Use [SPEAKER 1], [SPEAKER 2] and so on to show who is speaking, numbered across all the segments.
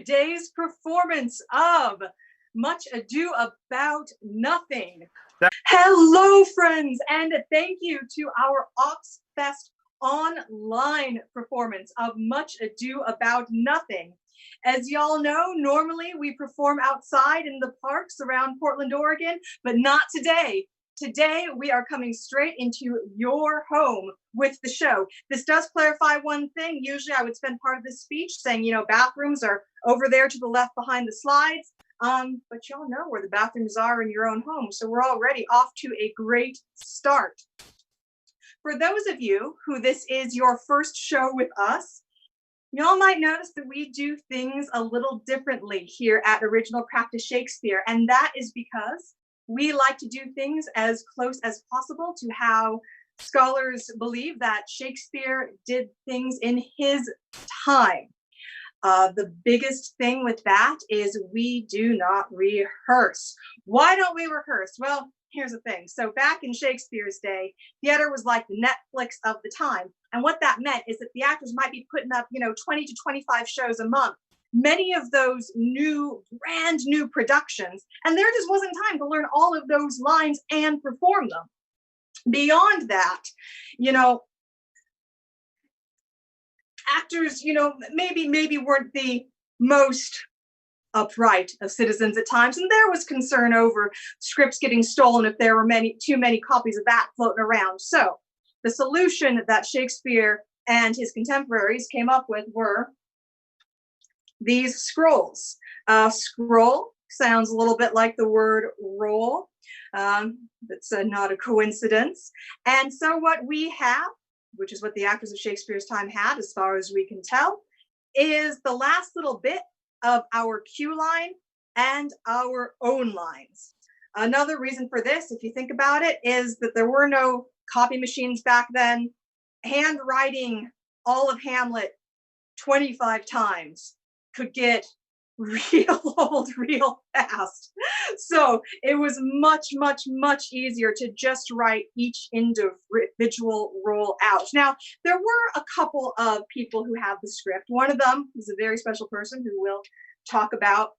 [SPEAKER 1] Today's performance of Much Ado About Nothing. Hello, friends, and thank you to our Ops Fest online performance of Much Ado About Nothing. As y'all know, normally we perform outside in the parks around Portland, Oregon, but not today. Today, we are coming straight into your home with the show. This does clarify one thing. Usually I would spend part of this speech saying, bathrooms are over there to the left behind the slides. But y'all know where the bathrooms are in your own home. So we're already off to a great start. For those of you who this is your first show with us, y'all might notice that we do things a little differently here at Original Practice Shakespeare. And that is because we like to do things as close as possible to how scholars believe that Shakespeare did things in his time. The biggest thing with that is we do not rehearse. Why don't we rehearse? Well, here's the thing. So back in Shakespeare's day, theater was like the Netflix of the time. And what that meant is that the actors might be putting up, 20 to 25 shows a month. Many of those brand new productions, and there just wasn't time to learn all of those lines and perform them. Beyond that, actors, maybe weren't the most upright of citizens at times, and there was concern over scripts getting stolen if there were too many copies of that floating around. So the solution that Shakespeare and his contemporaries came up with were these scrolls. Scroll sounds a little bit like the word roll. That's not a coincidence. And so what we have, which is what the actors of Shakespeare's time had, as far as we can tell, is the last little bit of our cue line and our own lines. Another reason for this, if you think about it, is that there were no copy machines back then. Handwriting all of Hamlet 25 times could get real old real fast. So it was much, much, much easier to just write each individual role out. Now, there were a couple of people who have the script. One of them is a very special person who we'll talk about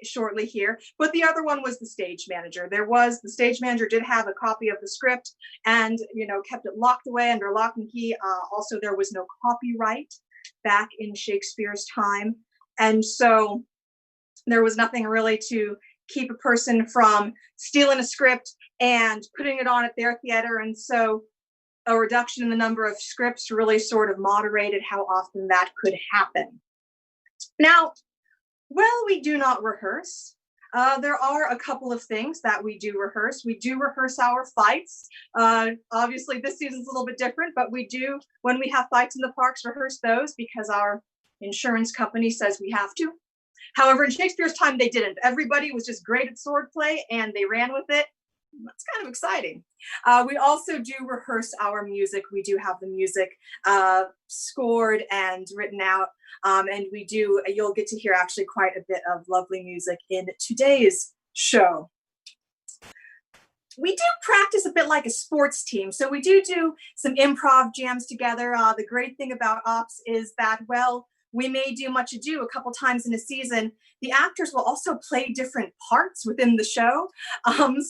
[SPEAKER 1] shortly here, but the other one was the stage manager. The stage manager did have a copy of the script and, kept it locked away under lock and key. Also, there was no copyright back in Shakespeare's time. And so there was nothing really to keep a person from stealing a script and putting it on at their theater. And so a reduction in the number of scripts really sort of moderated how often that could happen. Now, while we do not rehearse, there are a couple of things that we do rehearse. We do rehearse our fights. Obviously, this season's a little bit different, but we do, when we have fights in the parks, rehearse those because our insurance company says we have to. However, in Shakespeare's time, they didn't. Everybody was just great at swordplay, and they ran with it. That's kind of exciting. We also do rehearse our music. We do have the music scored and written out, and you'll get to hear actually quite a bit of lovely music in today's show. We do practice a bit like a sports team. So we do some improv jams together. The great thing about Ops is that, we may do Much Ado a couple times in a season. The actors will also play different parts within the show.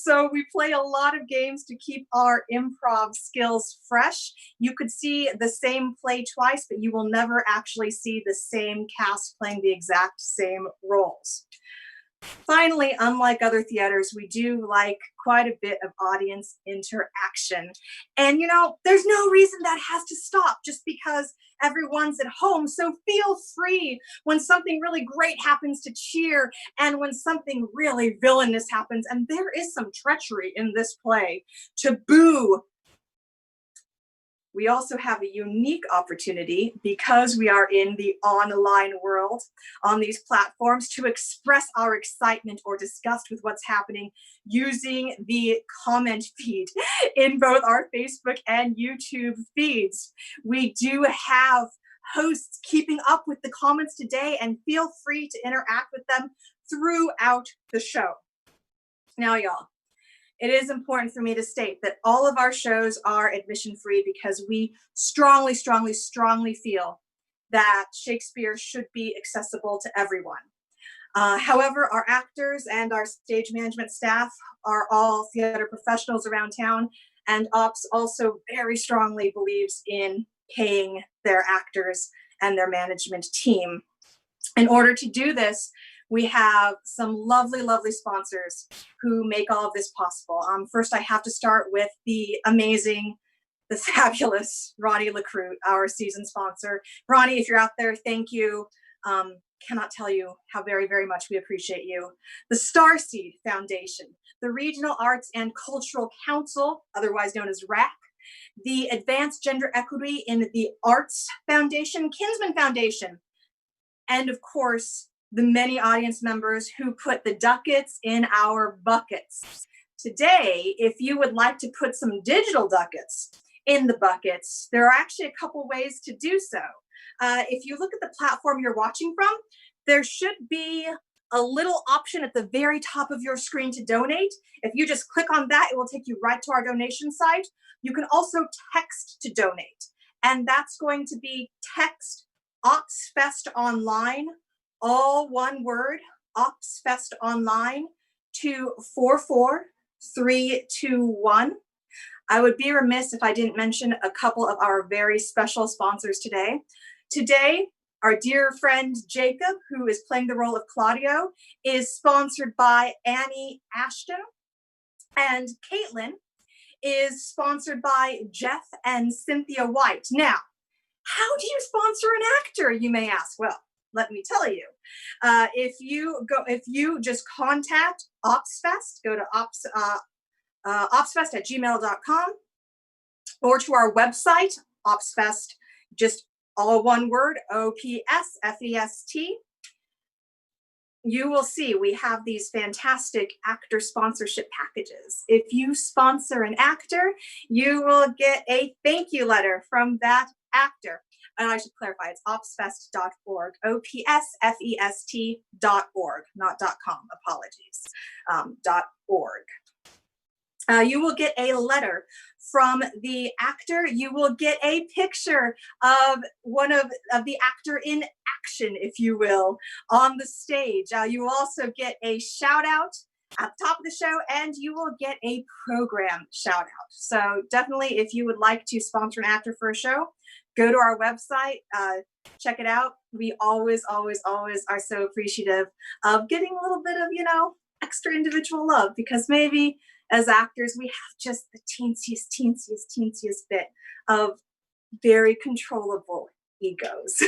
[SPEAKER 1] So we play a lot of games to keep our improv skills fresh. You could see the same play twice, but you will never actually see the same cast playing the exact same roles. Finally, unlike other theaters, we do like quite a bit of audience interaction. And, there's no reason that has to stop just because everyone's at home. So feel free when something really great happens to cheer, and when something really villainous happens, and there is some treachery in this play, to boo. We also have a unique opportunity, because we are in the online world on these platforms, to express our excitement or disgust with what's happening using the comment feed in both our Facebook and YouTube feeds. We do have hosts keeping up with the comments today, and feel free to interact with them throughout the show. Now, y'all, it is important for me to state that all of our shows are admission free because we strongly, strongly, strongly feel that Shakespeare should be accessible to everyone. However, our actors and our stage management staff are all theater professionals around town, and Ops also very strongly believes in paying their actors and their management team. In order to do this, we have some lovely, lovely sponsors who make all of this possible. First, I have to start with the amazing, the fabulous Ronnie LaCroute, our season sponsor. Ronnie, if you're out there, thank you. Cannot tell you how very, very much we appreciate you. The Starseed Foundation, the Regional Arts and Cultural Council, otherwise known as RAC, the Advanced Gender Equity in the Arts Foundation, Kinsman Foundation, and of course, the many audience members who put the ducats in our buckets. Today, if you would like to put some digital ducats in the buckets, there are actually a couple ways to do so. If you look at the platform you're watching from, there should be a little option at the very top of your screen to donate. If you just click on that, it will take you right to our donation site. You can also text to donate, and that's going to be text OpsFest Online, all one word, OpsFest Online, to 44321. I would be remiss if I didn't mention a couple of our very special sponsors today. Today, our dear friend Jacob, who is playing the role of Claudio, is sponsored by Annie Ashton, and Caitlin is sponsored by Jeff and Cynthia White. Now, how do you sponsor an actor, you may ask? Well, let me tell you. If you just contact OpsFest, go to opsfest@gmail.com, or to our website, OpsFest, just all one word, OPSFEST. You will see we have these fantastic actor sponsorship packages. If you sponsor an actor, you will get a thank you letter from that actor. And I should clarify, it's opsfest.org, OPSFEST.org, not .com, apologies, .org. You will get a letter from the actor. You will get a picture of one of the actor in action, if you will, on the stage. You will also get a shout out at the top of the show, and you will get a program shout out. So definitely, if you would like to sponsor an actor for a show, go to our website, check it out. We always, always, always are so appreciative of getting a little bit of, extra individual love, because maybe as actors, we have just the teensest bit of very controllable egos.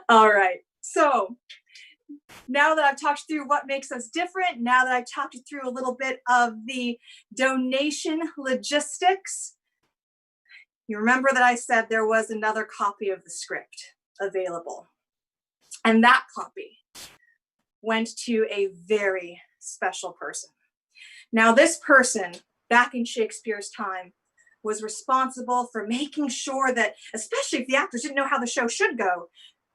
[SPEAKER 1] All right. So now that I've talked through what makes us different, now that I've talked you through a little bit of the donation logistics, you remember that I said there was another copy of the script available. And that copy went to a very special person. Now, this person, back in Shakespeare's time, was responsible for making sure that, especially if the actors didn't know how the show should go,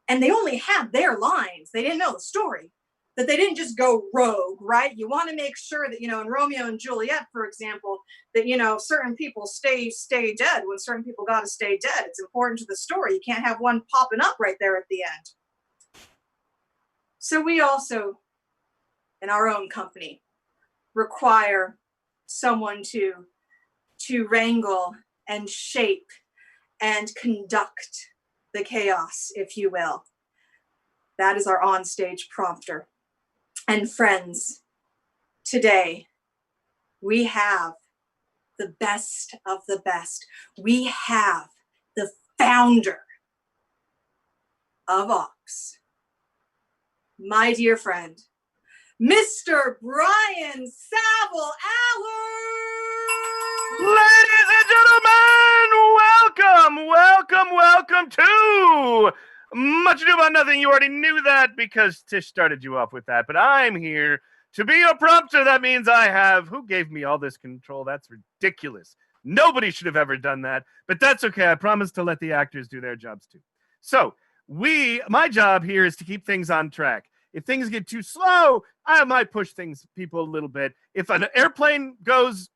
[SPEAKER 1] and they only had their lines, they didn't know the story, that they didn't just go rogue, right? You want to make sure that, in Romeo and Juliet, for example, that, certain people stay dead when certain people got to stay dead. It's important to the story. You can't have one popping up right there at the end. So we also, in our own company, require someone to wrangle and shape and conduct the chaos, if you will. That is our onstage prompter. And friends, today we have the best of the best. We have the founder of Ops, my dear friend, Mr. Brian Saville Allard.
[SPEAKER 2] Ladies and gentlemen, welcome to Much Ado About Nothing. You already knew that because Tish started you off with that, but I'm here to be your prompter. That means I have, who gave me all this control? That's ridiculous. Nobody should have ever done that, but that's okay. I promise to let the actors do their jobs too. So my job here is to keep things on track. If things get too slow, I might push people a little bit. If an airplane goes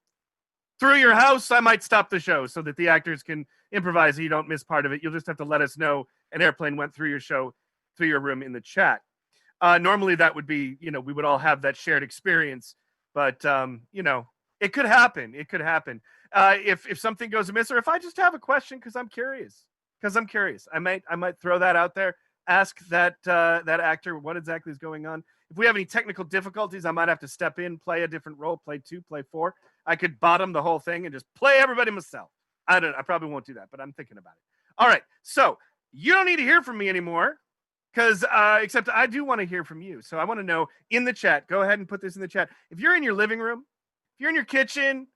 [SPEAKER 2] through your house, I might stop the show so that the actors can improvise so you don't miss part of it. You'll just have to let us know an airplane went through your room in the chat. Normally that would be, we would all have that shared experience, but it could happen. It could happen. If something goes amiss, or if I just have a question because I'm curious, I might throw that out there. Ask that actor what exactly is going on. If we have any technical difficulties, I might have to step in, play a different role, play 2, play 4. I could bottom the whole thing and just play everybody myself. I probably won't do that, but I'm thinking about it. All right, so you don't need to hear from me anymore, because except I do want to hear from you. So I want to know in the chat. Go ahead and put this in the chat. If you're in your living room, if you're in your kitchen,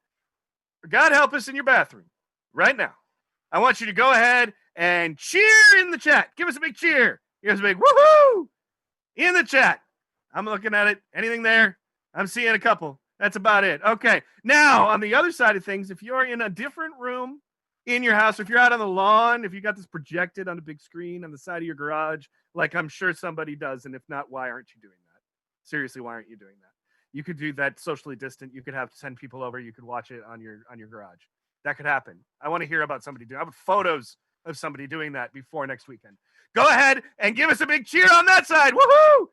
[SPEAKER 2] or God help us, in your bathroom right now, I want you to go ahead and cheer in the chat. Give us a big cheer. Give us a big woohoo in the chat. I'm looking at it. Anything there? I'm seeing a couple. That's about it. Okay. Now, on the other side of things, if you're in a different room in your house, or if you're out on the lawn, if you got this projected on a big screen on the side of your garage, like I'm sure somebody does, and if not, why aren't you doing that? Seriously, why aren't you doing that? You could do that socially distant. You could have 10 people over. You could watch it on your garage. That could happen. I want to hear about somebody doing. I want photos of somebody doing that before next weekend. Go ahead and give us a big cheer on that side. Woohoo!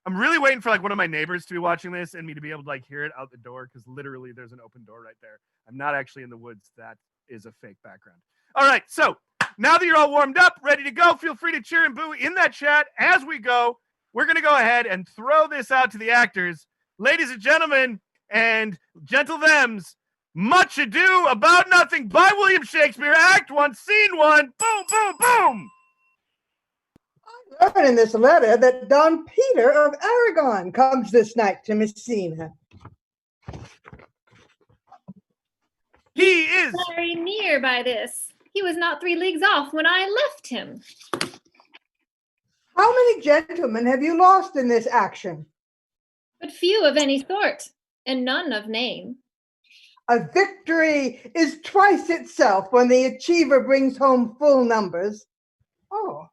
[SPEAKER 2] I'm really waiting for like one of my neighbors to be watching this and me to be able to like hear it out the door, because literally there's an open door right there. I'm not actually in the woods. That is a fake background. All right, so now that you're all warmed up, ready to go, feel free to cheer and boo in that chat as we go. We're going to go ahead and throw this out to the actors. Ladies and gentlemen, and gentle thems, Much Ado About Nothing by William Shakespeare, Act 1, Scene 1, boom, boom, boom!
[SPEAKER 3] I learn in this letter that Don Peter of Aragon comes this night to Messina.
[SPEAKER 2] He is
[SPEAKER 4] very near by this. He was not 3 leagues off when I left him.
[SPEAKER 3] How many gentlemen have you lost in this action?
[SPEAKER 4] But few of any sort, and none of name.
[SPEAKER 3] A victory is twice itself when the achiever brings home full numbers. Oh,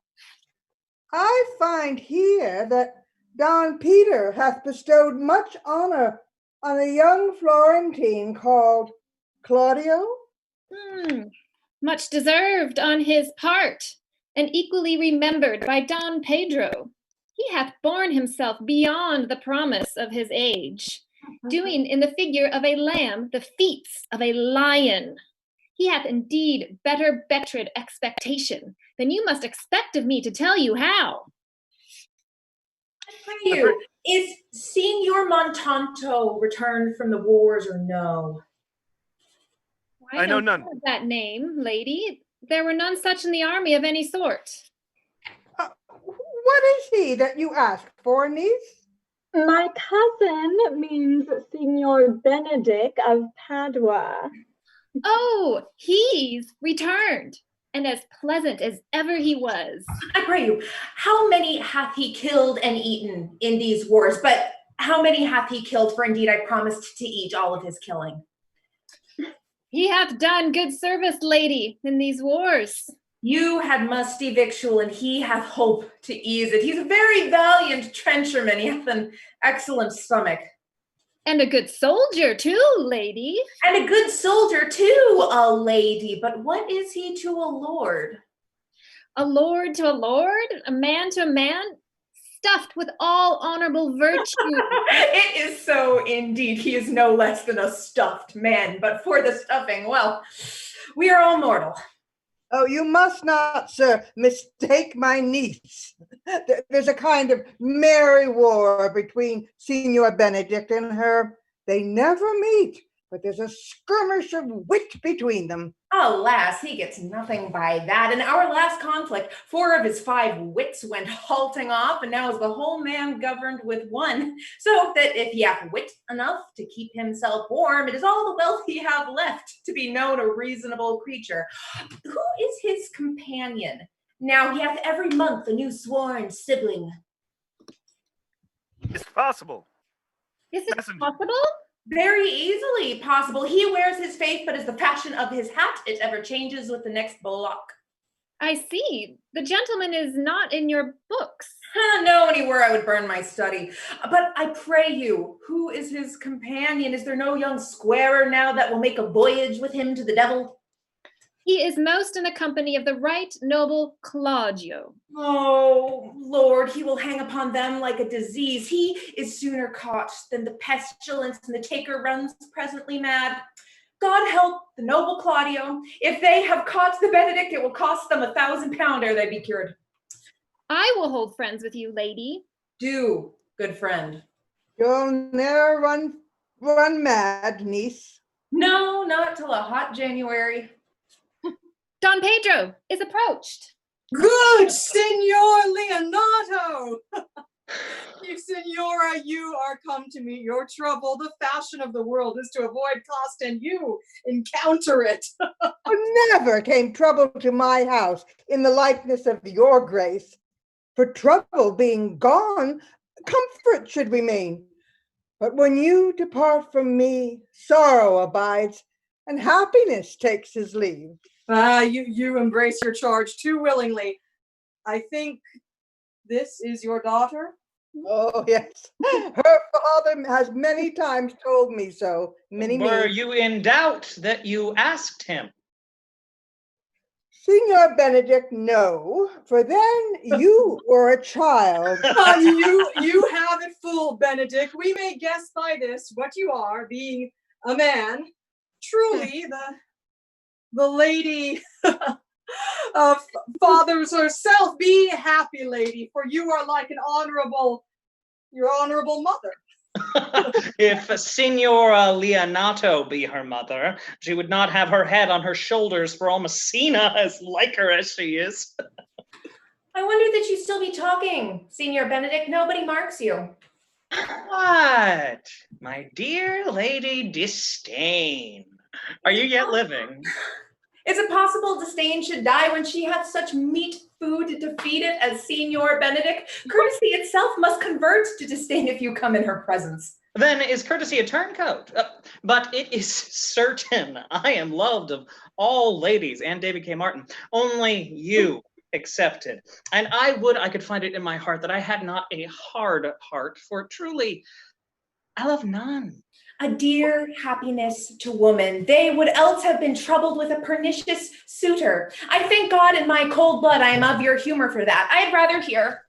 [SPEAKER 3] I find here that Don Peter hath bestowed much honor on a young Florentine called Claudio.
[SPEAKER 4] Much deserved on his part, and equally remembered by Don Pedro. He hath borne himself beyond the promise of his age, doing in the figure of a lamb the feats of a lion. He hath indeed better bettered expectation than you must expect of me to tell you how.
[SPEAKER 5] For you, is Signor Montanto returned from the wars or no?
[SPEAKER 2] I know none.
[SPEAKER 4] Of that name, lady. There were none such in the army of any sort.
[SPEAKER 3] What is he that you ask for, niece?
[SPEAKER 6] My cousin means Signor Benedict of Padua.
[SPEAKER 4] Oh, he's returned, and as pleasant as ever he was.
[SPEAKER 5] I pray you, how many hath he killed and eaten in these wars? But how many hath he killed? For indeed I promised to eat all of his killing.
[SPEAKER 4] He hath done good service, lady, in these wars.
[SPEAKER 5] You had musty victual, and he hath hope to ease it. He's a very valiant trencherman. He hath an excellent stomach.
[SPEAKER 4] And a good soldier, too, lady.
[SPEAKER 5] And a good soldier, too, a lady. But what is he to a lord?
[SPEAKER 4] A lord to a lord? A man to a man? Stuffed with all honorable virtue.
[SPEAKER 5] It is so indeed. He is no less than a stuffed man. But for the stuffing, well, we are all mortal.
[SPEAKER 3] Oh, you must not, sir, mistake my niece. There's a kind of merry war between Signor Benedict and her. They never meet, but there's a skirmish of wit between them.
[SPEAKER 5] Alas, he gets nothing by that. In our last conflict, 4 of his 5 wits went halting off, and now is the whole man governed with 1. So that if he hath wit enough to keep himself warm, it is all the wealth he have left to be known a reasonable creature. Who is his companion? Now he hath every month a new sworn sibling.
[SPEAKER 2] It's possible.
[SPEAKER 4] Is it possible?
[SPEAKER 5] Very easily possible. He wears his faith, but as the fashion of his hat, it ever changes with the next block.
[SPEAKER 4] I see. The gentleman is not in your books.
[SPEAKER 5] No, anywhere I would burn my study. But I pray you, who is his companion? Is there no young squarer now that will make a voyage with him to the devil?
[SPEAKER 4] He is most in the company of the right noble Claudio.
[SPEAKER 5] Oh, Lord, he will hang upon them like a disease. He is sooner caught than the pestilence, and the taker runs presently mad. God help the noble Claudio. If they have caught the Benedict, it will cost them £1,000 ere they be cured.
[SPEAKER 4] I will hold friends with you, lady.
[SPEAKER 5] Do, good friend.
[SPEAKER 3] You'll ne'er run mad, niece.
[SPEAKER 5] No, not till a hot January.
[SPEAKER 4] Don Pedro is approached.
[SPEAKER 1] Good, Signor Leonato! If, Signora, you are come to meet your trouble, the fashion of the world is to avoid cost, and you encounter it.
[SPEAKER 3] Never came trouble to my house in the likeness of your grace. For trouble being gone, comfort should remain. But when you depart from me, sorrow abides, and happiness takes his leave.
[SPEAKER 1] You embrace your charge too willingly. I think this is your daughter?
[SPEAKER 3] Oh, yes. Her father has many times told me so.
[SPEAKER 7] Were you in doubt that you asked him?
[SPEAKER 3] Signor Benedict, no, for then you were a child.
[SPEAKER 1] You have it full, Benedict. We may guess by this what you are, being a man. Truly, the lady of fathers herself. Be happy, lady, for you are like your honorable mother.
[SPEAKER 7] If Signora Leonato be her mother, she would not have her head on her shoulders for Almacina, as like her as she is.
[SPEAKER 5] I wonder that you still be talking, Signor Benedict. Nobody marks you.
[SPEAKER 7] What? My dear Lady Disdain, are you yet living?
[SPEAKER 5] Is it possible Disdain should die when she hath such meat food to feed it as Signor Benedict? Courtesy itself must convert to disdain if you come in her presence.
[SPEAKER 7] Then is courtesy a turncoat? But it is certain I am loved of all ladies and David K. Martin, only you excepted. And I could find it in my heart that I had not a hard heart, for truly I love none.
[SPEAKER 5] A dear happiness to woman. They would else have been troubled with a pernicious suitor. I thank God in my cold blood I am of your humor for that. I'd rather hear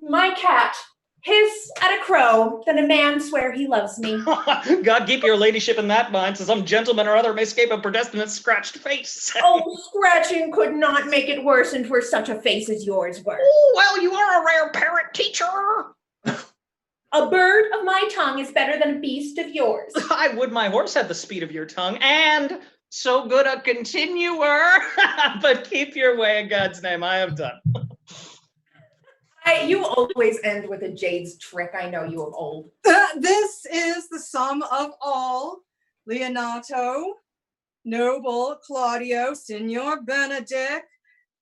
[SPEAKER 5] my cat hiss at a crow than a man swear he loves me.
[SPEAKER 7] God keep your ladyship in that mind, so some gentleman or other may escape a predestinate scratched face.
[SPEAKER 5] Oh, scratching could not make it worse, and for such a face as yours were.
[SPEAKER 7] Oh, well, you are a rare parrot teacher.
[SPEAKER 5] A bird of my tongue is better than a beast of yours.
[SPEAKER 7] I would my horse had the speed of your tongue, and so good a continuer. But keep your way in God's name, I have done.
[SPEAKER 5] You always end with a jade's trick. I know you of old.
[SPEAKER 1] This is the sum of all. Leonato, noble Claudio, Signor Benedict.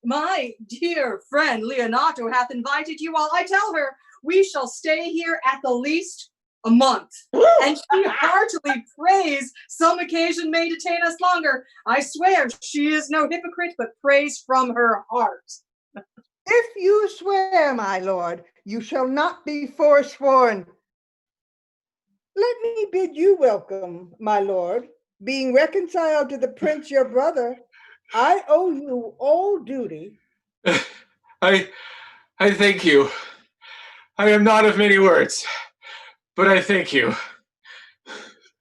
[SPEAKER 1] My dear friend Leonato hath invited you all. I tell her we shall stay here at the least a month. And she heartily prays some occasion may detain us longer. I swear she is no hypocrite, but prays from her heart.
[SPEAKER 3] If you swear, my lord, you shall not be forsworn. Let me bid you welcome, my lord. Being reconciled to the prince your brother, I owe you all duty.
[SPEAKER 8] I thank you. I am not of many words, but I thank you.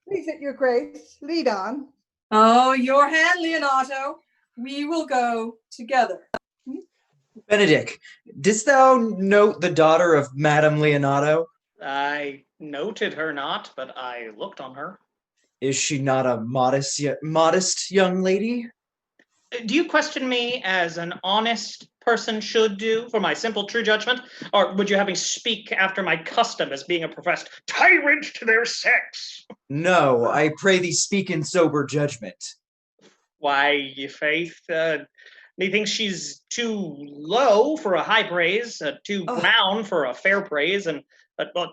[SPEAKER 3] Please, at your grace, lead on.
[SPEAKER 1] Oh, your hand, Leonato. We will go together.
[SPEAKER 9] Benedict, didst thou note the daughter of Madame Leonato?
[SPEAKER 7] I noted her not, but I looked on her.
[SPEAKER 9] Is she not a modest young lady?
[SPEAKER 7] Do you question me as an honest person should do for my simple true judgment? Or would you have me speak after my custom as being a professed tyrant to their sex?
[SPEAKER 9] No, I pray thee speak in sober judgment.
[SPEAKER 7] Why, ye faith, methinks she's too low for a high praise, too brown for a fair praise, and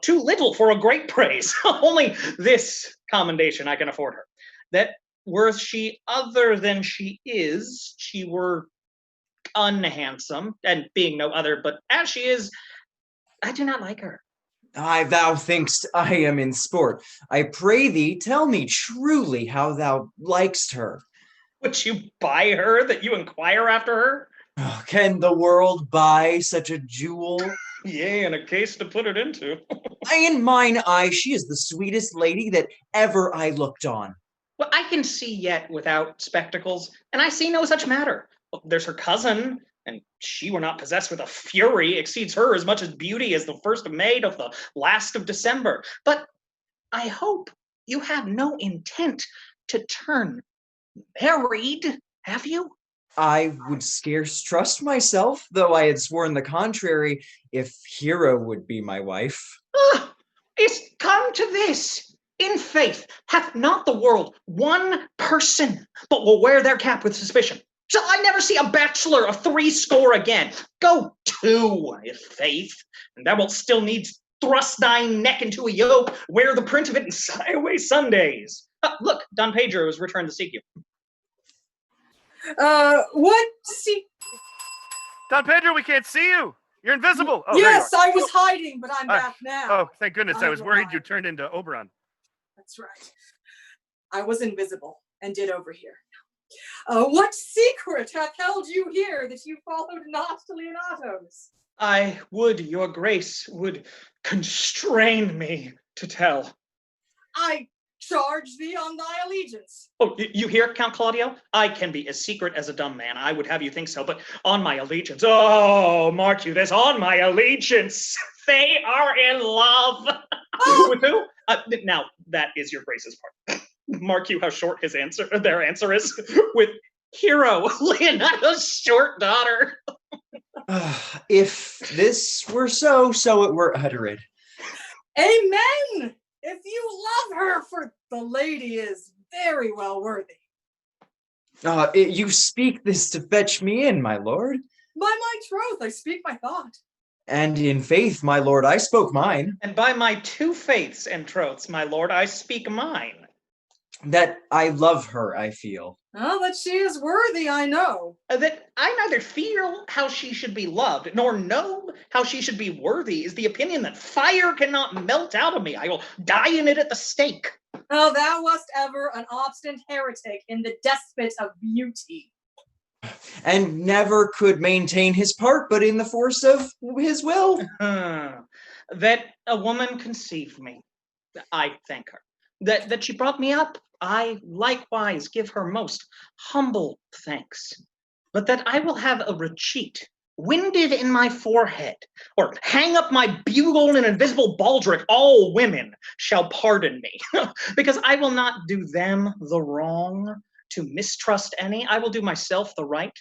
[SPEAKER 7] too little for a great praise. Only this commendation I can afford her, that were she other than she is, she were unhandsome, and being no other, but as she is, I do not like her.
[SPEAKER 9] Aye, thou thinkst I am in sport. I pray thee, tell me truly how thou likest her.
[SPEAKER 7] Would you buy her that you inquire after her?
[SPEAKER 9] Oh, can the world buy such a jewel?
[SPEAKER 7] Yea, and a case to put it into.
[SPEAKER 9] In mine eye, she is the sweetest lady that ever I looked on.
[SPEAKER 7] Well, I can see yet without spectacles, and I see no such matter. Well, there's her cousin, and she were not possessed with a fury, exceeds her as much as beauty as the 1st of May to the last of December. But I hope you have no intent to turn married, have you?
[SPEAKER 9] I would scarce trust myself, though I had sworn the contrary, if Hero would be my wife.
[SPEAKER 7] Ah, it's come to this. In faith, hath not the world one person but will wear their cap with suspicion? Shall I never see a bachelor of 60 again? Go to, if faith, and thou wilt still needs thrust thy neck into a yoke, wear the print of it, and sigh away Sundays. Look, Don Pedro has returned to seek you.
[SPEAKER 1] What? See,
[SPEAKER 2] Don Pedro, we can't see you. You're invisible. Oh,
[SPEAKER 1] yes,
[SPEAKER 2] there you
[SPEAKER 1] I was hiding, but I'm
[SPEAKER 2] are.
[SPEAKER 1] back now.
[SPEAKER 2] Oh, thank goodness. I was worried you
[SPEAKER 1] alive.
[SPEAKER 2] turned into Oberon.
[SPEAKER 1] That's right. I was invisible and did overhear. What secret hath held you here that you followed not to Leonato's?
[SPEAKER 7] I would your grace would constrain me to tell.
[SPEAKER 1] I charge thee on thy allegiance.
[SPEAKER 7] Oh, you hear, Count Claudio? I can be as secret as a dumb man. I would have you think so, but on my allegiance. Oh, mark you this, on my allegiance. They are in love. With who? Now, that is your grace's part. Mark you how short their answer is. With Hero, Leonato's short daughter.
[SPEAKER 9] If this were so, so it were uttered.
[SPEAKER 1] Amen! If you love her, for the lady is very well worthy.
[SPEAKER 9] You speak this to fetch me in, my lord.
[SPEAKER 1] By my troth, I speak my thought.
[SPEAKER 9] And in faith, my lord, I spoke mine.
[SPEAKER 7] And by my 2 faiths and troths, my lord, I speak mine.
[SPEAKER 9] That I love her, I feel.
[SPEAKER 1] Oh, that she is worthy, I know.
[SPEAKER 7] That I neither feel how she should be loved, nor know how she should be worthy, is the opinion that fire cannot melt out of me. I will die in it at the stake.
[SPEAKER 1] Oh, thou wast ever an obstinate heretic in the despot of beauty.
[SPEAKER 9] And never could maintain his part, but in the force of his will.
[SPEAKER 7] That a woman conceived me, I thank her. That she brought me up, I likewise give her most humble thanks. But that I will have a recheat winded in my forehead, or hang up my bugle in an invisible baldric, all women shall pardon me. Because I will not do them the wrong to mistrust any. I will do myself the right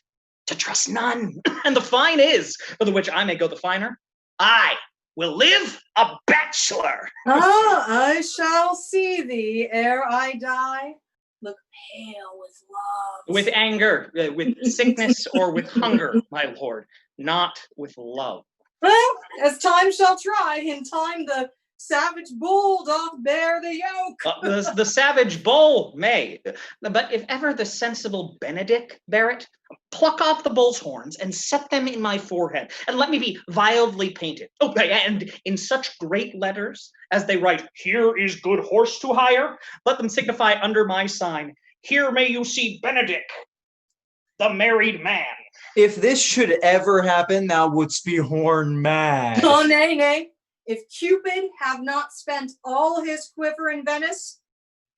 [SPEAKER 7] to trust none. And the fine is, for the which I may go the finer, I will live a bachelor.
[SPEAKER 1] I shall see thee ere I die. Look pale with love.
[SPEAKER 7] With anger, with sickness, or with hunger, my lord, not with love.
[SPEAKER 1] Well, as time shall try, in time the savage bull doth bear the yoke.
[SPEAKER 7] The savage bull may, but if ever the sensible Benedict bear it, pluck off the bull's horns and set them in my forehead, and let me be vilely painted. Oh, and in such great letters as they write, "Here is good horse to hire," let them signify under my sign, "Here may you see Benedict, the married man."
[SPEAKER 9] If this should ever happen, thou wouldst be horn mad.
[SPEAKER 1] Oh, nay, nay. If Cupid have not spent all his quiver in Venice,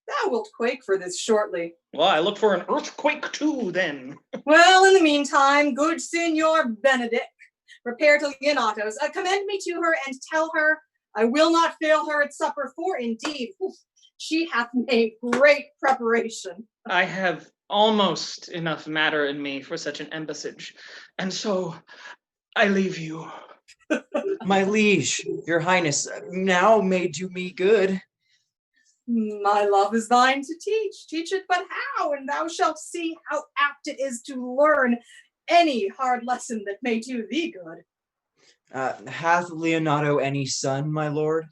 [SPEAKER 1] thou wilt quake for this shortly.
[SPEAKER 7] Well, I look for an earthquake too, then.
[SPEAKER 1] Well, in the meantime, good Signor Benedict, repair to Leonato's. Commend me to her and tell her I will not fail her at supper, for indeed, she hath made great preparation.
[SPEAKER 7] I have almost enough matter in me for such an embassage, and so I leave you.
[SPEAKER 9] My liege, your highness, now may do me good.
[SPEAKER 1] My love is thine to teach. Teach it but how, and thou shalt see how apt it is to learn any hard lesson that may do thee good.
[SPEAKER 9] Hath Leonato any son, my lord?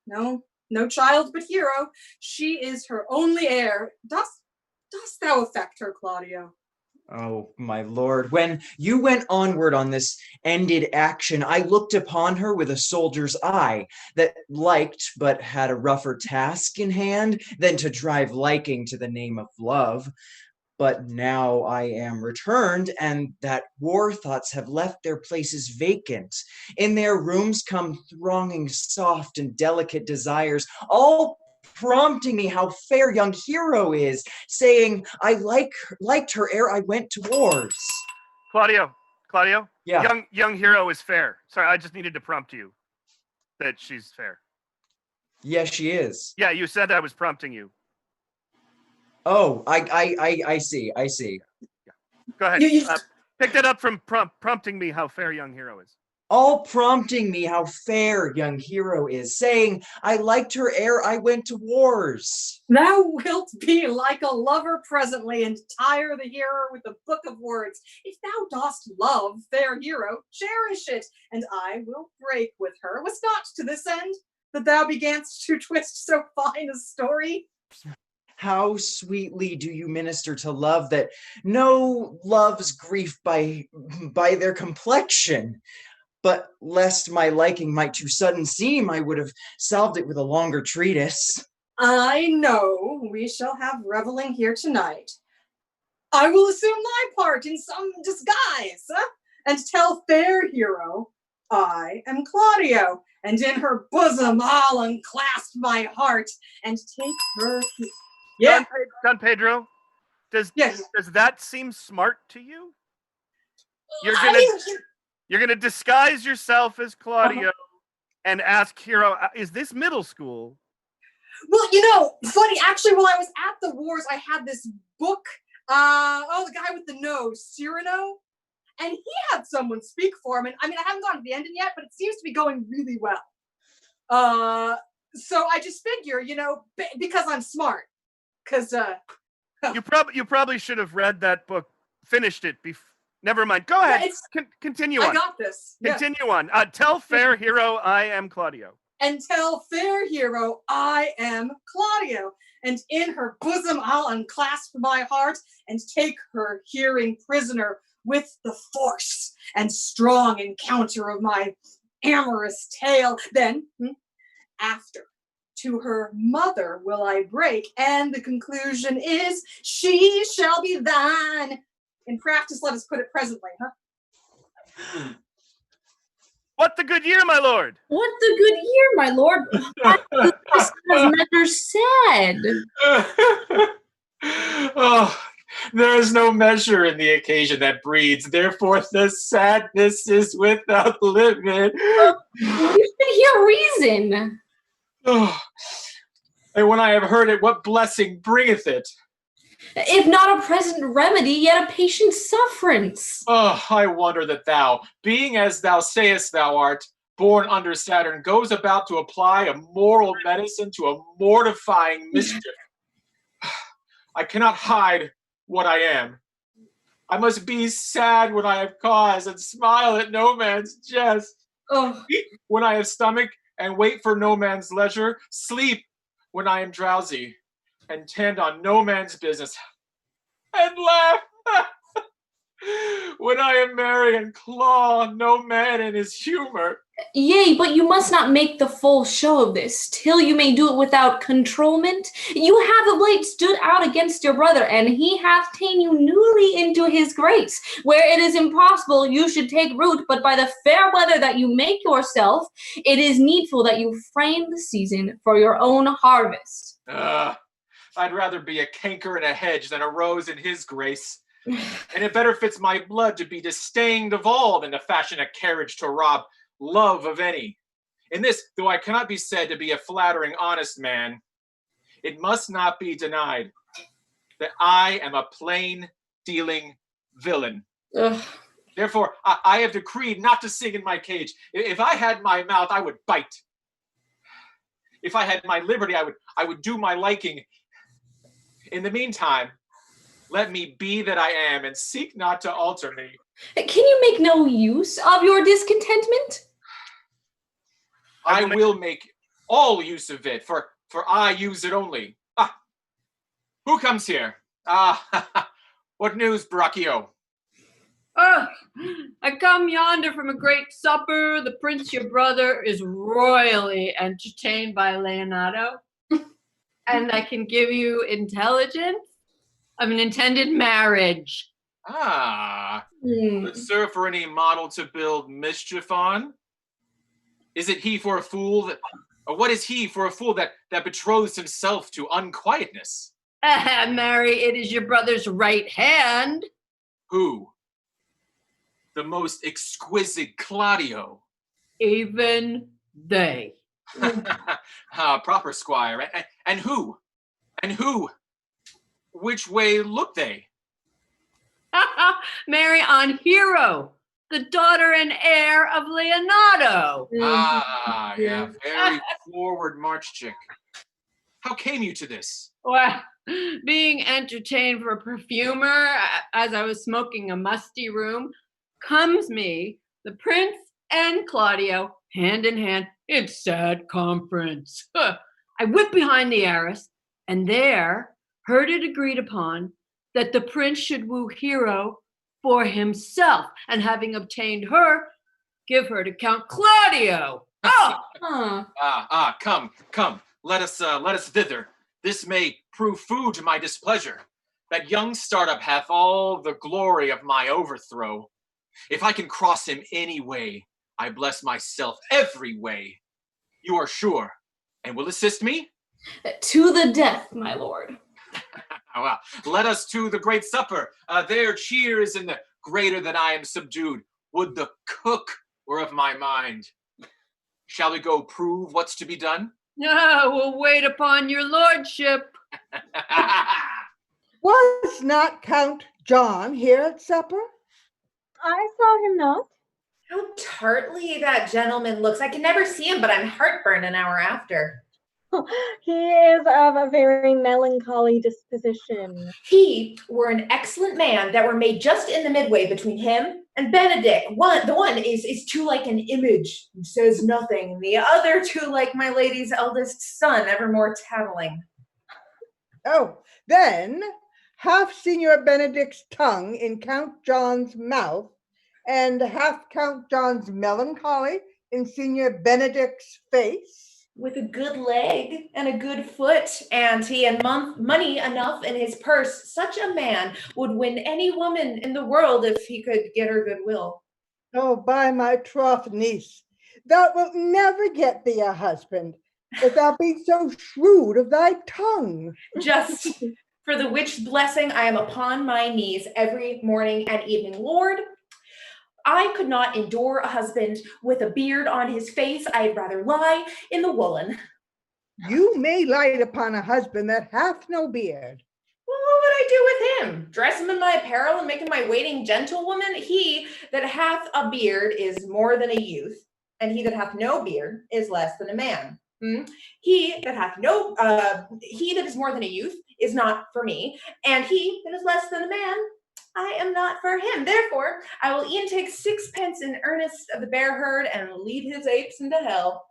[SPEAKER 1] No child but Hero. She is her only heir. Dost thou affect her, Claudio?
[SPEAKER 9] Oh, my lord, when you went onward on this ended action, I looked upon her with a soldier's eye that liked but had a rougher task in hand than to drive liking to the name of love. But now I am returned, and that war thoughts have left their places vacant. In their rooms come thronging soft and delicate desires, all prompting me how fair young hero is, saying I liked her ere I went to wars.
[SPEAKER 2] Claudio,
[SPEAKER 9] Yeah.
[SPEAKER 2] young hero is fair. Sorry, I just needed to prompt you that she's fair.
[SPEAKER 9] Yes, she is.
[SPEAKER 2] Yeah, you said I was prompting you.
[SPEAKER 9] Oh, I see.
[SPEAKER 2] Go ahead.
[SPEAKER 1] You
[SPEAKER 2] Pick that up from prompting me how fair young hero is.
[SPEAKER 9] All prompting me how fair young hero is, saying I liked her ere I went to wars.
[SPEAKER 1] Thou wilt be like a lover presently, and tire the hearer with a book of words. If thou dost love, fair hero, cherish it, and I will break with her. Was not to this end that thou beganst to twist so fine a story?
[SPEAKER 9] How sweetly do you minister to love that no loves grief by their complexion. But lest my liking might too sudden seem, I would have salved it with a longer treatise.
[SPEAKER 1] I know we shall have reveling here tonight. I will assume thy part in some disguise, and tell fair hero, I am Claudio, and in her bosom I'll unclasp my heart and take her. Yeah,
[SPEAKER 2] Don Pedro, does that seem smart to you? You're gonna disguise yourself as Claudio and ask Hero, is this middle school?
[SPEAKER 1] Well, funny, actually, while I was at the wars, I had this book, the guy with the nose, Cyrano, and he had someone speak for him, and I haven't gotten to the ending yet, but it seems to be going really well. So I just figure, because I'm smart, because
[SPEAKER 2] You probably should have read that book, finished it before. Never mind. Go ahead. Continue on.
[SPEAKER 1] I got this.
[SPEAKER 2] Continue on. Tell fair hero I am Claudio.
[SPEAKER 1] And tell fair hero I am Claudio. And in her bosom I'll unclasp my heart and take her hearing prisoner with the force and strong encounter of my amorous tale. Then, after, to her mother will I break, and the conclusion is she shall be thine. In practice, let us put it presently, huh?
[SPEAKER 2] What the good year, my lord?
[SPEAKER 10] What the good year, my lord? What the has never said.
[SPEAKER 8] Oh, there is no measure in the occasion that breeds. Therefore, the sadness is without limit.
[SPEAKER 10] You should hear reason.
[SPEAKER 8] Oh, and when I have heard it, what blessing bringeth it?
[SPEAKER 10] If not a present remedy, yet a patient sufferance.
[SPEAKER 8] Oh, I wonder that thou, being as thou sayest thou art, born under Saturn, goes about to apply a moral medicine to a mortifying mischief. I cannot hide what I am. I must be sad when I have cause and smile at no man's jest. Eat when I have stomach and wait for no man's leisure. Sleep when I am drowsy and tend on no man's business, and laugh when I am merry and claw no man in his humor.
[SPEAKER 10] Yea, but you must not make the full show of this, till you may do it without controlment. You have of late stood out against your brother, and he hath ta'en you newly into his grace, where it is impossible you should take root, but by the fair weather that you make yourself, it is needful that you frame the season for your own harvest.
[SPEAKER 8] I'd rather be a canker in a hedge than a rose in his grace. And it better fits my blood to be disdained of all than to fashion a carriage to rob love of any. In this, though I cannot be said to be a flattering, honest man, it must not be denied that I am a plain dealing villain. Therefore, I have decreed not to sing in my cage. If I had my mouth, I would bite. If I had my liberty, I would do my liking. In the meantime, let me be that I am, and seek not to alter me.
[SPEAKER 10] Can you make no use of your discontentment?
[SPEAKER 8] I will make all use of it, for I use it only. Who comes here? What news, Braccio?
[SPEAKER 11] I come yonder from a great supper. The prince, your brother, is royally entertained by Leonardo. And I can give you intelligence. of an intended marriage.
[SPEAKER 8] Ah,
[SPEAKER 10] Hmm.
[SPEAKER 8] good sir, for any model to build mischief on? Is it he for a fool that, or what is he for a fool that betroths himself to unquietness?
[SPEAKER 11] Mary, it is your brother's right hand.
[SPEAKER 8] Who? The most exquisite Claudio.
[SPEAKER 11] Even they.
[SPEAKER 8] Proper squire. And who? And who? Which way look they?
[SPEAKER 11] Mary on Hero, the daughter and heir of Leonardo.
[SPEAKER 8] Ah, yeah, very forward march chick. How came you to this?
[SPEAKER 11] Well, being entertained for a perfumer as I was smoking a musty room, comes me, the prince and Claudio, hand in hand in sad conference. I whipped behind the arras, and there heard it agreed upon that the prince should woo Hero for himself, and having obtained her, give her to Count Claudio. Oh!
[SPEAKER 10] Huh.
[SPEAKER 8] Come, let us thither. This may prove food to my displeasure. That young startup hath all the glory of my overthrow. If I can cross him any way, I bless myself every way. You are sure, and will assist me?
[SPEAKER 10] To the death, my lord.
[SPEAKER 8] Well, let us to the great supper. There cheers in the greater than I am subdued. Would the cook were of my mind. Shall we go prove what's to be done?
[SPEAKER 11] No, we'll wait upon your lordship.
[SPEAKER 3] Was not Count John here at supper?
[SPEAKER 6] I saw him not.
[SPEAKER 5] How tartly that gentleman looks. I can never see him, but I'm heartburned an hour after.
[SPEAKER 6] He is of a very melancholy disposition.
[SPEAKER 5] He were an excellent man that were made just in the midway between him and Benedict. The one is too like an image, says nothing. The other too like my lady's eldest son, evermore tattling.
[SPEAKER 3] Oh, then half Signor Benedict's tongue in Count John's mouth, and half Count John's melancholy in Signor Benedict's face.
[SPEAKER 5] With a good leg and a good foot, and he and money enough in his purse, such a man would win any woman in the world if he could get her goodwill.
[SPEAKER 3] Oh, by my troth, niece, thou wilt never get thee a husband, if thou be so shrewd of thy tongue.
[SPEAKER 5] Just for the which blessing I am upon my knees every morning and evening. Lord, I could not endure a husband with a beard on his face. I'd rather lie in the woolen.
[SPEAKER 3] You may light upon a husband that hath no beard.
[SPEAKER 5] Well, what would I do with him? Dress him in my apparel and make him my waiting gentlewoman? He that hath a beard is more than a youth, and he that hath no beard is less than a man. He that is more than a youth is not for me, and he that is less than a man, I am not for him. Therefore, I will e'en take 6 pence in earnest of the bear herd and lead his apes into hell.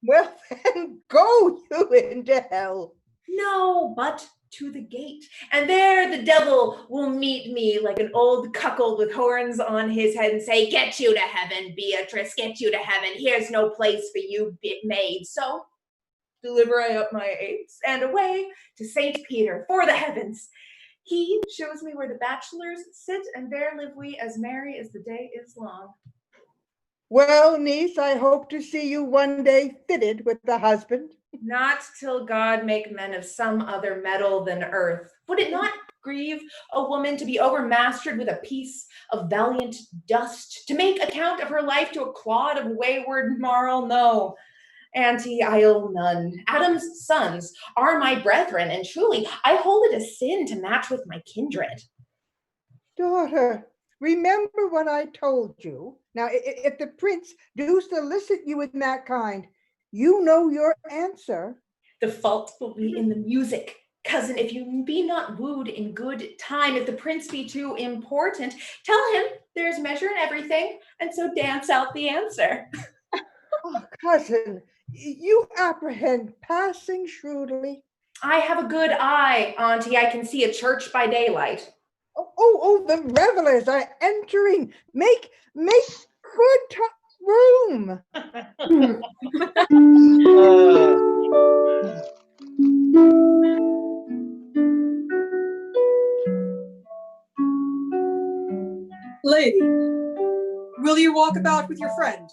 [SPEAKER 3] Well, then go you into hell.
[SPEAKER 5] No, but to the gate. And there the devil will meet me like an old cuckold with horns on his head and say, get you to heaven, Beatrice, get you to heaven. Here's no place for you, maid. So deliver I up my apes and away to St. Peter for the heavens. He shows me where the bachelors sit, and there live we as merry as the day is long.
[SPEAKER 3] Well, niece, I hope to see you one day fitted with a husband.
[SPEAKER 5] Not till God make men of some other metal than earth. Would it not grieve a woman to be overmastered with a piece of valiant dust, to make account of her life to a clod of wayward marl? No, Auntie, I'll none. Adam's sons are my brethren, and truly I hold it a sin to match with my kindred.
[SPEAKER 3] Daughter, remember what I told you. Now, if the prince do solicit you in that kind, you know your answer.
[SPEAKER 5] The fault will be in the music. Cousin, if you be not wooed in good time, if the prince be too important, tell him there's measure in everything, and so dance out the answer.
[SPEAKER 3] Oh, cousin, you apprehend passing shrewdly.
[SPEAKER 5] I have a good eye, Auntie. I can see a church by daylight.
[SPEAKER 3] Oh, the revelers are entering. Make good room.
[SPEAKER 1] walk about with your friend?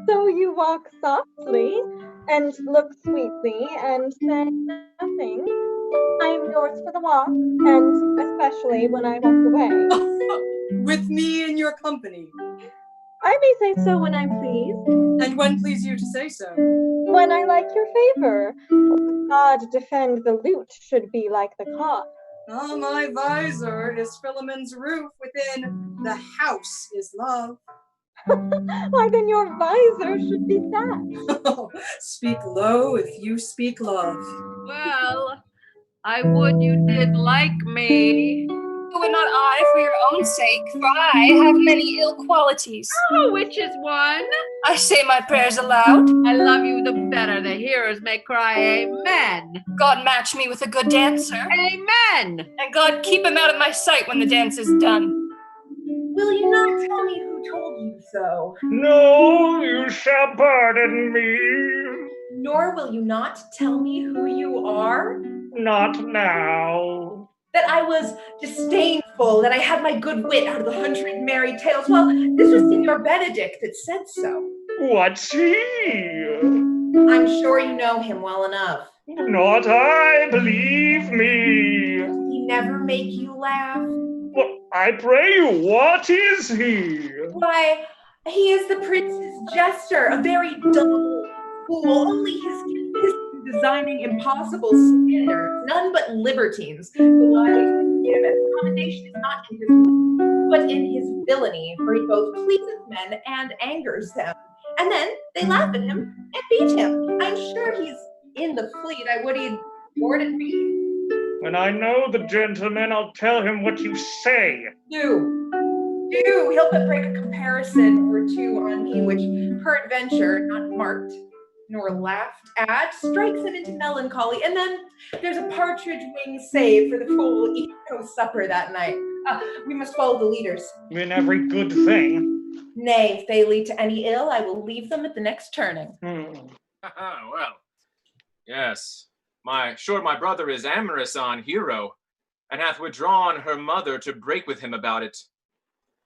[SPEAKER 6] So you walk softly and look sweetly and say nothing. I am yours for the walk, and especially when I walk away.
[SPEAKER 1] With me in your company.
[SPEAKER 6] I may say so when I'm pleased.
[SPEAKER 1] And when please you to say so?
[SPEAKER 6] When I like your favor. God defend the lute should be like the cock.
[SPEAKER 1] Ah, my visor is Philemon's roof, within the house is love.
[SPEAKER 6] Why then your visor should be that.
[SPEAKER 1] Speak low if you speak love.
[SPEAKER 11] Well, I would you did like me.
[SPEAKER 10] Would not I, for your own sake, for I have many ill qualities.
[SPEAKER 11] Oh, which is one?
[SPEAKER 10] I say my prayers aloud.
[SPEAKER 11] I love you the better. The hearers may cry amen.
[SPEAKER 10] God match me with a good dancer.
[SPEAKER 11] Amen.
[SPEAKER 10] And God keep him out of my sight when the dance is done.
[SPEAKER 5] Will you not tell me who told you so?
[SPEAKER 7] No, you shall pardon me.
[SPEAKER 5] Nor will you not tell me who you are?
[SPEAKER 7] Not now.
[SPEAKER 5] That I was disdainful, that I had my good wit out of 100 merry tales. Well, this was Signor Benedict that said so.
[SPEAKER 7] What's he?
[SPEAKER 5] I'm sure you know him well enough.
[SPEAKER 7] Not I, believe me.
[SPEAKER 5] He never make you laugh?
[SPEAKER 7] Well, I pray you, what is he?
[SPEAKER 5] Why, he is the prince's jester, a very dull fool. Only his designing impossible standards, none but libertines. The lie to him, and the commendation is not in his wit, but in his villainy, for he both pleases men and angers them. And then they laugh at him and beat him. I'm sure he's in the fleet. I would he'd board at me.
[SPEAKER 7] When I know the gentleman, I'll tell him what you say.
[SPEAKER 5] Do. He'll but break a comparison or two on me, which peradventure, not marked nor laughed at, strikes him into melancholy. And then there's a partridge wing save for the fool will eat no supper that night. We must follow the leaders.
[SPEAKER 7] In every good thing.
[SPEAKER 5] Nay, if they lead to any ill, I will leave them at the next turning.
[SPEAKER 8] Well, yes. My brother is amorous on Hero, and hath withdrawn her mother to break with him about it.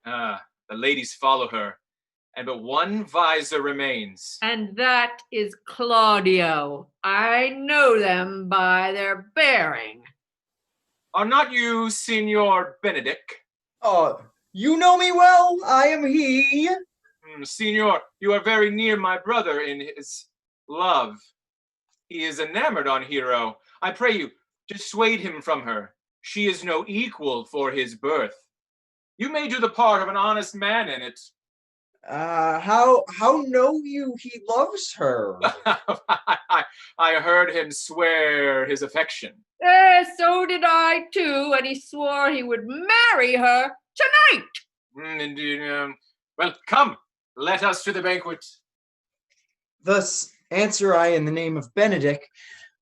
[SPEAKER 8] The ladies follow her, and but one visor remains.
[SPEAKER 11] And that is Claudio. I know them by their bearing.
[SPEAKER 8] Are not you Signor Benedict?
[SPEAKER 9] You know me well. I am he.
[SPEAKER 8] Signor, you are very near my brother in his love. He is enamored on Hero. I pray you, dissuade him from her. She is no equal for his birth. You may do the part of an honest man in it.
[SPEAKER 9] How know you he loves her?
[SPEAKER 8] I heard him swear his affection.
[SPEAKER 11] So did I too, and he swore he would marry her tonight.
[SPEAKER 8] Indeed. Well, come, let us to the banquet.
[SPEAKER 9] Thus answer I in the name of Benedict,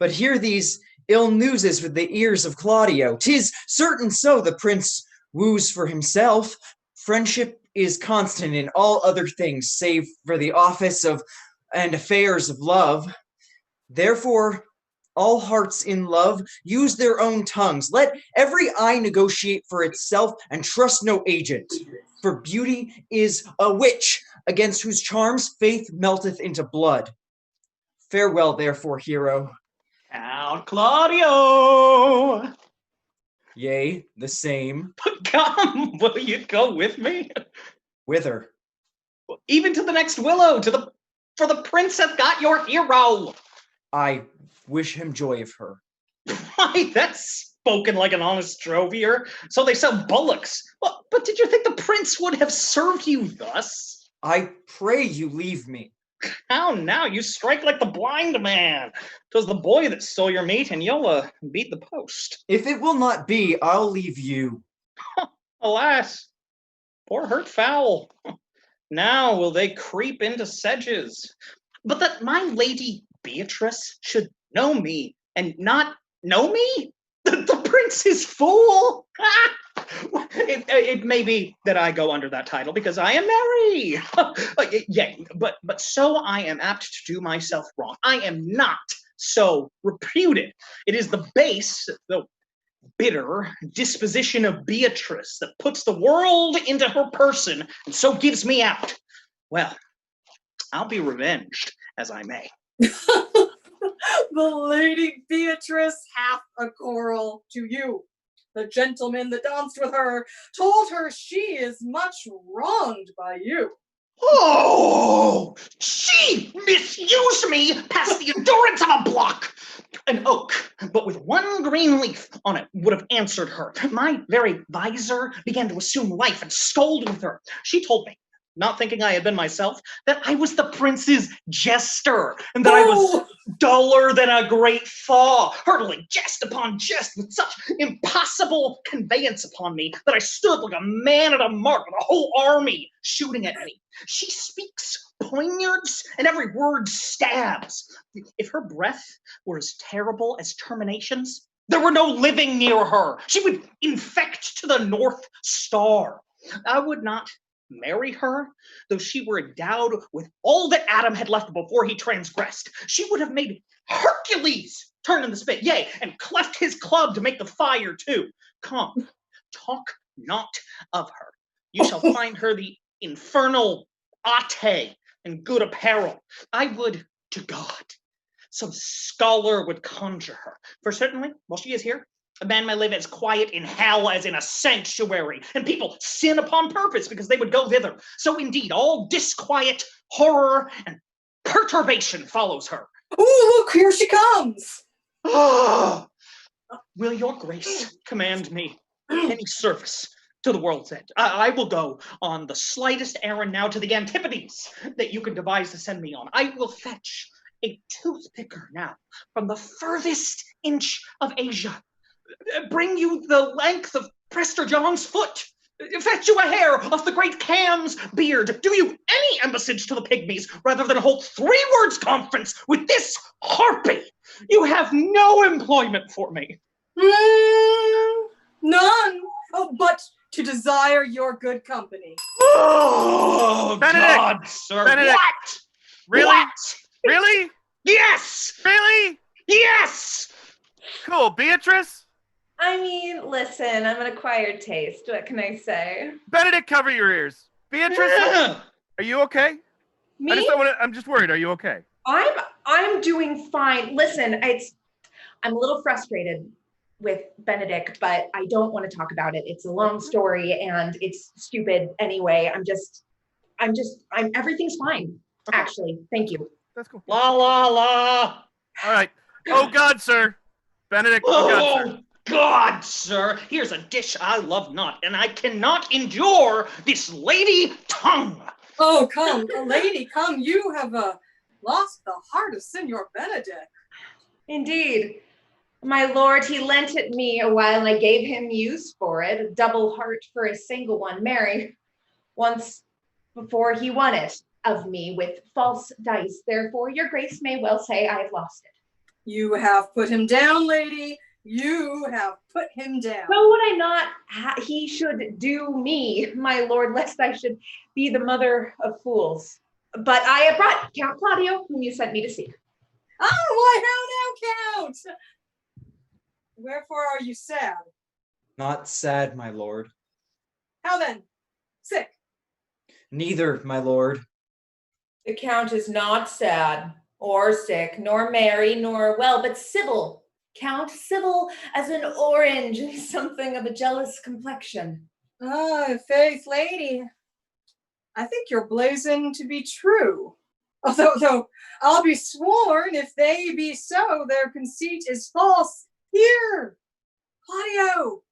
[SPEAKER 9] but hear these ill newses with the ears of Claudio. 'Tis certain so the prince woos for himself. Friendship is constant in all other things, save for the office of and affairs of love. Therefore, all hearts in love use their own tongues. Let every eye negotiate for itself, and trust no agent. For beauty is a witch, against whose charms faith melteth into blood. Farewell, therefore, hero.
[SPEAKER 7] Count Claudio!
[SPEAKER 9] Yea, the same.
[SPEAKER 7] Come, will you go with me?
[SPEAKER 9] Whither?
[SPEAKER 7] Even to the next willow, for the prince hath got your hero.
[SPEAKER 9] I wish him joy of her.
[SPEAKER 7] Why, that's spoken like an honest drovier. So they sell bullocks. Well, but did you think the prince would have served you thus?
[SPEAKER 9] I pray you leave me.
[SPEAKER 7] How now? You strike like the blind man. 'Twas the boy that stole your meat, and you'll beat the post.
[SPEAKER 9] If it will not be, I'll leave you.
[SPEAKER 7] Alas, poor hurt fowl. Now will they creep into sedges. But that my lady Beatrice should know me and not know me? The prince is fool. It may be that I go under that title because I am merry. Yeah, but so I am apt to do myself wrong. I am not so reputed. It is the base, though bitter, disposition of Beatrice that puts the world into her person and so gives me out. Well, I'll be revenged as I may.
[SPEAKER 1] The Lady Beatrice hath a quarrel to you. The gentleman that danced with her told her she is much wronged by you.
[SPEAKER 7] Oh, she misused me past the endurance of a block. An oak, but with one green leaf on it, would have answered her. My very visor began to assume life and scold with her. She told me, not thinking I had been myself, that I was the prince's jester, and that I was duller than a great thaw, hurtling jest upon jest with such impossible conveyance upon me that I stood like a man at a mark with a whole army shooting at me. She speaks poignards, and every word stabs. If her breath were as terrible as terminations, there were no living near her. She would infect to the North Star. I would not marry her, though she were endowed with all that Adam had left before he transgressed. She would have made Hercules turn in the spit, yea, and cleft his club to make the fire too. Come, talk not of her. You shall find her the infernal Ate in good apparel. I would to God some scholar would conjure her. For certainly, while she is here, a man may live as quiet in hell as in a sanctuary, and people sin upon purpose because they would go thither. So indeed, all disquiet, horror, and perturbation follows her.
[SPEAKER 1] Oh, look, here she comes.
[SPEAKER 7] Will your grace command me any service to the world's end? I will go on the slightest errand now to the Antipodes that you can devise to send me on. I will fetch a toothpicker now from the furthest inch of Asia. Bring you the length of Prester John's foot. Fetch you a hair off the great Cam's beard. Do you any embassage to the pygmies rather than hold 3 words conference with this harpy? You have no employment for me.
[SPEAKER 1] None, but to desire your good company.
[SPEAKER 7] Oh,
[SPEAKER 2] Benedict!
[SPEAKER 7] God, sir.
[SPEAKER 2] Benedict!
[SPEAKER 7] What?
[SPEAKER 2] Really?
[SPEAKER 7] What?
[SPEAKER 2] Really?
[SPEAKER 7] Yes!
[SPEAKER 2] Really?
[SPEAKER 7] Yes!
[SPEAKER 2] Cool. Beatrice?
[SPEAKER 5] I mean, listen, I'm an acquired taste. What can I say?
[SPEAKER 2] Benedict, cover your ears. Beatrice, are you okay?
[SPEAKER 5] Me?
[SPEAKER 2] I'm just worried. Are you okay?
[SPEAKER 5] I'm doing fine. Listen, I'm a little frustrated with Benedict, but I don't want to talk about it. It's a long story and it's stupid anyway. Everything's fine.
[SPEAKER 2] Okay.
[SPEAKER 5] Actually, thank you.
[SPEAKER 2] That's cool.
[SPEAKER 7] La la la.
[SPEAKER 2] All right. Oh God, sir. Benedict, oh God, sir.
[SPEAKER 7] God, sir, here's a dish I love not, and I cannot endure this lady tongue.
[SPEAKER 1] Oh, come, lady, come. You have lost the heart of Signor Benedict.
[SPEAKER 5] Indeed. My lord, he lent it me a while and I gave him use for it, a double heart for a single one. Marry, once before he won it of me with false dice. Therefore, your grace may well say I have lost it.
[SPEAKER 1] You have put him down, lady. You have put him down.
[SPEAKER 5] So would I not, he should do me, my lord, lest I should be the mother of fools. But I have brought Count Claudio, whom you sent me to seek.
[SPEAKER 1] Oh, why, how now, Count? Wherefore are you sad?
[SPEAKER 9] Not sad, my lord.
[SPEAKER 1] How then? Sick?
[SPEAKER 9] Neither, my lord.
[SPEAKER 5] The Count is not sad, or sick, nor merry, nor well, but civil. Count, civil as an orange and something of a jealous complexion.
[SPEAKER 1] Ah, faith, lady. I think you're blazing to be true. Although I'll be sworn, if they be so, their conceit is false. Here, Claudio,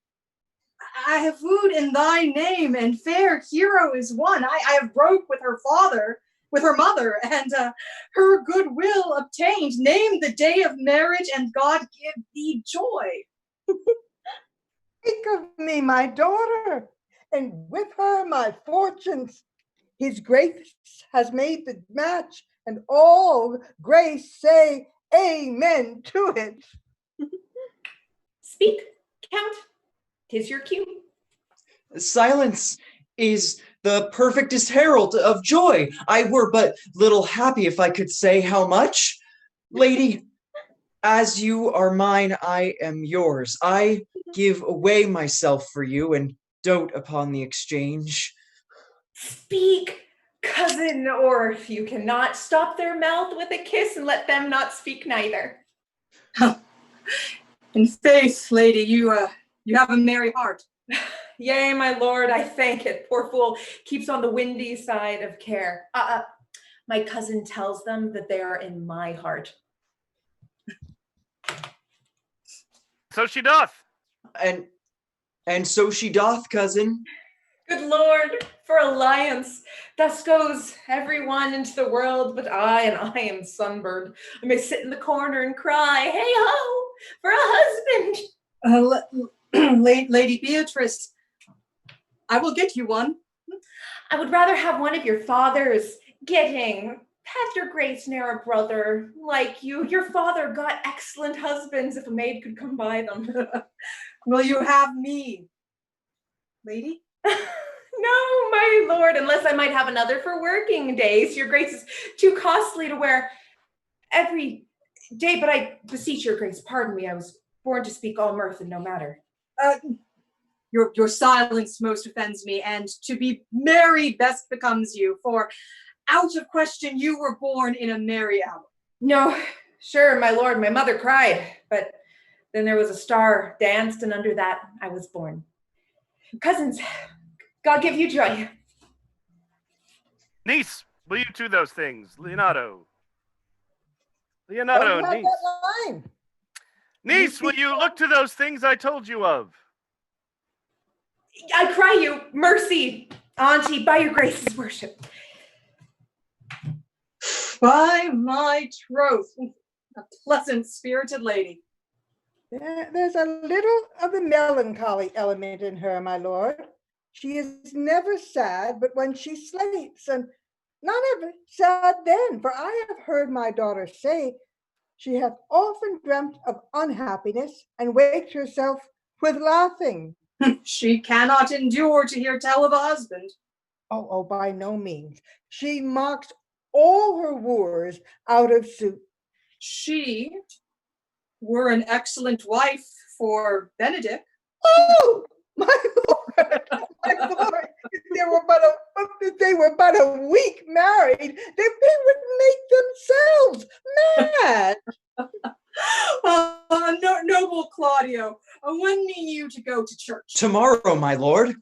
[SPEAKER 1] I have wooed in thy name, and fair hero is one. I have broke with her father, with her mother, and her goodwill obtained. Name the day of marriage, and God give thee joy.
[SPEAKER 3] Think of me, my daughter, and with her my fortunes. His grace has made the match, and all grace say amen to it.
[SPEAKER 5] Speak, Count. 'Tis your cue.
[SPEAKER 9] Silence is the perfectest herald of joy. I were but little happy if I could say how much. Lady, as you are mine, I am yours. I give away myself for you and dote upon the exchange.
[SPEAKER 5] Speak, cousin, or if you cannot, stop their mouth with a kiss and let them not speak neither.
[SPEAKER 1] In faith, lady, you have a merry heart.
[SPEAKER 5] Yea, my lord, I thank it. Poor fool keeps on the windy side of care. My cousin tells them that they are in my heart.
[SPEAKER 2] So she doth.
[SPEAKER 9] And so she doth, cousin.
[SPEAKER 5] Good Lord, for alliance. Thus goes everyone into the world but I, and I am sunburned. I may sit in the corner and cry, hey ho, for a husband.
[SPEAKER 1] Lady Beatrice, I will get you one.
[SPEAKER 5] I would rather have one of your father's getting. Have your grace ne'er a brother like you. Your father got excellent husbands if a maid could come by them.
[SPEAKER 1] Will you have me, lady?
[SPEAKER 5] No, my lord, unless I might have another for working days. Your grace is too costly to wear every day, but I beseech your grace, pardon me, I was born to speak all mirth and no matter.
[SPEAKER 1] Your silence most offends me, and to be merry best becomes you, for out of question you were born in a merry hour.
[SPEAKER 5] No, sure, my lord, my mother cried, but then there was a star danced, and under that I was born. Cousins, God give you joy.
[SPEAKER 2] Niece, will you do those things? Leonardo
[SPEAKER 3] Oh, you
[SPEAKER 2] and
[SPEAKER 3] have
[SPEAKER 2] niece.
[SPEAKER 3] that line.
[SPEAKER 2] Niece, will you look to those things I told you of?
[SPEAKER 5] I cry you, mercy, auntie, by your grace's worship.
[SPEAKER 1] By my troth, a pleasant spirited lady.
[SPEAKER 3] There's a little of the melancholy element in her, my lord. She is never sad, but when she sleeps, and not ever sad then, for I have heard my daughter say she hath often dreamt of unhappiness and waked herself with laughing.
[SPEAKER 1] She cannot endure to hear tell of a husband.
[SPEAKER 3] Oh, by no means. She mocks all her wooers out of suit.
[SPEAKER 1] She were an excellent wife for Benedict.
[SPEAKER 3] Oh, my lord, my lord, if they were but a week married, they would make themselves mad.
[SPEAKER 1] Noble Claudio, when mean you to go to church?
[SPEAKER 9] Tomorrow, my lord.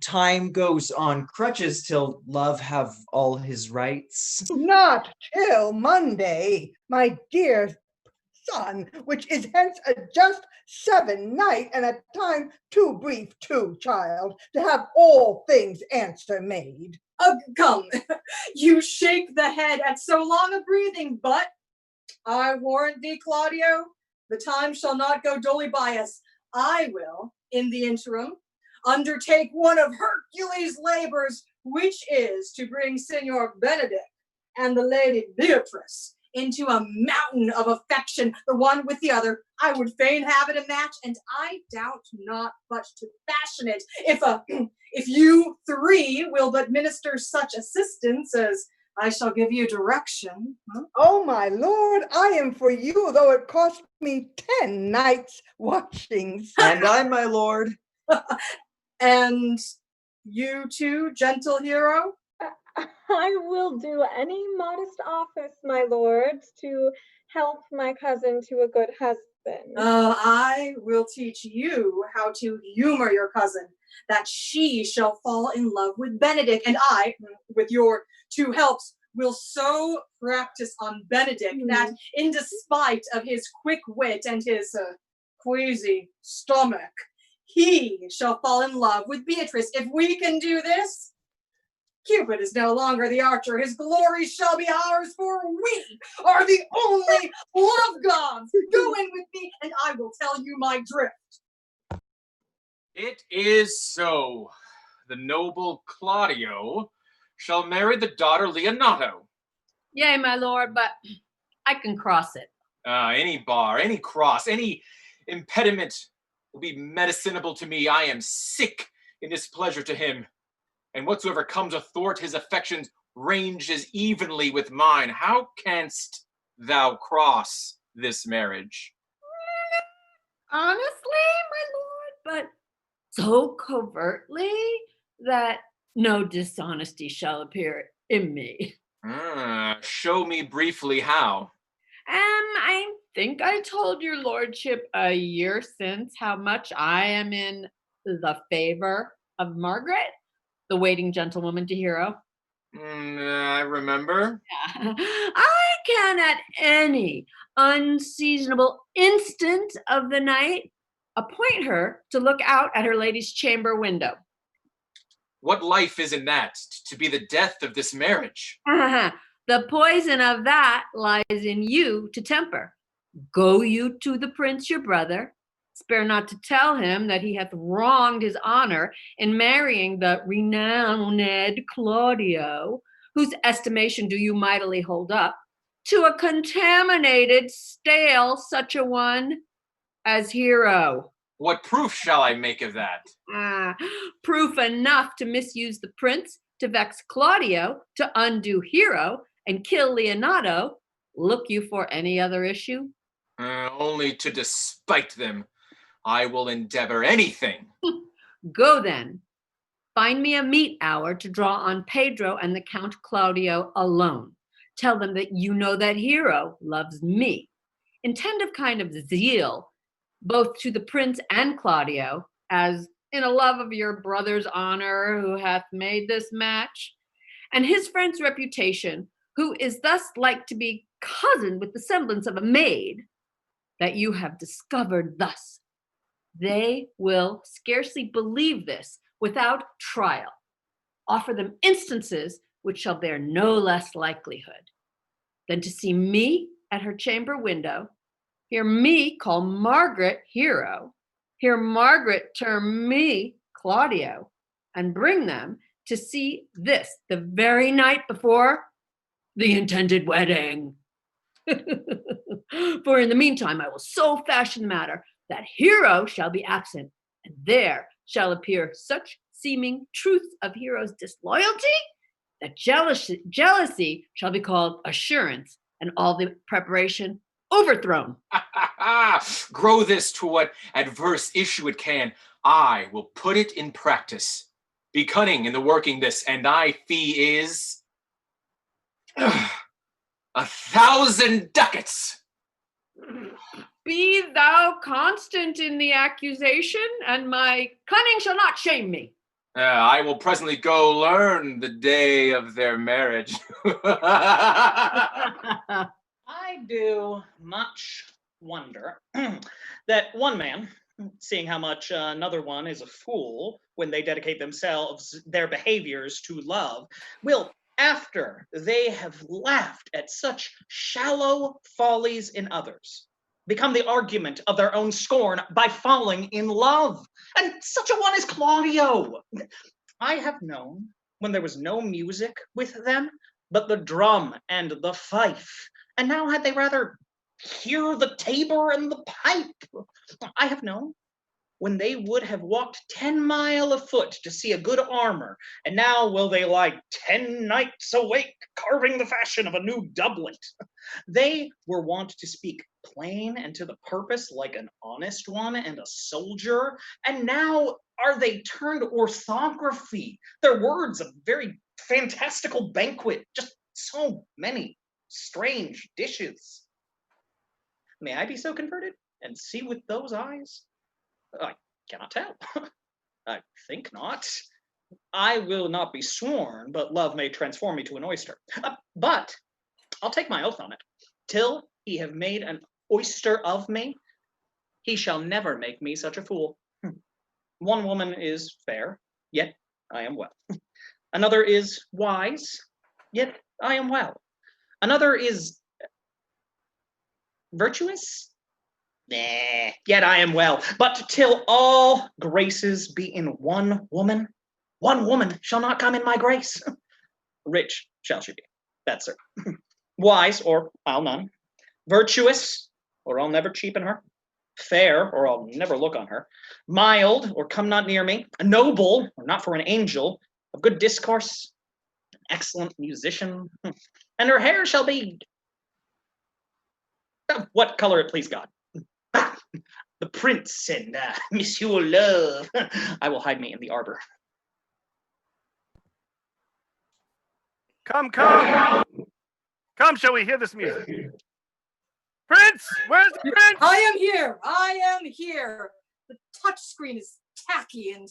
[SPEAKER 9] Time goes on crutches till love have all his rights.
[SPEAKER 3] Not till Monday, my dear son, which is hence a just 7 night and a time too brief too, child, to have all things answer made.
[SPEAKER 1] Come, you shake the head at so long a breathing, but I warrant thee, Claudio, the time shall not go dully by us. I will, in the interim, undertake one of Hercules' labors, which is to bring Signor Benedict and the Lady Beatrice into a mountain of affection, the one with the other. I would fain have it a match, and I doubt not but to fashion it, if you three will but minister such assistance as I shall give you direction. Huh?
[SPEAKER 3] Oh, my lord, I am for you, though it cost me 10 nights' watchings.
[SPEAKER 9] And I, my lord.
[SPEAKER 1] And you too, gentle hero?
[SPEAKER 6] I will do any modest office, my lord, to help my cousin to a good husband.
[SPEAKER 1] I will teach you how to humor your cousin, that she shall fall in love with Benedict, and I, with your 2 helps, will so practice on Benedict that, in despite of his quick wit and his queasy stomach, he shall fall in love with Beatrice. If we can do this, Cupid is no longer the archer. His glory shall be ours, for we are the only love gods. Go in with me, and I will tell you my drift.
[SPEAKER 8] It is so. The noble Claudio shall marry the daughter Leonato.
[SPEAKER 11] Yea, my lord, but I can cross it.
[SPEAKER 8] Any bar, any cross, any impediment will be medicinable to me. I am sick in displeasure to him. And whatsoever comes athwart his affections ranges evenly with mine. How canst thou cross this marriage?
[SPEAKER 11] Honestly, my lord, but so covertly that no dishonesty shall appear in me.
[SPEAKER 8] Show me briefly how.
[SPEAKER 11] I think I told your lordship a year since how much I am in the favor of Margaret, the waiting gentlewoman to Hero.
[SPEAKER 8] I remember.
[SPEAKER 11] I can at any unseasonable instant of the night appoint her to look out at her lady's chamber window.
[SPEAKER 8] What life is in that, to be the death of this marriage?
[SPEAKER 11] The poison of that lies in you to temper. Go you to the prince your brother, spare not to tell him that he hath wronged his honor in marrying the renowned Claudio, whose estimation do you mightily hold up, to a contaminated, stale such a one as Hero.
[SPEAKER 8] What proof shall I make of that?
[SPEAKER 11] Proof enough to misuse the prince, to vex Claudio, to undo Hero, and kill Leonato. Look you for any other issue?
[SPEAKER 8] Only to despite them. I will endeavor anything.
[SPEAKER 11] Go then. Find me a meet hour to draw on Pedro and the Count Claudio alone. Tell them that you know that Hero loves me. Intend of kind of zeal, both to the prince and Claudio, as in a love of your brother's honor, who hath made this match, and his friend's reputation, who is thus like to be cousin with the semblance of a maid, that you have discovered thus. They will scarcely believe this without trial. Offer them instances which shall bear no less likelihood than to see me at her chamber window, hear me call Margaret Hero, hear Margaret term me Claudio, and bring them to see this the very night before the intended wedding. For in the meantime, I will so fashion the matter that Hero shall be absent, and there shall appear such seeming truths of Hero's disloyalty that jealousy shall be called assurance, and all the preparation overthrown.
[SPEAKER 8] Grow this to what adverse issue it can. I will put it in practice. Be cunning in the working this, and thy fee is 1,000 ducats.
[SPEAKER 11] Be thou constant in the accusation, and my cunning shall not shame me.
[SPEAKER 8] I will presently go learn the day of their marriage.
[SPEAKER 12] I do much wonder that one man, seeing how much another one is a fool when they dedicate themselves, their behaviors to love, will, after they have laughed at such shallow follies in others, become the argument of their own scorn by falling in love. And such a one is Claudio. I have known when there was no music with them, but the drum and the fife. And now had they rather hear the tabor and the pipe. I have known when they would have walked 10 mile afoot to see a good armor, and now will they lie 10 nights awake, carving the fashion of a new doublet. They were wont to speak plain and to the purpose like an honest one and a soldier, and now are they turned orthography, their words a very fantastical banquet, just so many strange dishes. May I be so converted and see with those eyes? I cannot tell. I think not. I will not be sworn, but love may transform me to an oyster. But I'll take my oath on it. Till he have made an oyster of me, he shall never make me such a fool. One woman is fair, yet I am well. Another is wise, yet I am well. Another is virtuous, yet I am well. But till all graces be in one woman shall not come in my grace. Rich shall she be, that's certain. Wise, or I'll none. Virtuous, or I'll never cheapen her. Fair, or I'll never look on her. Mild, or come not near me. Noble, or not for an angel. Of good discourse, an excellent musician. And her hair shall be what color it please God. The prince and Monsieur Love. I will hide me in the arbor.
[SPEAKER 2] Come, come. Come, shall we hear this music? Prince, where's the prince?
[SPEAKER 1] I am here. I am here. The touch screen is tacky, and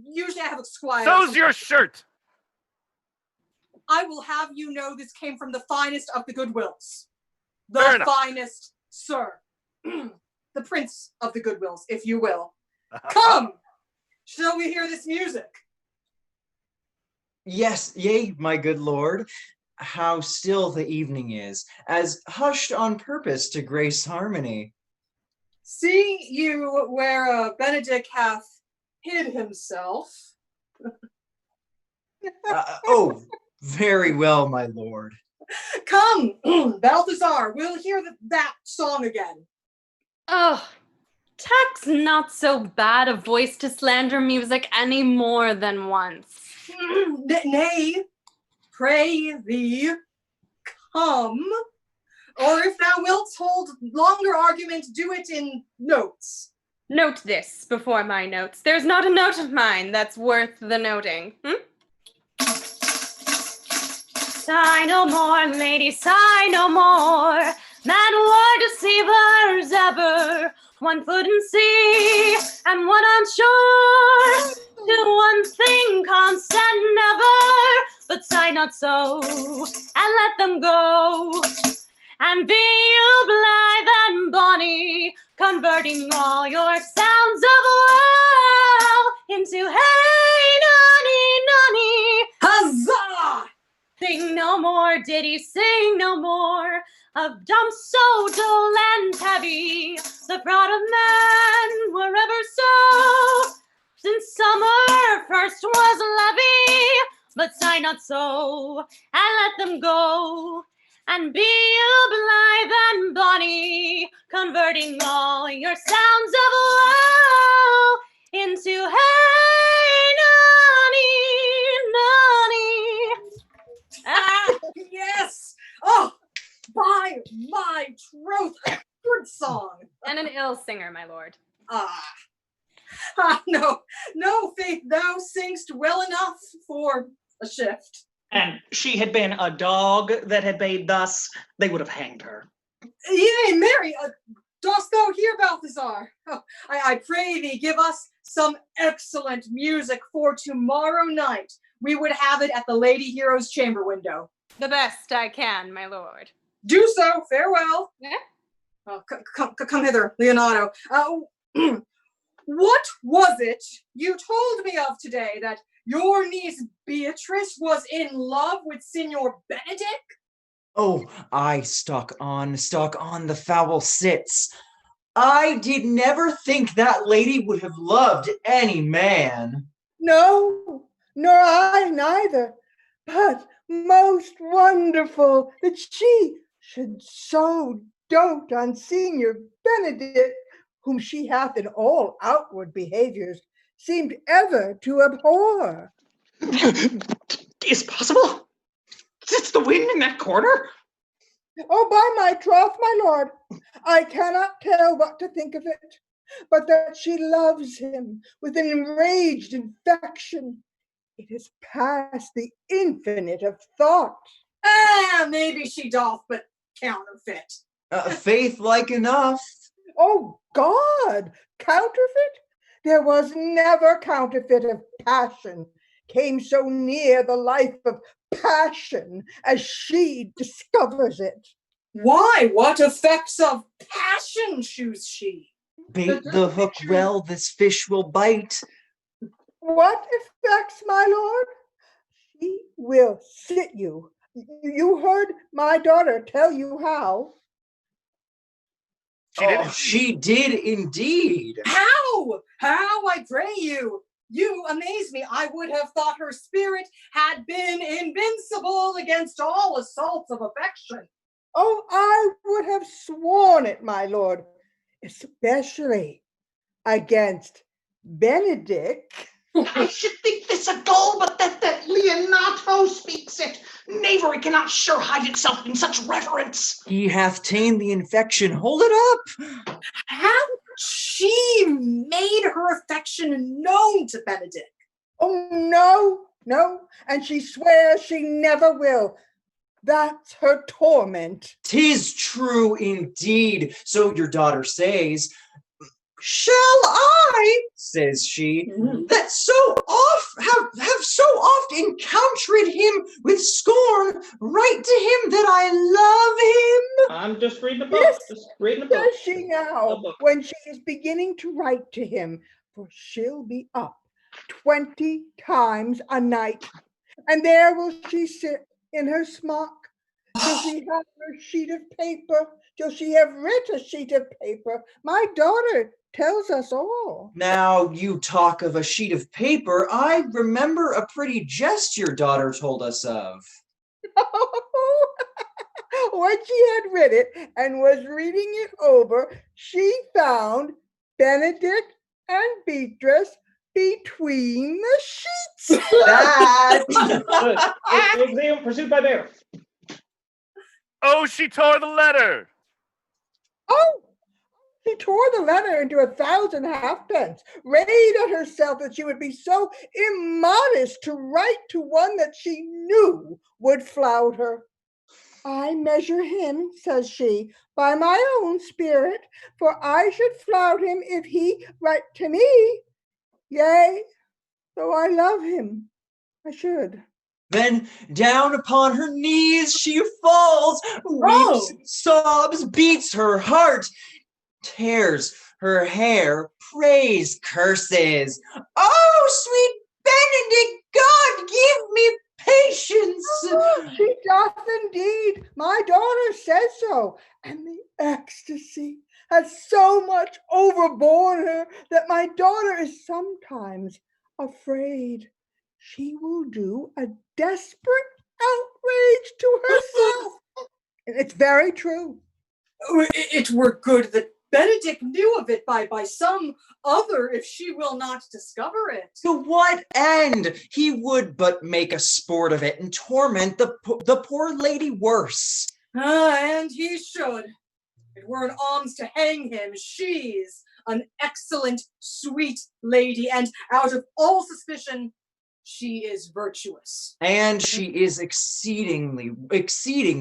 [SPEAKER 1] usually I have a squire.
[SPEAKER 2] So's your shirt.
[SPEAKER 1] I will have you know this came from the finest of the Goodwills.
[SPEAKER 2] Fair
[SPEAKER 1] The
[SPEAKER 2] enough.
[SPEAKER 1] finest, sir. The prince of the Goodwills, if you will. Come! Shall we hear this music?
[SPEAKER 9] Yes, yea, my good lord. How still the evening is, as hushed on purpose to grace harmony.
[SPEAKER 1] See you where Benedict hath hid himself.
[SPEAKER 9] Oh, very well, my lord.
[SPEAKER 1] Come, Balthazar, we'll hear that song again.
[SPEAKER 13] Oh, Tuck's not so bad a voice to slander music any more than once.
[SPEAKER 1] Nay, pray thee, come. Or if thou wilt hold longer argument, do it in notes.
[SPEAKER 13] Note this before my notes. There's not a note of mine that's worth the noting. Sigh no more, lady, sigh no more. Man war deceivers ever. One foot in sea and one on shore. To one thing consent never. But sigh not so, and let them go. And be you blithe and bonny, converting all your sounds of woe into hey nonny nonny.
[SPEAKER 1] Huzzah!
[SPEAKER 13] Sing no more, ditty, sing no more of dumps so dull and heavy. The prod of men were ever so, since summer first was levy. But sigh not so, and let them go. And be you blithe and bonny, converting all your sounds of woe into hey nonny nonny.
[SPEAKER 1] Yes! Oh, by my troth, a good song.
[SPEAKER 13] And an ill singer, my lord.
[SPEAKER 1] No, Faith, thou singst well enough for a shift.
[SPEAKER 12] And she had been a dog that had bayed thus, they would have hanged her.
[SPEAKER 1] Yea, Mary, dost thou hear, Balthazar? Oh, I pray thee, give us some excellent music for tomorrow night. We would have it at the Lady Hero's chamber window.
[SPEAKER 13] The best I can, my lord.
[SPEAKER 1] Do so. Farewell.
[SPEAKER 13] Yeah?
[SPEAKER 1] Oh, come hither, Leonardo. What was it you told me of today, that your niece Beatrice was in love with Signor Benedict?
[SPEAKER 9] Oh, I stalk on the foul cits. I did never think that lady would have loved any man.
[SPEAKER 3] No, nor I neither. But most wonderful that she should so dote on Senior Benedict, whom she hath in all outward behaviors seemed ever to abhor.
[SPEAKER 12] Is it possible? Sits the wind in that corner?
[SPEAKER 3] Oh, by my troth, my lord, I cannot tell what to think of it, but that she loves him with an enraged affection. It is past the infinite of thought.
[SPEAKER 1] Maybe she doth, but counterfeit.
[SPEAKER 9] Faith like enough.
[SPEAKER 3] Oh, God, counterfeit? There was never counterfeit of passion came so near the life of passion as she discovers it.
[SPEAKER 1] Why? What effects of passion choose she?
[SPEAKER 9] Bait the hook well, this fish will bite.
[SPEAKER 3] What effects, my lord? She will sit you. You heard my daughter tell you how.
[SPEAKER 9] She did indeed.
[SPEAKER 1] How? How, I pray you? You amaze me. I would have thought her spirit had been invincible against all assaults of affection.
[SPEAKER 3] Oh, I would have sworn it, my lord, especially against Benedict.
[SPEAKER 14] I should think this a gull, but that Leonato speaks it. Knavery cannot sure hide itself in such reverence.
[SPEAKER 9] He hath ta'en the infection. Hold it up.
[SPEAKER 1] Hath she made her affection known to Benedict?
[SPEAKER 3] Oh, no, No, and she swears she never will. That's her torment.
[SPEAKER 9] 'Tis true indeed, so your daughter says. Shall I, says she, that have so oft encountered him with scorn, write to him that I love him?
[SPEAKER 12] I'm just reading a book.
[SPEAKER 3] Yes,
[SPEAKER 12] Just reading a book.
[SPEAKER 3] does she now, when she is beginning to write to him, for she'll be up 20 times a night, and there will she sit in her smock till she have her sheet of paper, till she have writ a sheet of paper. My daughter tells us all.
[SPEAKER 9] Now you talk of a sheet of paper, I remember a pretty jest your daughter told us of.
[SPEAKER 3] When she had read it and was reading it over, she found Benedict and Beatrice between the sheets.
[SPEAKER 9] That
[SPEAKER 12] Exam pursued by bear.
[SPEAKER 2] Oh, she tore the letter.
[SPEAKER 3] Oh, she tore the letter into 1,000 halfpence, raved at herself that she would be so immodest to write to one that she knew would flout her. I measure him, says she, by my own spirit, for I should flout him if he write to me. Yea, though I love him, I should.
[SPEAKER 9] Then down upon her knees she falls, weeps, sobs, beats her heart, tears her hair, prays, curses. Oh, sweet Benedict, God give me patience.
[SPEAKER 3] Oh, she doth indeed. My daughter says so. And the ecstasy has so much overborne her that my daughter is sometimes afraid she will do a desperate outrage to herself. And it's very true.
[SPEAKER 1] It were good that Benedict knew of it by some other, if she will not discover it.
[SPEAKER 9] To what end? He would but make a sport of it and torment the poor lady worse.
[SPEAKER 1] And he should. It were an alms to hang him. She's an excellent, sweet lady, and out of all suspicion, she is virtuous.
[SPEAKER 9] And she is exceeding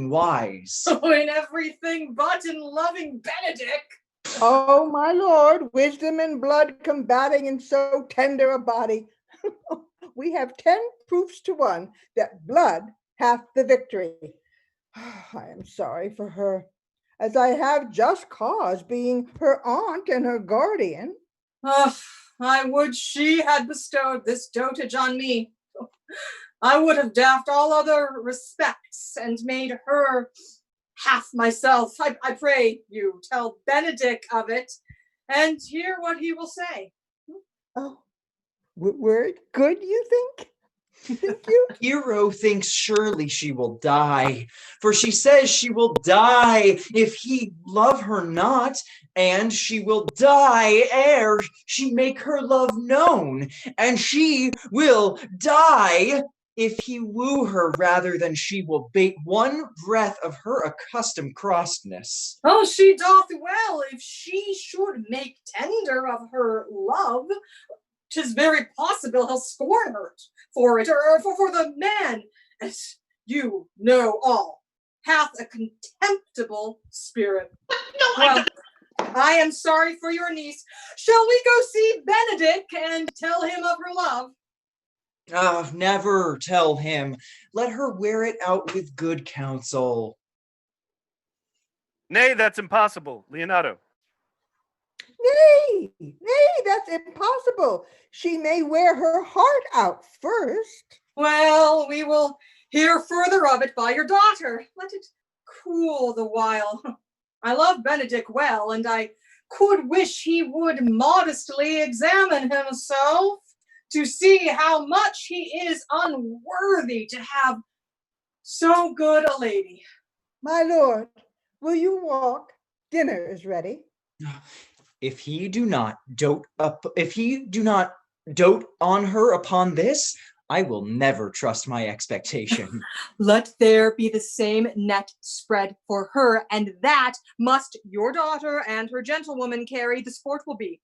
[SPEAKER 9] wise.
[SPEAKER 1] Oh, in everything but in loving Benedict.
[SPEAKER 3] Oh, my lord, wisdom and blood combating in so tender a body. We have 10 proofs to 1 that blood hath the victory. I am sorry for her, as I have just cause, being her aunt and her guardian.
[SPEAKER 1] I would she had bestowed this dotage on me. I would have daffed all other respects and made her half myself. I pray you tell Benedict of it and hear what he will say.
[SPEAKER 3] Oh, were it good, you think? Think you?
[SPEAKER 9] Hero thinks surely she will die, for she says she will die if he love her not, and she will die ere she make her love known, and she will die if he woo her rather than she will bate one breath of her accustomed crossedness.
[SPEAKER 1] Oh, she doth well if she should make tender of her love. 'Tis very possible he'll scorn her for it, or for the man, as you know all, hath a contemptible spirit. Well, I am sorry for your niece. Shall we go see Benedict and tell him of her love?
[SPEAKER 9] Never tell him. Let her wear it out with good counsel.
[SPEAKER 2] Nay, that's impossible, Leonardo.
[SPEAKER 3] Nay, that's impossible. She may wear her heart out first.
[SPEAKER 1] Well, we will hear further of it by your daughter. Let it cool the while. I love Benedict well, and I could wish he would modestly examine himself to see how much he is unworthy to have so good a lady.
[SPEAKER 3] My lord, will you walk? Dinner is ready.
[SPEAKER 9] If he do not dote on her upon this, I will never trust my expectation.
[SPEAKER 1] Let there be the same net spread for her, and that must your daughter and her gentlewoman carry, the sport will be.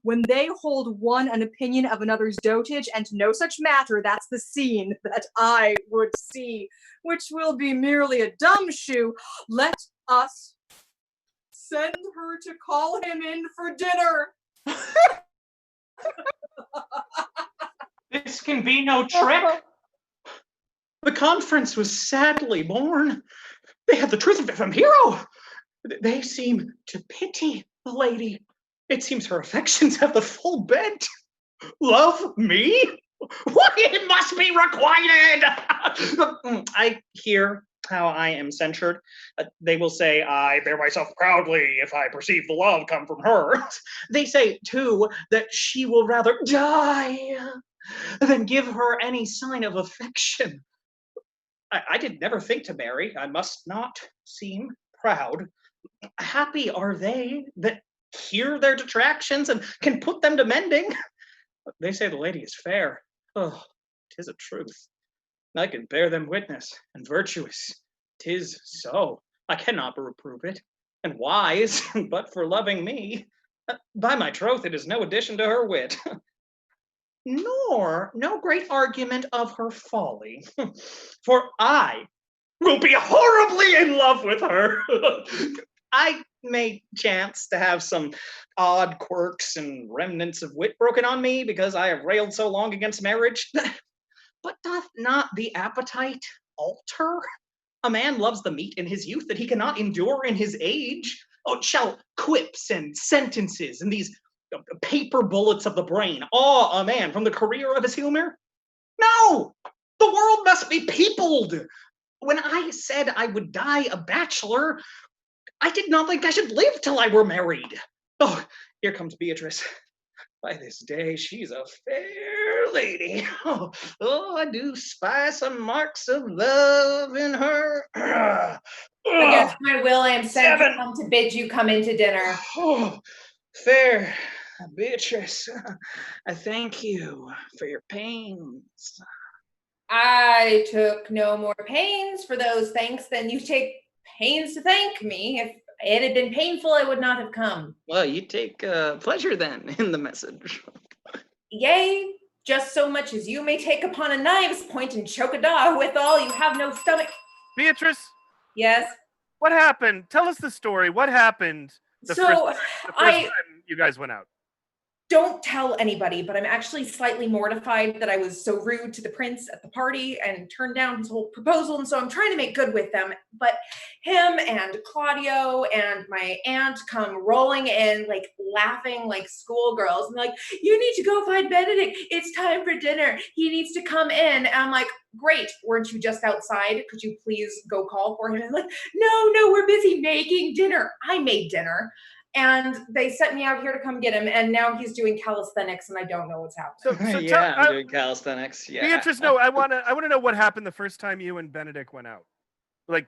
[SPEAKER 1] when they hold one an opinion of another's dotage and no such matter, that's the scene that I would see, which will be merely a dumb shoe. Let us send her to call him in for dinner.
[SPEAKER 7] This can be no trick. The conference was sadly born. They had the truth of it from Hero. They seem to pity the lady. It seems her affections have the full bent. Love me? Why, it must be requited! I hear how I am censured. They will say, I bear myself proudly if I perceive the love come from her. They say, too, that she will rather die than give her any sign of affection. I did never think to marry. I must not seem proud. Happy are they that hear their detractions and can put them to mending. They say the lady is fair. Oh, 'tis a truth. I can bear them witness, and virtuous. 'Tis so. I cannot reprove it. And wise, but for loving me. By my troth, it is no addition to her wit. Nor no great argument of her folly. For I will be horribly in love with her. I may chance to have some odd quirks and remnants of wit broken on me because I have railed so long against marriage. But doth not the appetite alter? A man loves the meat in his youth that he cannot endure in his age. Oh, shall quips and sentences and these paper bullets of the brain awe a man from the career of his humor? No! The world must be peopled. When I said I would die a bachelor, I did not think I should live till I were married. Oh, here comes Beatrice. By this day, she's a fair lady. Oh, I do spy some marks of love in her.
[SPEAKER 5] Against my will, I am sent to come to bid you come into dinner.
[SPEAKER 7] Oh, fair Beatrice, I thank you for your pains.
[SPEAKER 5] I took no more pains for those thanks than you take pains to thank me. If it had been painful, I would not have come.
[SPEAKER 7] Well, you take pleasure then in the message.
[SPEAKER 5] Yea, just so much as you may take upon a knife's point and choke a dog withal, you have no stomach.
[SPEAKER 2] Beatrice?
[SPEAKER 5] Yes?
[SPEAKER 2] What happened? Tell us the story. What happened the first time you guys went out?
[SPEAKER 5] Don't tell anybody, but I'm actually slightly mortified that I was so rude to the prince at the party and turned down his whole proposal, and so I'm trying to make good with them. But him and Claudio and my aunt come rolling in, like laughing like schoolgirls, and like, you need to go find Benedict. It's time for dinner. He needs to come in. And I'm like, great, weren't you just outside? Could you please go call for him? And like, no, we're busy making dinner. I made dinner. And they sent me out here to come get him, and now he's doing calisthenics, and I don't know what's happening.
[SPEAKER 7] So yeah, I'm doing calisthenics. Yeah.
[SPEAKER 2] Beatrice, no, I want to know what happened the first time you and Benedict went out. Like,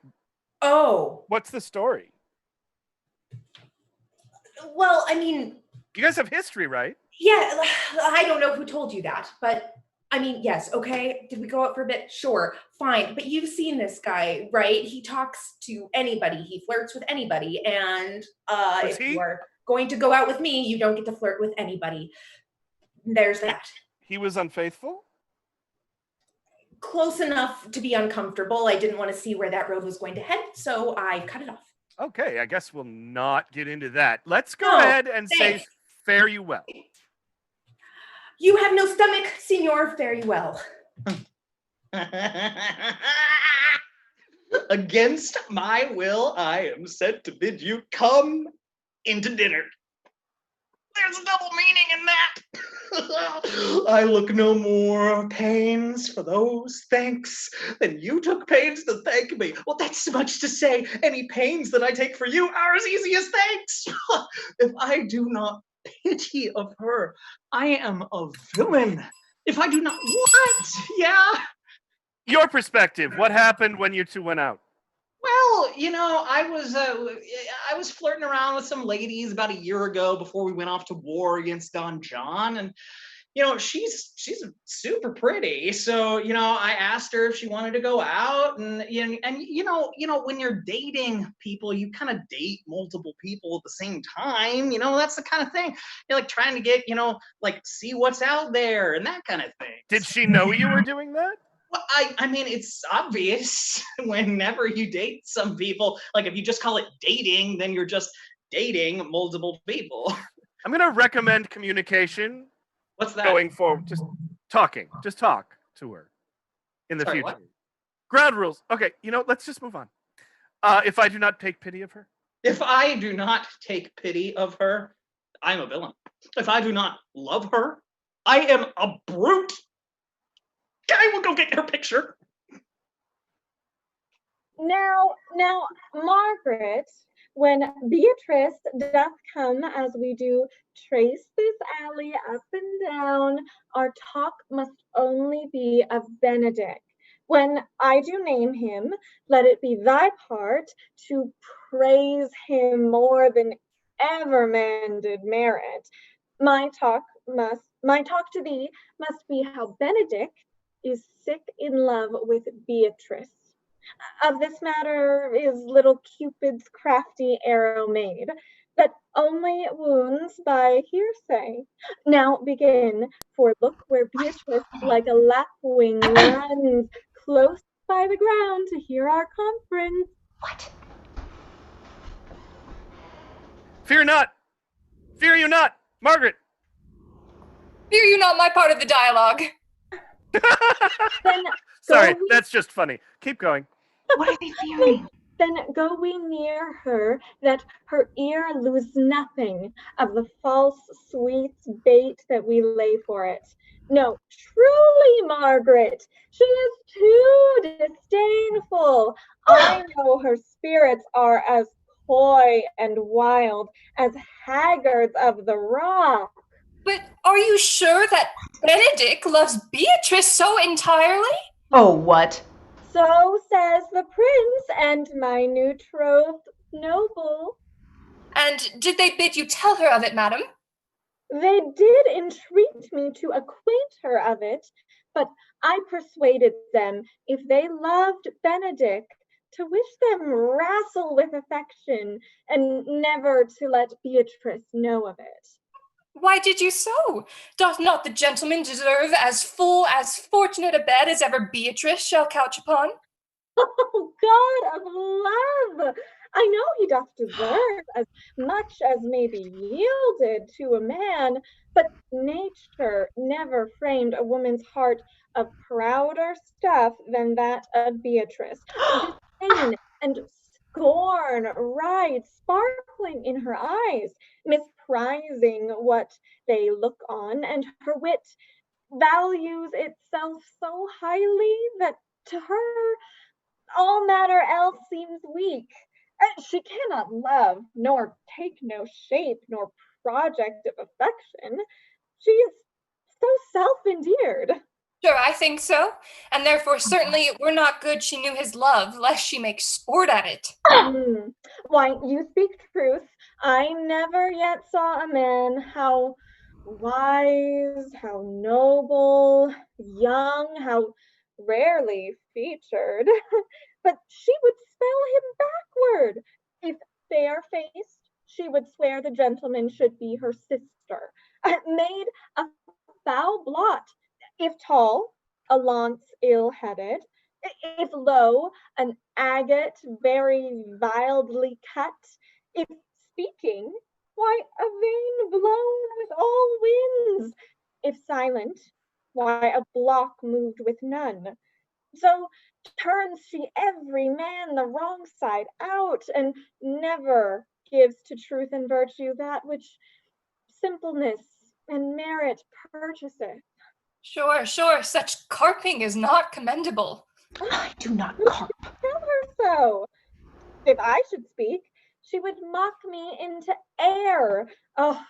[SPEAKER 2] what's the story?
[SPEAKER 5] Well, I mean,
[SPEAKER 2] you guys have history, right?
[SPEAKER 5] Yeah, I don't know who told you that, but I mean, yes, okay. Did we go out for a bit? Sure, fine. But you've seen this guy, right? He talks to anybody. He flirts with anybody. And if you are going to go out with me, you don't get to flirt with anybody. There's that.
[SPEAKER 2] He was unfaithful?
[SPEAKER 5] Close enough to be uncomfortable. I didn't want to see where that road was going to head, so I cut it off.
[SPEAKER 2] Okay, I guess we'll not get into that. Let's go ahead and say fare you well.
[SPEAKER 5] You have no stomach, Signor. Fare you well.
[SPEAKER 7] Against my will, I am sent to bid you come into dinner. There's a double meaning in that. I look no more pains for those thanks than you took pains to thank me. Well, that's much to say. Any pains that I take for you are as easy as thanks. If I do not pity of her, I am a villain. If I do not, what? Yeah.
[SPEAKER 2] Your perspective. What happened when you two went out?
[SPEAKER 7] Well, you know, I was flirting around with some ladies about a year ago before we went off to war against Don John, and
[SPEAKER 12] she's super pretty. So, I asked her if she wanted to go out, and when you're dating people, you kind of date multiple people at the same time. That's the kind of thing. You're like trying to get, see what's out there and that kind of thing.
[SPEAKER 2] Did she know you were doing that?
[SPEAKER 12] Well, I mean, it's obvious whenever you date some people. Like, if you just call it dating, then you're just dating multiple people.
[SPEAKER 2] I'm going to recommend communication.
[SPEAKER 12] What's that?
[SPEAKER 2] Going forward, just talking. Just talk to her in the
[SPEAKER 12] Sorry,
[SPEAKER 2] future.
[SPEAKER 12] what?
[SPEAKER 2] Ground rules. Okay, let's just move on. If I do not take pity of her?
[SPEAKER 12] If I do not take pity of her, I'm a villain. If I do not love her, I am a brute. I will go get her picture.
[SPEAKER 6] Now, Margaret, when Beatrice doth come, as we do trace this alley up and down, our talk must only be of Benedick. When I do name him, let it be thy part to praise him more than ever man did merit. My talk to thee must be how Benedick is sick in love with Beatrice. Of this matter is little Cupid's crafty arrow made, that only wounds by hearsay. Now begin, for look where Beatrice like a lapwing runs close by the ground to hear our conference.
[SPEAKER 14] What?
[SPEAKER 2] Fear not! Fear you not! Margaret!
[SPEAKER 15] Fear you not my part of the dialogue.
[SPEAKER 2] Sorry, that's just funny. Keep going.
[SPEAKER 14] What are they fearing?
[SPEAKER 6] Then go we near her, that her ear lose nothing of the false sweets bait that we lay for it. No, truly, Margaret, she is too disdainful. I know her spirits are as coy and wild as haggards of the rock.
[SPEAKER 15] But are you sure that Benedick loves Beatrice so entirely?
[SPEAKER 14] Oh, what?
[SPEAKER 6] So says the prince and my betrothed noble.
[SPEAKER 15] And did they bid you tell her of it, madam?
[SPEAKER 6] They did entreat me to acquaint her of it, but I persuaded them, if they loved Benedick, to wish them wrestle with affection, and never to let Beatrice know of it.
[SPEAKER 15] Why did you so? Doth not the gentleman deserve as full, as fortunate a bed as ever Beatrice shall couch upon?
[SPEAKER 6] Oh, God of love! I know he doth deserve as much as may be yielded to a man, but nature never framed a woman's heart of prouder stuff than that of Beatrice. Disdain and scorn ride sparkling in her eyes, misprizing what they look on, and her wit values itself so highly that to her all matter else seems weak. She cannot love, nor take no shape, nor project of affection. She is so self-endeared.
[SPEAKER 15] Sure, I think so. And therefore certainly it were not good she knew his love, lest she make sport at it.
[SPEAKER 6] Why, you speak truth. I never yet saw a man how wise, how noble, young, how rarely featured, but she would spell him backward. If fair-faced, she would swear the gentleman should be her sister, made a foul blot. If tall, a lance ill-headed. If low, an agate very wildly cut. If speaking, why, a vein blown with all winds. If silent, why, a block moved with none. So turns she every man the wrong side out, and never gives to truth and virtue that which simpleness and merit purchaseth.
[SPEAKER 15] Sure, such carping is not commendable.
[SPEAKER 14] I do not carp.
[SPEAKER 6] Tell her so. If I should speak, she would mock me into air. Oh,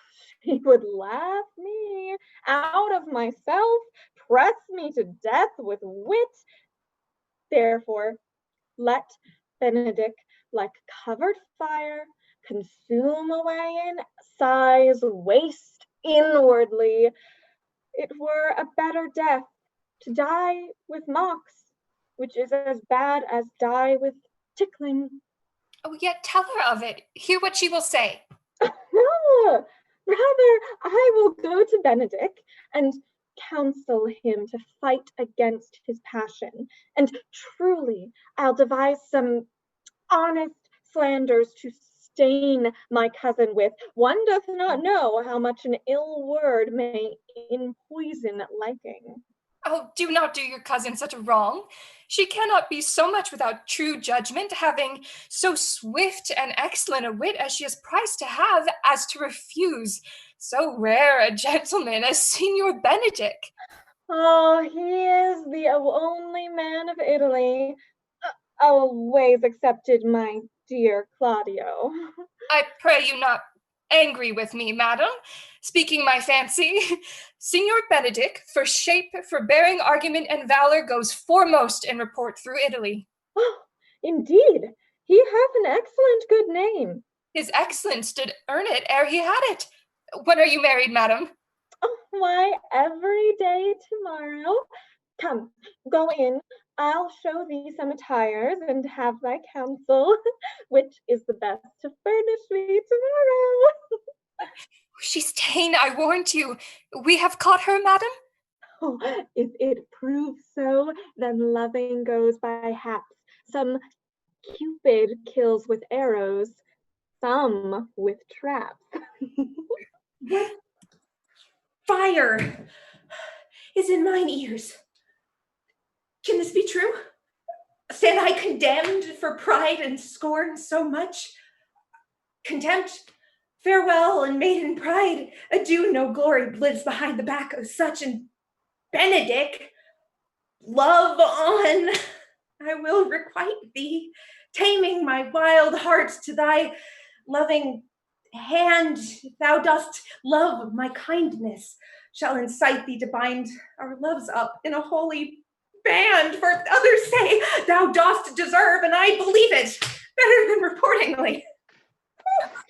[SPEAKER 6] she would laugh me out of myself, press me to death with wit. Therefore, let Benedick, like covered fire, consume away in sighs, waste inwardly. it were a better death to die with mocks, which is as bad as die with tickling.
[SPEAKER 15] Oh, yet tell her of it. Hear what she will say.
[SPEAKER 6] No, rather I will go to Benedick and counsel him to fight against his passion, and truly I'll devise some honest slanders to stain my cousin with. One doth not know how much an ill word may empoison liking.
[SPEAKER 15] Oh, do not do your cousin such a wrong. She cannot be so much without true judgment, having so swift and excellent a wit as she is prized to have, as to refuse so rare a gentleman as Signor Benedick.
[SPEAKER 6] Oh, he is the only man of Italy, always excepted my dear Claudio.
[SPEAKER 15] I pray you not angry with me, madam, speaking my fancy. Signor Benedick, for shape, for bearing argument and valor, goes foremost in report through Italy.
[SPEAKER 6] Oh, indeed, he hath an excellent good name.
[SPEAKER 15] His excellence did earn it ere he had it. When are you married, madam?
[SPEAKER 6] Oh, why, every day tomorrow. Come, go in. I'll show thee some attires and have thy counsel, which is the best to furnish me tomorrow.
[SPEAKER 15] She's ta'en, I warrant you. We have caught her, madam?
[SPEAKER 6] Oh, if it proves so, then loving goes by haps. Some Cupid kills with arrows, some with traps.
[SPEAKER 5] What fire is in mine ears? Can this be true? Stand I condemned for pride and scorn so much? Contempt, farewell, and maiden pride, adieu, no glory lives behind the back of such, and Benedick, love on, I will requite thee, taming my wild heart to thy loving hand. If thou dost love my kindness, shall incite thee to bind our loves up in a holy band, for others say thou dost deserve, and I believe it better than reportingly.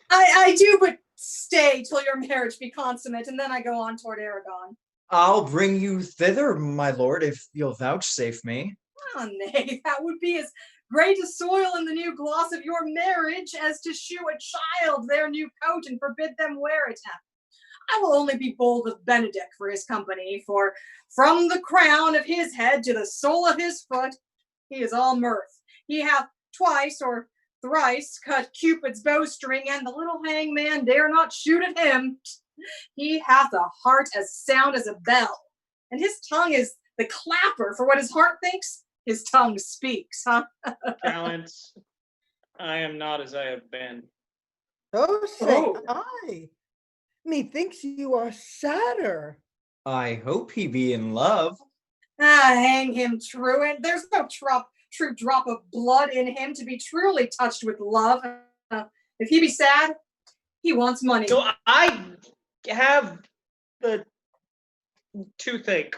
[SPEAKER 1] I do but stay till your marriage be consummate, and then I go on toward Aragon.
[SPEAKER 9] I'll bring you thither, my lord, if you'll vouchsafe me.
[SPEAKER 1] Oh, nay, that would be as great a soil in the new gloss of your marriage as to shew a child their new coat and forbid them wear it. I will only be bold with Benedick for his company, for from the crown of his head to the sole of his foot, he is all mirth. He hath twice or thrice cut Cupid's bowstring, and the little hangman dare not shoot at him. He hath a heart as sound as a bell, and his tongue is the clapper, for what his heart thinks, his tongue speaks, huh?
[SPEAKER 12] Gallant, I am not as I have been.
[SPEAKER 3] So say I. Methinks you are sadder.
[SPEAKER 9] I hope he be in love.
[SPEAKER 1] Ah, hang him, truant. There's no true drop of blood in him to be truly touched with love. If he be sad, he wants money.
[SPEAKER 12] So I have the toothache.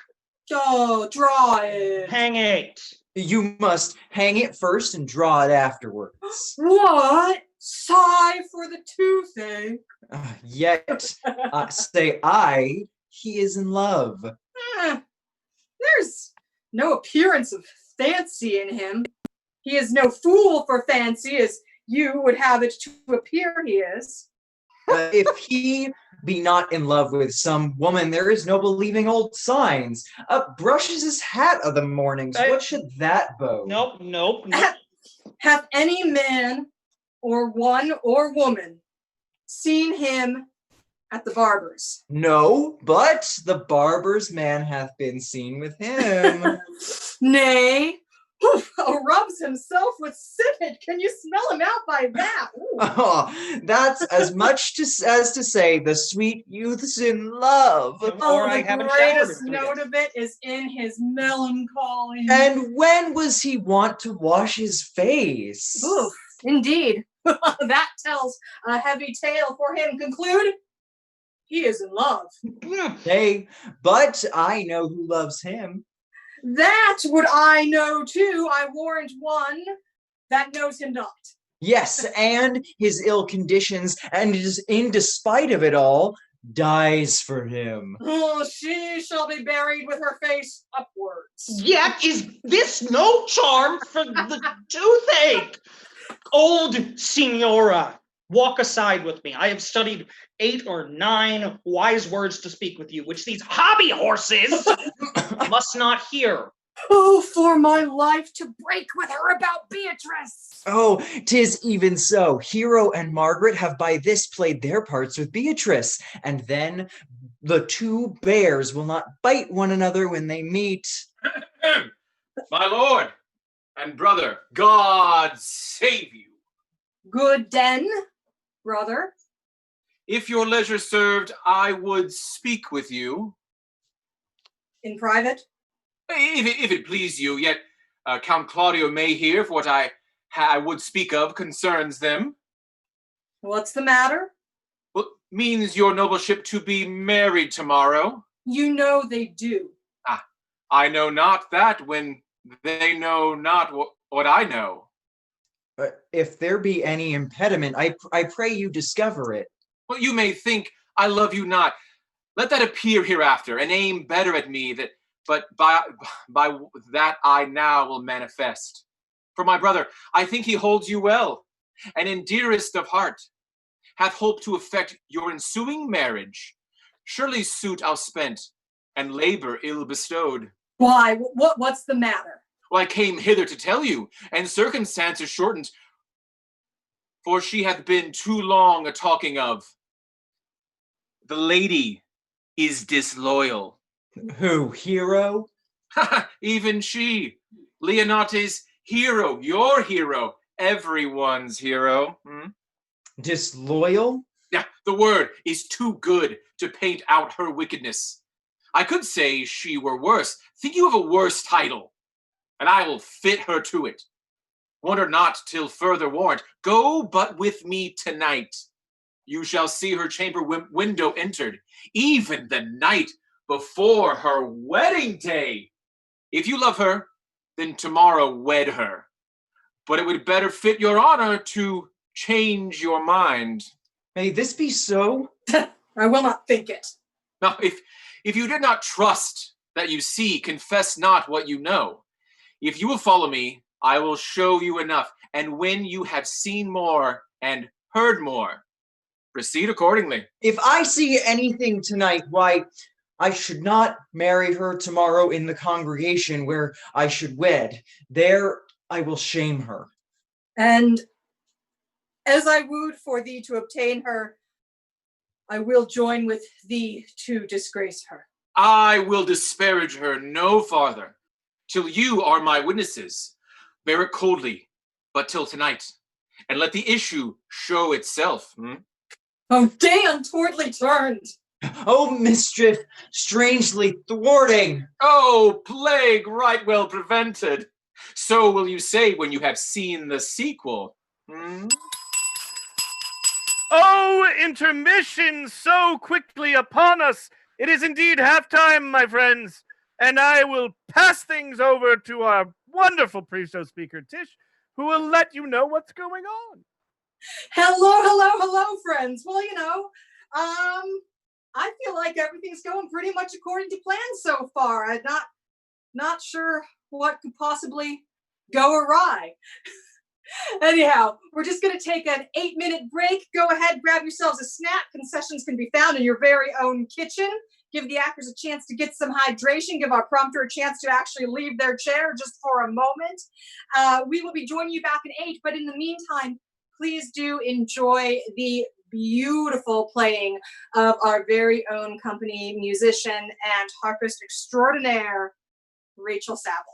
[SPEAKER 1] Oh, draw it.
[SPEAKER 12] Hang it.
[SPEAKER 9] You must hang it first and draw it afterwards.
[SPEAKER 1] What? Sigh for the toothache.
[SPEAKER 9] Yet, say I, he is in love.
[SPEAKER 1] There's no appearance of fancy in him. He is no fool for fancy, as you would have it to appear he is.
[SPEAKER 9] If he be not in love with some woman, there is no believing old signs. Brushes his hat of the mornings. What should that bode?
[SPEAKER 12] Nope.
[SPEAKER 1] Hath any man or one or woman seen him at the barber's?
[SPEAKER 9] No, but the barber's man hath been seen with him.
[SPEAKER 1] Nay, rubs himself with civet. Can you smell him out by that?
[SPEAKER 9] Oh, that's as much as to say the sweet youth's in love.
[SPEAKER 1] The greatest note of it is in his melancholy.
[SPEAKER 9] And when was he wont to wash his face?
[SPEAKER 1] Oof, indeed. That tells a heavy tale for him. Conclude, he is in love.
[SPEAKER 9] Hey, but I know who loves him.
[SPEAKER 1] That would I know too. I warrant one that knows him not.
[SPEAKER 9] Yes, and his ill conditions, and it is in despite of it all, dies for him.
[SPEAKER 1] Oh, she shall be buried with her face upwards.
[SPEAKER 14] Yet is this no charm for the toothache?
[SPEAKER 7] Old Signora, walk aside with me. I have studied 8 or 9 wise words to speak with you, which these hobby horses must not hear.
[SPEAKER 1] Oh, for my life to break with her about Beatrice.
[SPEAKER 9] Oh, 'tis even so. Hero and Margaret have by this played their parts with Beatrice, and then the two bears will not bite one another when they meet.
[SPEAKER 8] My lord and brother, God save you.
[SPEAKER 1] Good den, brother.
[SPEAKER 8] If your leisure served, I would speak with you.
[SPEAKER 1] In private?
[SPEAKER 8] If it please you, yet Count Claudio may hear if what I would speak of concerns them.
[SPEAKER 1] What's the matter?
[SPEAKER 8] Well, means your nobleship to be married tomorrow.
[SPEAKER 1] You know they do.
[SPEAKER 8] Ah, I know not that when they know not what I know.
[SPEAKER 9] If there be any impediment, I pray you discover it.
[SPEAKER 8] Well, you may think I love you not. Let that appear hereafter, and aim better at me, but by that I now will manifest. For my brother, I think he holds you well, and in dearest of heart, hath hope to effect your ensuing marriage. Surely suit outspent, and labor ill bestowed.
[SPEAKER 1] Why, what's the matter?
[SPEAKER 8] Well, I came hither to tell you, and circumstances shortened, for she hath been too long a talking of. The lady is disloyal.
[SPEAKER 9] Who, Hero?
[SPEAKER 8] Even she, Leonate's hero, your hero, everyone's hero.
[SPEAKER 9] Disloyal?
[SPEAKER 8] Yeah, the word is too good to paint out her wickedness. I could say she were worse. Think you of a worse title, and I will fit her to it. Wonder not till further warrant. Go but with me tonight. You shall see her chamber window entered, even the night before her wedding day. If you love her, then tomorrow wed her. But it would better fit your honor to change your mind.
[SPEAKER 9] May this be so?
[SPEAKER 1] I will not think it.
[SPEAKER 8] Now, if you did not trust that you see, confess not what you know. If you will follow me, I will show you enough. And when you have seen more and heard more, proceed accordingly.
[SPEAKER 9] If I see anything tonight, why, I should not marry her tomorrow in the congregation where I should wed. There I will shame her.
[SPEAKER 1] And as I wooed for thee to obtain her, I will join with thee to disgrace her.
[SPEAKER 8] I will disparage her no farther, till you are my witnesses. Bear it coldly, but till tonight, and let the issue show itself.
[SPEAKER 1] Oh, day untowardly turned.
[SPEAKER 9] Oh, mischief, strangely thwarting.
[SPEAKER 8] Oh, plague right well prevented. So will you say when you have seen the sequel.
[SPEAKER 2] Oh, intermission so quickly upon us. It is indeed halftime, my friends. And I will pass things over to our wonderful pre-show speaker, Tish, who will let you know what's going on.
[SPEAKER 1] Hello, friends. Well, I feel like everything's going pretty much according to plan so far. I'm not sure what could possibly go awry. Anyhow, we're just going to take an 8-minute break. Go ahead, grab yourselves a snack. Concessions can be found in your very own kitchen. Give the actors a chance to get some hydration. Give our prompter a chance to actually leave their chair just for a moment. We will be joining you back at 8, but in the meantime, please do enjoy the beautiful playing of our very own company musician and harpist extraordinaire, Rachel Saville.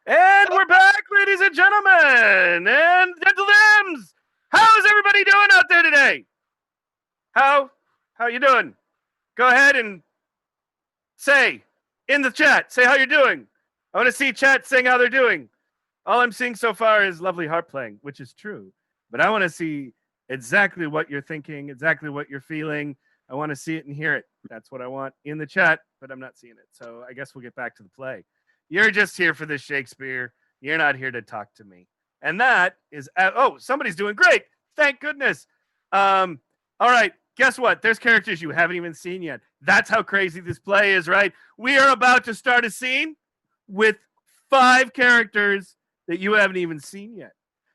[SPEAKER 2] And we're back, ladies and gentlemen, and gentlemen. How's everybody doing out there today? How you doing? Go ahead and say in the chat, say how you're doing. I want to see chat saying how they're doing. All I'm seeing so far is lovely harp playing, which is true. But I want to see exactly what you're thinking, exactly what you're feeling. I want to see it and hear it. That's what I want in the chat, but I'm not seeing it. So I guess we'll get back to the play. You're just here for this Shakespeare. You're not here to talk to me. And that is, somebody's doing great. Thank goodness. All right. Guess what? There's characters you haven't even seen yet. That's how crazy this play is, right? We are about to start a scene with 5 characters that you haven't even seen yet.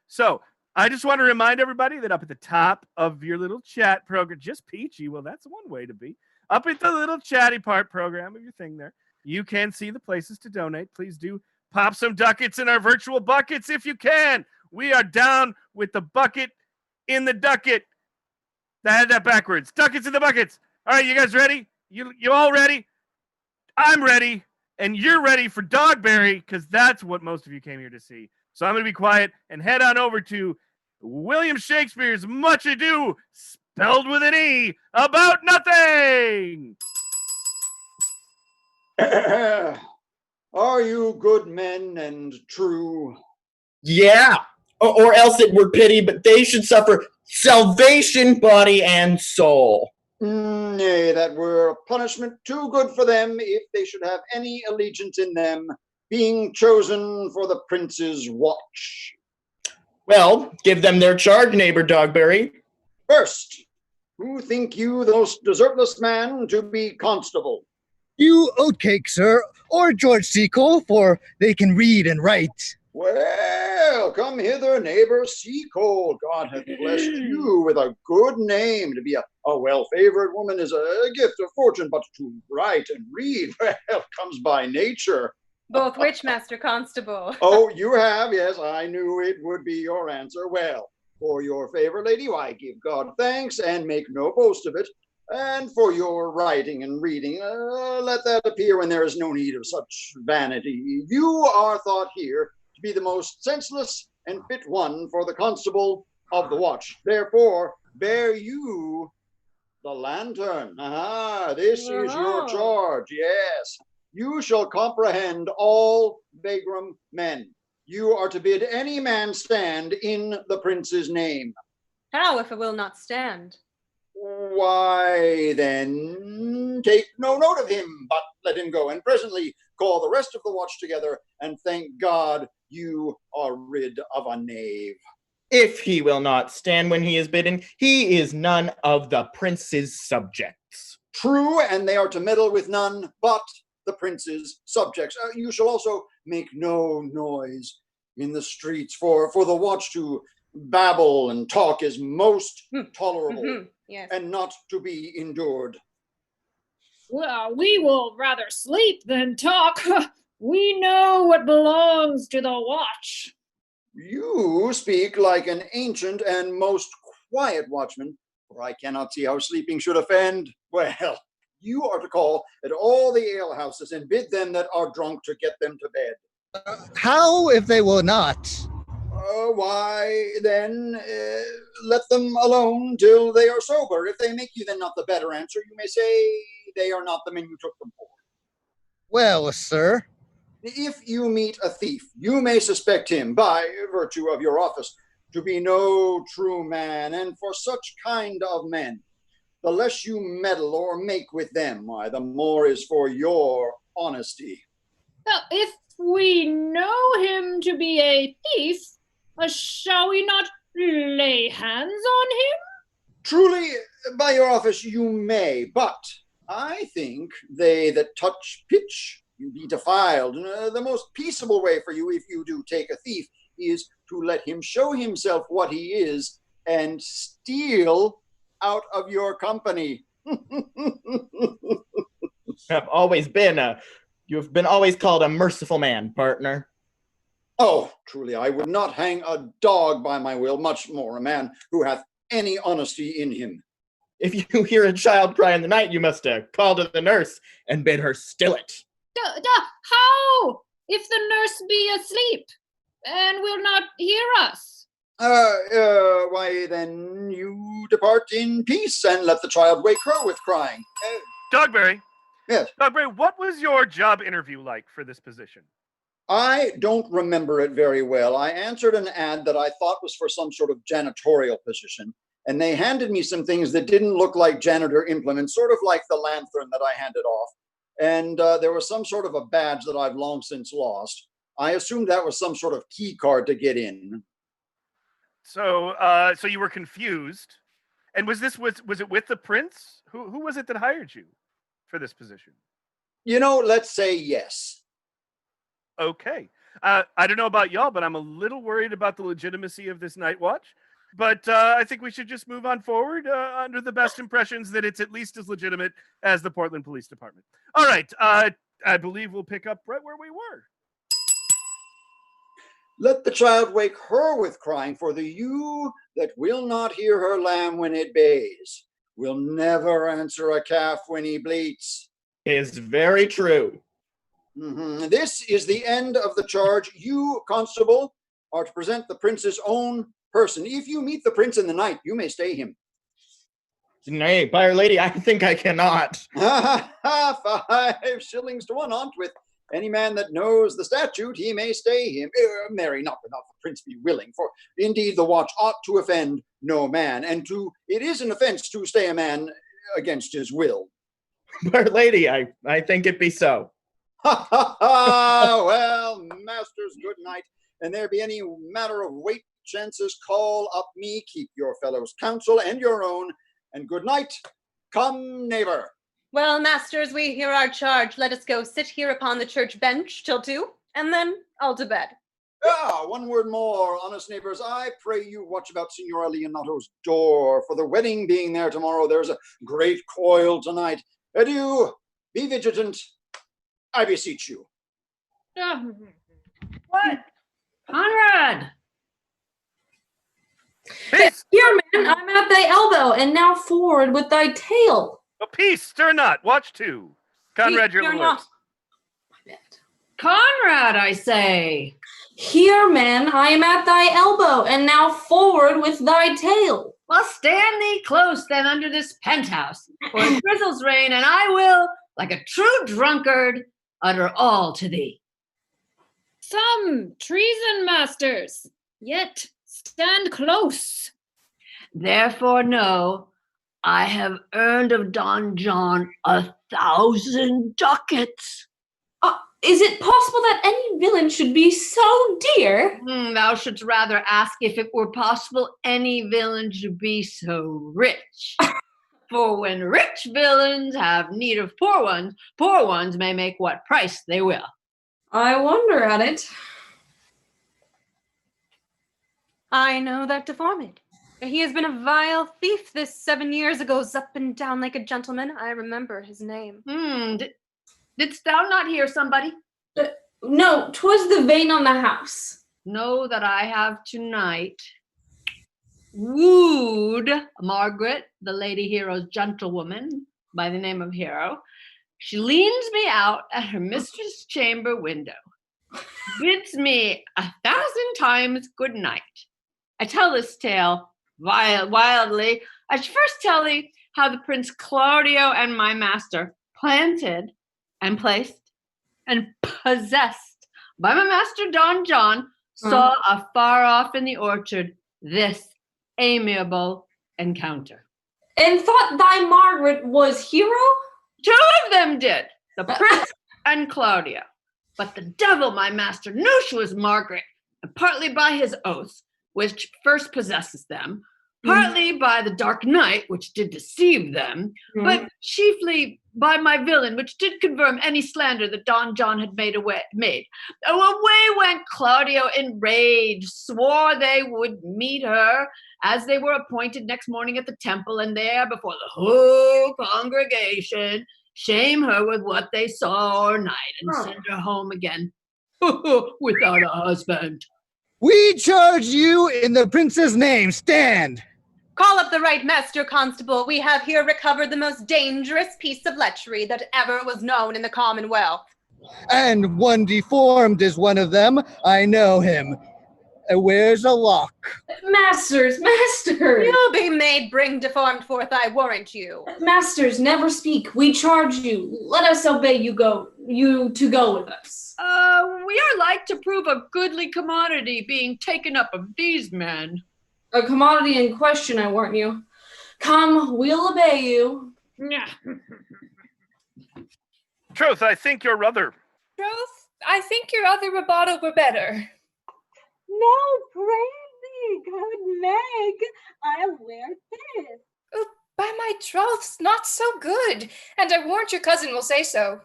[SPEAKER 2] So I just want to remind everybody that up at the top of your little chat program, just peachy, well, that's one way to be. Up at the little chatty part program of your thing there, you can see the places to donate. Please do pop some ducats in our virtual buckets if you can. We are down with the bucket in the ducket. I had that backwards. Ducats in the buckets. All right, you guys ready? You all ready? I'm ready. And you're ready for Dogberry because that's what most of you came here to see. So I'm going to be quiet and head on over to William Shakespeare's Much Ado, spelled with an E, about nothing.
[SPEAKER 16] Are you good men and true?
[SPEAKER 17] Yeah, or else it were pity, but they should suffer salvation, body and soul.
[SPEAKER 16] Nay, that were a punishment too good for them if they should have any allegiance in them, being chosen for the prince's watch.
[SPEAKER 17] Well, give them their charge, neighbor Dogberry.
[SPEAKER 16] First, who think you the most desertless man to be constable?
[SPEAKER 18] You Oatcake, sir, or George Seacole, for they can read and write.
[SPEAKER 16] Well, come hither, neighbor Seacole. God hath blessed you with a good name. To be a well-favored woman is a gift of fortune, but to write and read, well, comes by nature.
[SPEAKER 13] Both which, Master Constable?
[SPEAKER 16] Oh, you have, yes, I knew it would be your answer. Well, for your favor, lady, why give God thanks and make no boast of it. And for your writing and reading, let that appear when there is no need of such vanity. You are thought here to be the most senseless and fit one for the constable of the watch. Therefore, bear you the lantern. This is your charge, yes. You shall comprehend all vagrom men. You are to bid any man stand in the prince's name.
[SPEAKER 13] How if it will not stand?
[SPEAKER 16] Why, then, take no note of him, but let him go, and presently call the rest of the watch together, and thank God you are rid of a knave.
[SPEAKER 17] If he will not stand when he is bidden, he is none of the prince's subjects.
[SPEAKER 16] True, and they are to meddle with none but the prince's subjects. You shall also make no noise in the streets, for the watch to babble and talk is most tolerable.
[SPEAKER 13] Yes.
[SPEAKER 16] And not to be endured.
[SPEAKER 4] Well, we will rather sleep than talk. We know what belongs to the watch.
[SPEAKER 16] You speak like an ancient and most quiet watchman, for I cannot see how sleeping should offend. Well, you are to call at all the alehouses and bid them that are drunk to get them to bed.
[SPEAKER 18] How if they will not?
[SPEAKER 16] Why, then, let them alone till they are sober. If they make you then not the better answer, you may say they are not the men you took them for.
[SPEAKER 18] Well, sir.
[SPEAKER 16] If you meet a thief, you may suspect him, by virtue of your office, to be no true man, and for such kind of men, the less you meddle or make with them, why, the more is for your honesty.
[SPEAKER 4] Now, if we know him to be a thief, shall we not lay hands on him?
[SPEAKER 16] Truly, by your office you may, but I think they that touch pitch be defiled. The most peaceable way for you, if you do take a thief, is to let him show himself what he is and steal out of your company.
[SPEAKER 17] You've been always called a merciful man, partner.
[SPEAKER 16] Oh, truly, I would not hang a dog by my will, much more a man who hath any honesty in him.
[SPEAKER 17] If you hear a child cry in the night, you must call to the nurse and bid her still it.
[SPEAKER 4] How? if the nurse be asleep and will not hear us?
[SPEAKER 16] Why then you depart in peace and let the child wake her with crying.
[SPEAKER 2] Dogberry.
[SPEAKER 16] Yes.
[SPEAKER 2] Dogberry, what was your job interview like for this position?
[SPEAKER 16] I don't remember it very well. I answered an ad that I thought was for some sort of janitorial position, and they handed me some things that didn't look like janitor implements, sort of like the lanthorn that I handed off. And there was some sort of a badge that I've long since lost. I assumed that was some sort of key card to get in.
[SPEAKER 2] So you were confused. And was it with the prince? Who was it that hired you for this position?
[SPEAKER 16] Let's say yes.
[SPEAKER 2] Okay. I don't know about y'all, but I'm a little worried about the legitimacy of this night watch. But I think we should just move on forward under the best impressions that it's at least as legitimate as the Portland Police Department. All right. I believe we'll pick up right where we were.
[SPEAKER 16] Let the child wake her with crying, for the ewe that will not hear her lamb when it bays will never answer a calf when he bleats.
[SPEAKER 17] Is very true.
[SPEAKER 16] This is the end of the charge. You, constable, are to present the prince's own person. If you meet the prince in the night, you may stay him.
[SPEAKER 17] Nay, by'r lady, I think I cannot.
[SPEAKER 16] 5 shillings to 1 on't with. Any man that knows the statute, he may stay him. Marry, not without the prince be willing, for indeed the watch ought to offend no man, and it is an offense to stay a man against his will.
[SPEAKER 17] By'r lady, I think it be so.
[SPEAKER 16] Well, masters, good night. And there be any matter of weight chances, call up me, keep your fellows' counsel and your own, and good night. Come, neighbor.
[SPEAKER 13] Well, masters, we hear our charge. Let us go sit here upon the church bench till 2, and then all to bed.
[SPEAKER 16] One word more, honest neighbors. I pray you watch about Signora Leonato's door, for the wedding being there tomorrow, there's a great coil tonight. Adieu, be vigilant, I beseech you.
[SPEAKER 11] What? Conrad!
[SPEAKER 10] Here, man, I'm at thy elbow, and now forward with thy tail.
[SPEAKER 2] Oh, peace, stir not. Watch 2. Conrad,
[SPEAKER 10] Peace,
[SPEAKER 2] your
[SPEAKER 10] stir
[SPEAKER 2] lord.
[SPEAKER 11] Conrad, I say.
[SPEAKER 10] Here, man, I am at thy elbow, and now forward with thy tail.
[SPEAKER 11] Well, stand thee close then under this penthouse, for it drizzles rain, and I will, like a true drunkard, utter all to thee.
[SPEAKER 4] Some treason, masters, yet stand close.
[SPEAKER 11] Therefore know, I have earned of Don John 1,000 ducats.
[SPEAKER 10] Is it possible that any villain should be so dear?
[SPEAKER 11] Thou shouldst rather ask if it were possible any villain should be so rich. For when rich villains have need of poor ones may make what price they will.
[SPEAKER 10] I wonder at it.
[SPEAKER 13] I know that deformed. He has been a vile thief this 7 years ago, up and down like a gentleman. I remember his name.
[SPEAKER 11] Didst thou not hear somebody?
[SPEAKER 10] No, 'twas the vein on the house.
[SPEAKER 11] Know that I have tonight wooed Margaret, the Lady Hero's gentlewoman by the name of Hero. She leans me out at her mistress' chamber window, bids me 1,000 times good night. I tell this tale wildly. I should first tell thee how the Prince Claudio and my master, planted and placed and possessed by my master Don John, saw afar off in the orchard this amiable encounter.
[SPEAKER 10] And thought thy Margaret was Hero?
[SPEAKER 11] 2 of them did, the Prince and Claudio. But the devil, my master, knew she was Margaret, and partly by his oaths, which first possesses them, partly by the dark night, which did deceive them, but chiefly by my villain, which did confirm any slander that Don John had made. Away went Claudio enraged, swore they would meet her as they were appointed next morning at the temple, and there before the whole congregation shame her with what they saw or night, and send her home again without a husband.
[SPEAKER 18] We charge you in the prince's name. Stand.
[SPEAKER 13] Call up the right master constable. We have here recovered the most dangerous piece of lechery that ever was known in the Commonwealth.
[SPEAKER 18] And one deformed is one of them. I know him. Wears a lock.
[SPEAKER 10] Masters!
[SPEAKER 13] You'll be made bring deformed forth, I warrant you.
[SPEAKER 10] Masters, never speak. We charge you. Let us obey you to go with us.
[SPEAKER 11] We are like to prove a goodly commodity being taken up of these men.
[SPEAKER 10] A commodity in question, I warrant you. Come, we'll obey you.
[SPEAKER 2] Troth, I think your other.
[SPEAKER 15] Troth, I think your other rubato were better.
[SPEAKER 6] No, praise thee, good Meg. I'll wear this.
[SPEAKER 15] Oh, by my troths, not so good, and I warrant your cousin will say so.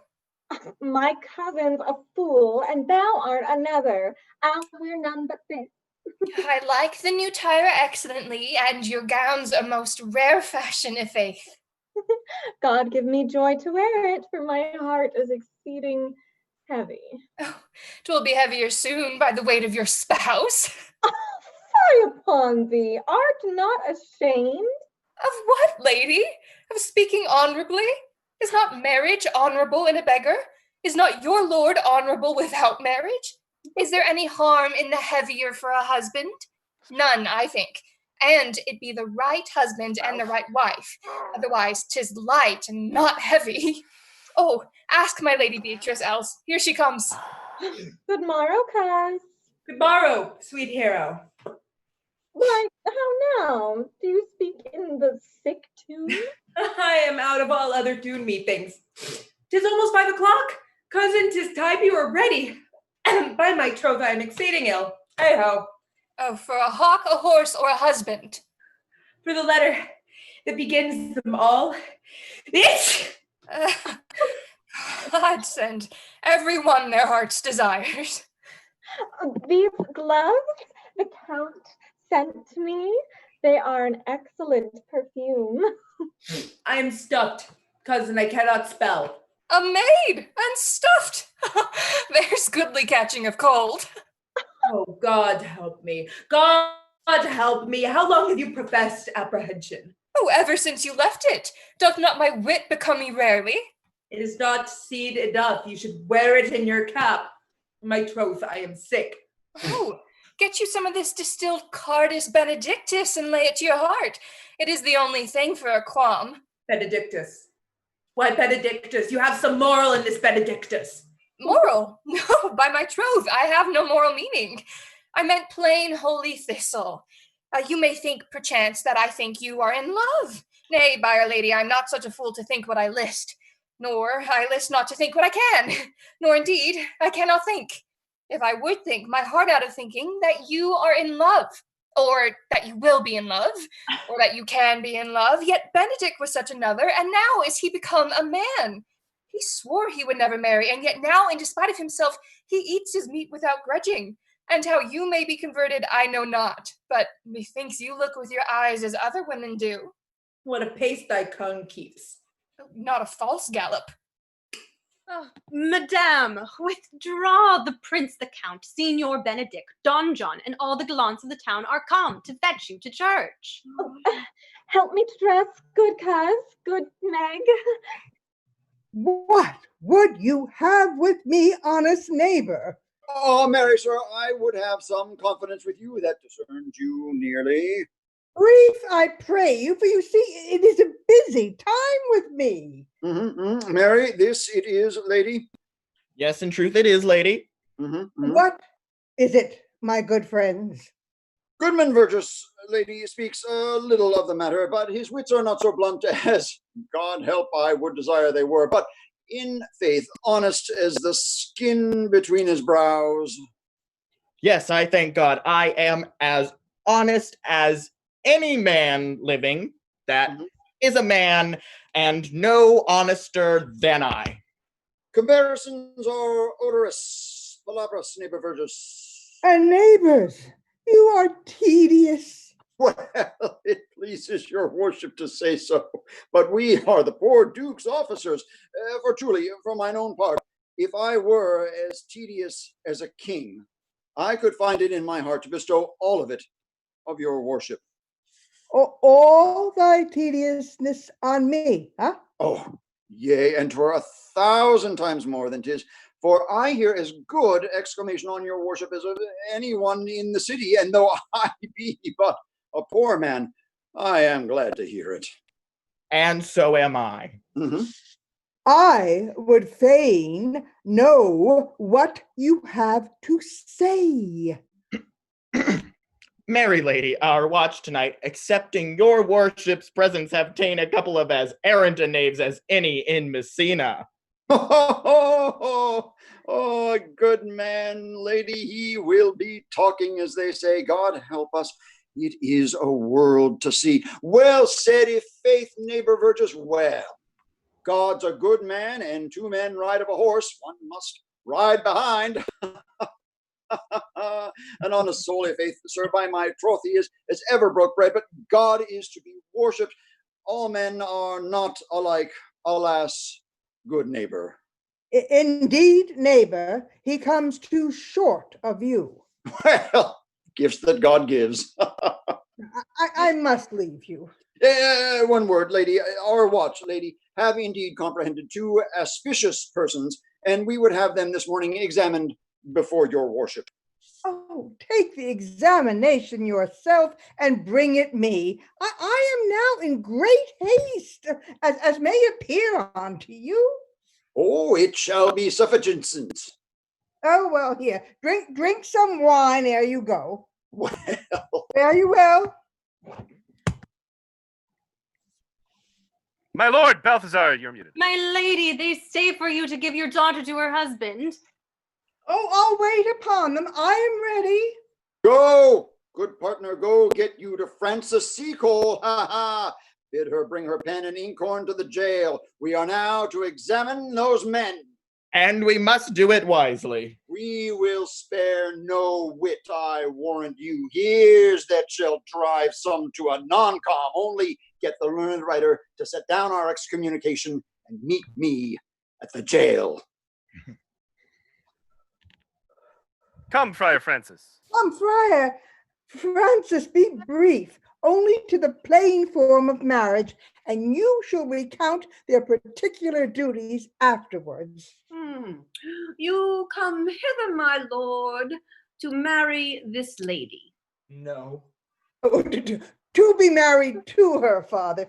[SPEAKER 6] My cousin's a fool, and thou art another. I'll wear none but this.
[SPEAKER 15] I like the new tire excellently, and your gown's a most rare fashion, i' faith.
[SPEAKER 6] God give me joy to wear it, for my heart is exceeding heavy.
[SPEAKER 15] Oh, 'twill be heavier soon by the weight of your spouse.
[SPEAKER 6] Fie upon thee, art not ashamed?
[SPEAKER 15] Of what, lady? Of speaking honorably? Is not marriage honorable in a beggar? Is not your lord honorable without marriage? Is there any harm in the heavier for a husband? None, I think. And it be the right husband and the right wife. Otherwise, 'tis light and not heavy. Oh, ask my lady Beatrice else. Here she comes.
[SPEAKER 6] Good morrow, coz.
[SPEAKER 5] Good morrow, sweet hero.
[SPEAKER 6] Why, how now? Do you speak in the sick tune?
[SPEAKER 5] I am out of all other tune, methinks. 'Tis almost 5 o'clock. Cousin, 'tis time you were ready. By my troth, I am exceeding ill. Hey-ho.
[SPEAKER 15] Oh, for a hawk, a horse, or a husband?
[SPEAKER 5] For the letter that begins them all. Itch!
[SPEAKER 15] God send every one their heart's desires.
[SPEAKER 6] These gloves the Count sent me, they are an excellent perfume.
[SPEAKER 5] I am stuffed, cousin, I cannot spell.
[SPEAKER 15] A maid and stuffed. There's goodly catching of cold.
[SPEAKER 5] Oh, God help me. God help me. How long have you professed apprehension?
[SPEAKER 15] Oh, ever since you left it. Doth not my wit become me rarely?
[SPEAKER 5] It is not seed enough. You should wear it in your cap. My troth, I am sick.
[SPEAKER 15] Oh, get you some of this distilled Cardus Benedictus and lay it to your heart. It is the only thing for a qualm.
[SPEAKER 5] Benedictus. Why, Benedictus? You have some moral in this Benedictus.
[SPEAKER 15] Moral? No, by my troth, I have no moral meaning. I meant plain holy thistle. You may think, perchance, that I think you are in love. Nay, by our lady, I'm not such a fool to think what I list. Nor I list not to think what I can. Nor indeed, I cannot think. If I would think my heart out of thinking that you are in love, or that you will be in love, or that you can be in love, yet Benedict was such another, and now is he become a man. He swore he would never marry, and yet now, in despite of himself, he eats his meat without grudging. And how you may be converted, I know not, but methinks you look with your eyes as other women do.
[SPEAKER 5] What a pace thy tongue keeps.
[SPEAKER 15] Not a false gallop.
[SPEAKER 13] Oh, Madame, withdraw. The Prince, the Count, Signor Benedict, Don John, and all the gallants of the town are come to fetch you to church.
[SPEAKER 6] Help me to dress, good coz, good Meg.
[SPEAKER 3] What would you have with me, honest neighbor?
[SPEAKER 16] Oh, marry, sir, I would have some confidence with you that discerns you nearly.
[SPEAKER 3] Brief, I pray you, for you see, it is a busy time with me.
[SPEAKER 16] Mary, this it is, lady.
[SPEAKER 17] Yes, in truth, it is, lady.
[SPEAKER 3] What is it, my good friends?
[SPEAKER 16] Goodman Verges, lady, speaks a little of the matter, but his wits are not so blunt as, God help, I would desire they were, but in faith, honest as the skin between his brows.
[SPEAKER 17] Yes, I thank God. I am as honest as any man living that is a man, and no honester than I.
[SPEAKER 16] Comparisons are odorous. Palabras, neighbor Verges.
[SPEAKER 3] And neighbors, you are tedious.
[SPEAKER 16] Well, it pleases your worship to say so, but we are the poor duke's officers. For truly, for mine own part, if I were as tedious as a king, I could find it in my heart to bestow all of it of your worship.
[SPEAKER 3] All thy tediousness on me, huh?
[SPEAKER 16] Oh, yea, and 'twere 1,000 times more than 'tis for I hear as good exclamation on your worship as of anyone in the city, and though I be but a poor man, I am glad to hear it.
[SPEAKER 17] And so am I.
[SPEAKER 3] I would fain know what you have to say.
[SPEAKER 17] Merry lady, our watch tonight, accepting your worship's presence, have ta'en a couple of as errant a knaves as any in Messina.
[SPEAKER 16] Oh, good man, lady, he will be talking, as they say. God help us. It is a world to see. Well said, if faith, neighbor Virgis. Well, God's a good man, and two men ride of a horse. One must ride behind. And on a soul, faith, sir, by my troth, he is as ever broke bread, but God is to be worshipped. All men are not alike, alas, good neighbor.
[SPEAKER 3] Indeed, neighbor, he comes too short of you.
[SPEAKER 16] Well, gifts that God gives.
[SPEAKER 3] I must leave you.
[SPEAKER 16] One word, lady. Our watch, lady, have indeed comprehended two auspicious persons, and we would have them this morning examined before your worship.
[SPEAKER 3] Oh, take the examination yourself and bring it me. I am now in great haste, as may appear unto you.
[SPEAKER 16] Oh, it shall be sufficient.
[SPEAKER 3] Oh, well, here, drink some wine ere you go.
[SPEAKER 16] Well.
[SPEAKER 3] Fare you well.
[SPEAKER 2] My lord, Balthazar, you're muted.
[SPEAKER 13] My lady, they say for you to give your daughter to her husband.
[SPEAKER 3] Oh, I'll wait upon them. I am ready.
[SPEAKER 16] Go, good partner, go get you to Frances Seacole. Ha ha. Bid her bring her pen and inkhorn to the jail. We are now to examine those men.
[SPEAKER 17] And we must do it wisely.
[SPEAKER 16] We will spare no wit, I warrant you. Here's that shall drive some to a non-com. Only get the learned writer to set down our excommunication and meet me at the jail.
[SPEAKER 2] Come, Friar Francis.
[SPEAKER 3] Friar Francis, be brief, only to the plain form of marriage, and you shall recount their particular duties afterwards.
[SPEAKER 11] You come hither, my lord, to marry this lady.
[SPEAKER 17] No.
[SPEAKER 3] Oh, to be married to her, father.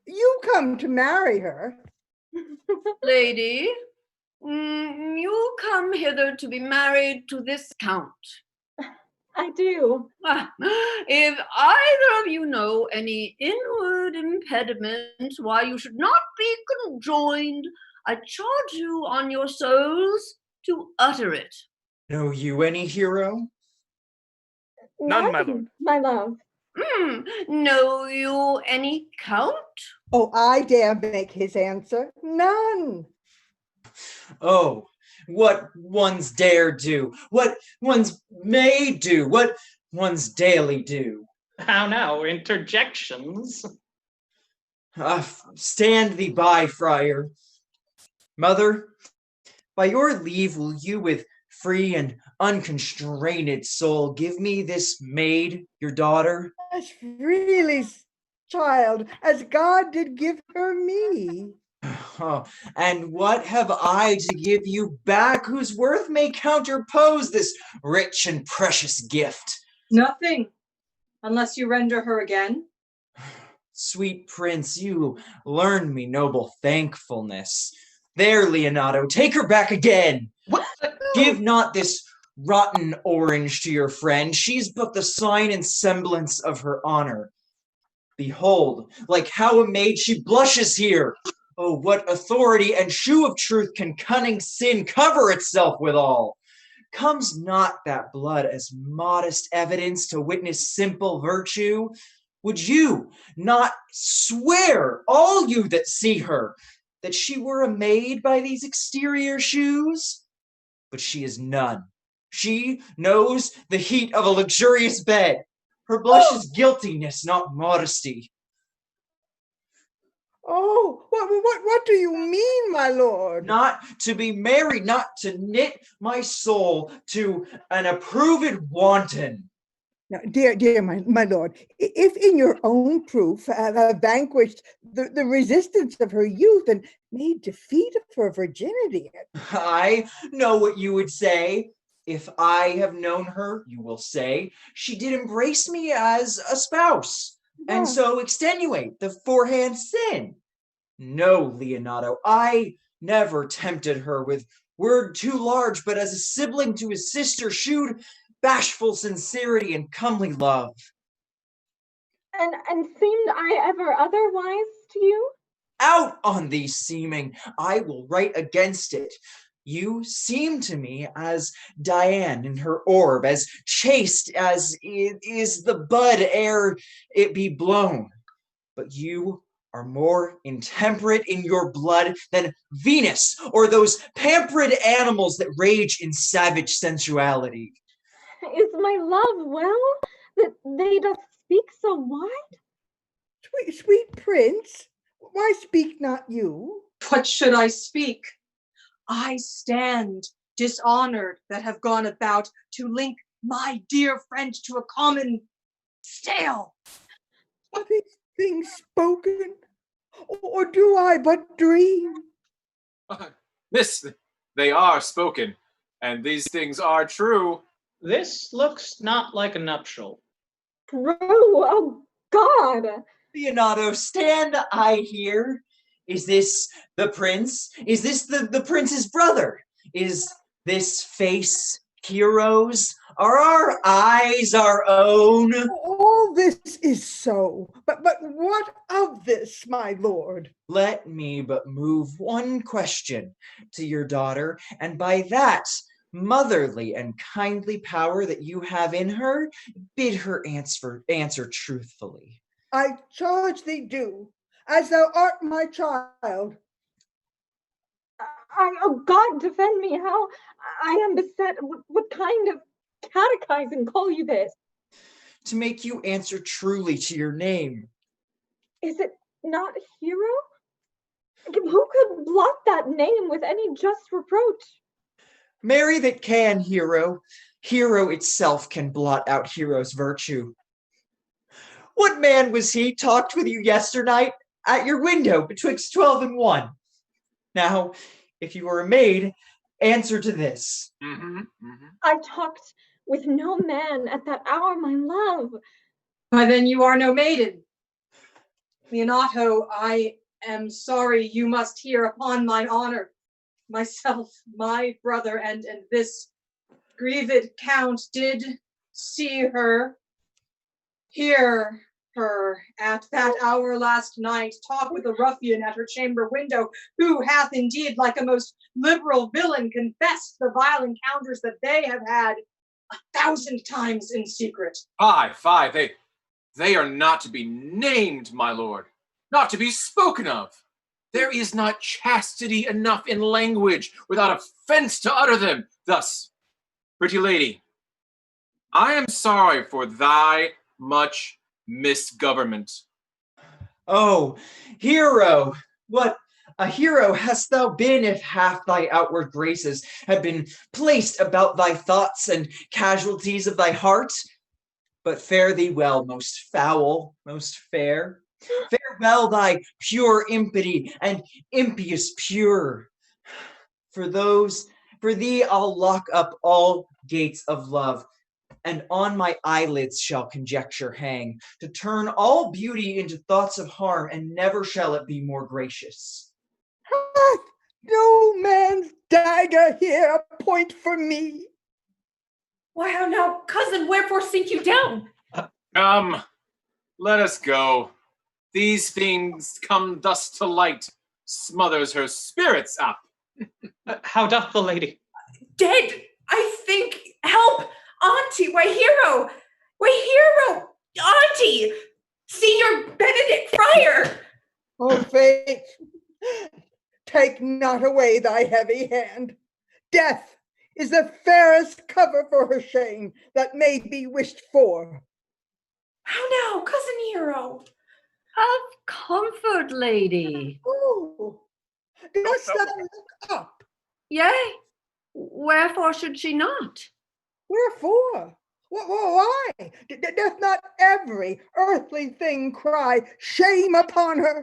[SPEAKER 3] You come to marry her.
[SPEAKER 11] Lady, you come hither to be married to this count.
[SPEAKER 6] I do.
[SPEAKER 11] If either of you know any inward impediment why you should not be conjoined, I charge you on your souls to utter it.
[SPEAKER 9] Know you any hero?
[SPEAKER 2] None, my lord.
[SPEAKER 6] My love.
[SPEAKER 11] Know you any count?
[SPEAKER 3] Oh, I dare make his answer. None.
[SPEAKER 9] Oh, what ones dare do, what ones may do, what ones daily do.
[SPEAKER 12] How now, interjections?
[SPEAKER 9] Stand thee by, friar. Mother, by your leave will you with free and unconstrained soul give me this maid, your daughter?
[SPEAKER 3] As freely, child, as God did give her me.
[SPEAKER 9] Oh, and what have I to give you back whose worth may counterpose this rich and precious gift?
[SPEAKER 1] Nothing, unless you render her again.
[SPEAKER 9] Sweet prince, you learn me noble thankfulness. There, Leonato, take her back again.
[SPEAKER 12] What?
[SPEAKER 9] Give not this rotten orange to your friend. She's but the sign and semblance of her honor. Behold, like how a maid she blushes here. Oh, what authority and shoe of truth can cunning sin cover itself withal? Comes not that blood as modest evidence to witness simple virtue? Would you not swear, all you that see her, that she were a maid by these exterior shoes? But she is none. She knows the heat of a luxurious bed. Her blush is guiltiness, not modesty.
[SPEAKER 3] Oh, what do you mean, my lord?
[SPEAKER 9] Not to be married, not to knit my soul to an approved wanton.
[SPEAKER 3] Now, dear my lord, if in your own proof have vanquished the resistance of her youth and made defeat of her virginity.
[SPEAKER 9] I know what you would say. If I have known her, you will say, she did embrace me as a spouse, and so extenuate the forehand sin. No, Leonato, I never tempted her with word too large, but as a sibling to his sister, shewed bashful sincerity and comely love.
[SPEAKER 6] And seemed I ever otherwise to you?
[SPEAKER 9] Out on thee seeming, I will write against it. You seem to me as Diane in her orb, as chaste as is the bud ere it be blown. But you are more intemperate in your blood than Venus or those pampered animals that rage in savage sensuality.
[SPEAKER 6] Is my love well, that they doth speak so wide?
[SPEAKER 3] Sweet prince, why speak not you?
[SPEAKER 1] What should I speak? I stand dishonored that have gone about to link my dear friend to a common stale.
[SPEAKER 3] Are these things spoken, or do I but dream?
[SPEAKER 8] Miss, they are spoken, and these things are true.
[SPEAKER 12] This looks not like a nuptial.
[SPEAKER 6] True, oh God!
[SPEAKER 9] Leonato, stand I here? Is this the prince? Is this the prince's brother? Is this face Hero's? Are our eyes our own?
[SPEAKER 3] All this is so, but what of this, my lord?
[SPEAKER 9] Let me but move one question to your daughter, and by that motherly and kindly power that you have in her, bid her answer truthfully.
[SPEAKER 3] I charge thee do, as thou art my child.
[SPEAKER 6] Oh God, defend me, how I am beset. What kind of catechizing call you this?
[SPEAKER 9] To make you answer truly to your name.
[SPEAKER 6] Is it not Hero? Who could blot that name with any just reproach?
[SPEAKER 9] Marry that can, Hero. Hero itself can blot out Hero's virtue. What man was he talked with you yesternight at your window betwixt 12 and 1? Now, if you are a maid, answer to this.
[SPEAKER 6] I talked with no man at that hour, my love.
[SPEAKER 1] Why, then you are no maiden. Leonato, I am sorry you must hear upon mine honor. Myself, my brother, and this grieved count did see her, hear her at that hour last night, talk with a ruffian at her chamber window, who hath indeed, like a most liberal villain, confessed the vile encounters that they have had 1,000 times in secret.
[SPEAKER 8] Fie, they are not to be named, my lord, not to be spoken of. There is not chastity enough in language without offense to utter them. Thus, pretty lady, I am sorry for thy much misgovernment.
[SPEAKER 9] Oh, Hero, what a hero hast thou been if half thy outward graces had been placed about thy thoughts and casualties of thy heart. But fare thee well, most foul, most fair. Farewell thy pure impity and impious pure. For thee I'll lock up all gates of love, and on my eyelids shall conjecture hang, to turn all beauty into thoughts of harm, and never shall it be more gracious.
[SPEAKER 3] Hath no man's dagger here a point for me?
[SPEAKER 5] Why, how now, cousin, wherefore sink you down?
[SPEAKER 8] Come, let us go. These things come thus to light, smothers her spirits up.
[SPEAKER 12] How doth the lady?
[SPEAKER 5] Dead, I think. Help! Auntie, why, Hero! Why, Hero! Auntie! Senior Benedict Friar!
[SPEAKER 3] Oh, Fate, take not away thy heavy hand. Death is the fairest cover for her shame that may be wished for.
[SPEAKER 5] How now, cousin Hero?
[SPEAKER 11] Have comfort, lady.
[SPEAKER 3] Oh, dost thou look up?
[SPEAKER 11] Yea, wherefore should she not?
[SPEAKER 3] Wherefore? Why? Doth not every earthly thing cry, shame upon her?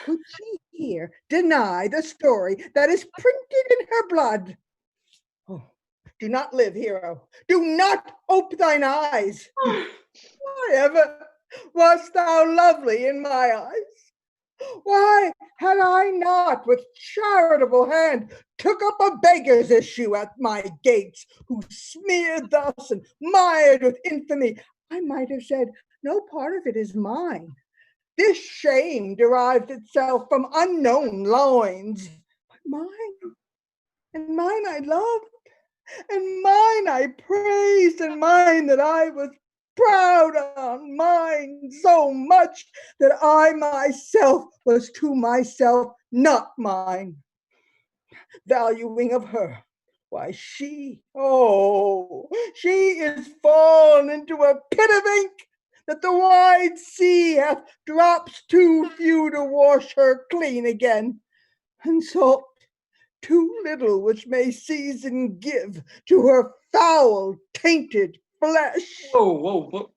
[SPEAKER 3] Could she here deny the story that is printed in her blood? Oh, do not live, hero. Do not ope thine eyes. Why ever wast thou lovely in my eyes? Why had I not with charitable hand took up a beggar's issue at my gates, who smeared thus and mired with infamy? I might have said, no part of it is mine. This shame derived itself from unknown loins. But mine, and mine I loved, and mine I praised, and mine that I was proud on, mine so much that I myself was to myself not mine. Valuing of her, why she is fallen into a pit of ink, that the wide sea hath drops too few to wash her clean again, and salt too little which may season give to her foul tainted flesh.
[SPEAKER 12] Whoa.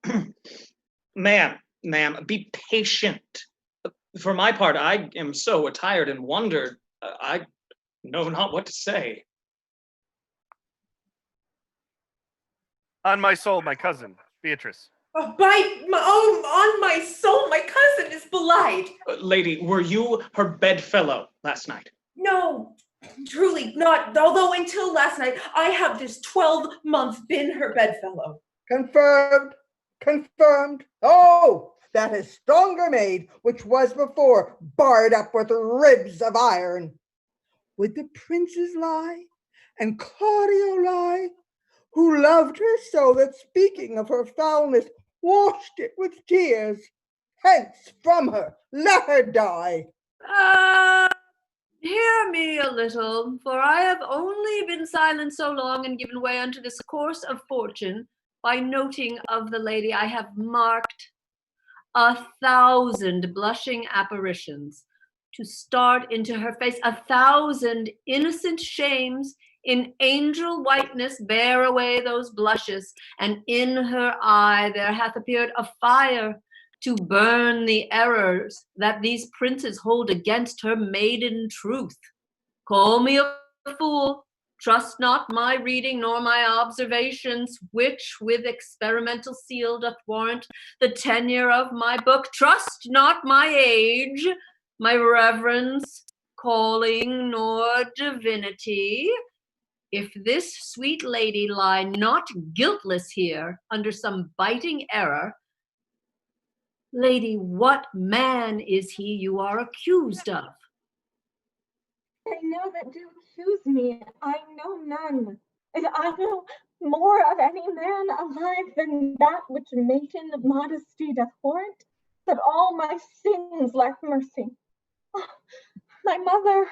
[SPEAKER 12] Ma'am, be patient. For my part, I am so attired and wondered, I know not what to say.
[SPEAKER 2] On my soul, my cousin, Beatrice.
[SPEAKER 5] On my soul, my cousin is belied.
[SPEAKER 12] Lady, were you her bedfellow last night?
[SPEAKER 5] No, truly not. Although until last night, I have this 12-month been her bedfellow.
[SPEAKER 3] Confirmed. Oh, that is stronger made, which was before barred up with ribs of iron. Would the princes lie, and Claudio lie, who loved her so that, speaking of her foulness, washed it with tears? Hence from her, let her die.
[SPEAKER 11] Hear me a little, for I have only been silent so long and given way unto this course of fortune by noting of the lady I have marked 1,000 blushing apparitions to start into her face, 1,000 innocent shames in angel whiteness bear away those blushes, and in her eye there hath appeared a fire to burn the errors that these princes hold against her maiden truth. Call me a fool, trust not my reading nor my observations, which with experimental seal doth warrant the tenure of my book. Trust not my age, my reverence, calling, nor divinity. If this sweet lady lie not guiltless here under some biting error, lady, what man is he you are accused of?
[SPEAKER 6] I know that do accuse me. I know none. And I know more of any man alive than that which maiden modesty doth warrant, that all my sins lack mercy. Oh, my mother,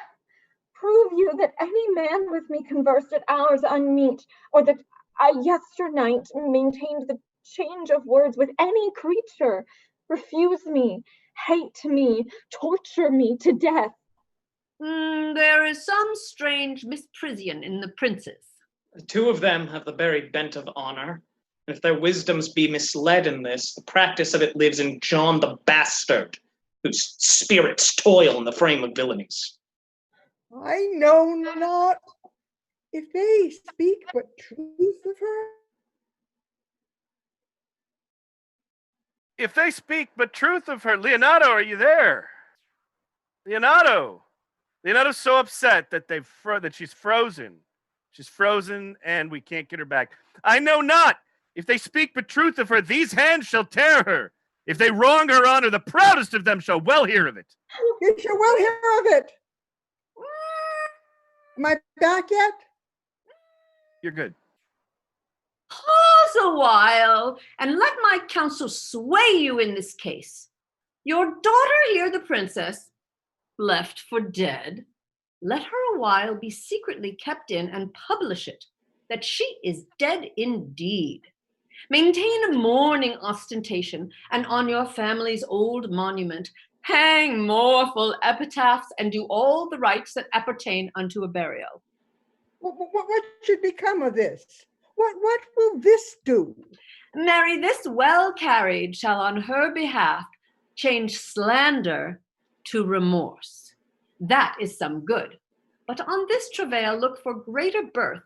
[SPEAKER 6] prove you that any man with me conversed at hours unmeet, or that I yesternight maintained the change of words with any creature, refuse me, hate me, torture me to death.
[SPEAKER 11] There is some strange misprision in the princes.
[SPEAKER 12] Two of them have the very bent of honor. And if their wisdoms be misled in this, the practice of it lives in John the Bastard, whose spirits toil in the frame of villainies.
[SPEAKER 3] I know not if they speak but truth of her.
[SPEAKER 2] If they speak but truth of her, Leonardo, are you there? Leonardo's so upset that that she's frozen. She's frozen, and we can't get her back. I know not. If they speak but truth of her, these hands shall tear her. If they wrong her honor, the proudest of them shall well hear of it.
[SPEAKER 3] You shall well hear of it. Am I back yet?
[SPEAKER 2] You're good.
[SPEAKER 11] Pause a while, and let my counsel sway you in this case. Your daughter here, the princess, left for dead, let her a while be secretly kept in and publish it, that she is dead indeed. Maintain a mourning ostentation, and on your family's old monument hang mournful epitaphs, and do all the rites that appertain unto a burial.
[SPEAKER 3] What should become of this? What will this do?
[SPEAKER 11] Marry, this well carried shall on her behalf change slander to remorse. That is some good. But on this travail look for greater birth.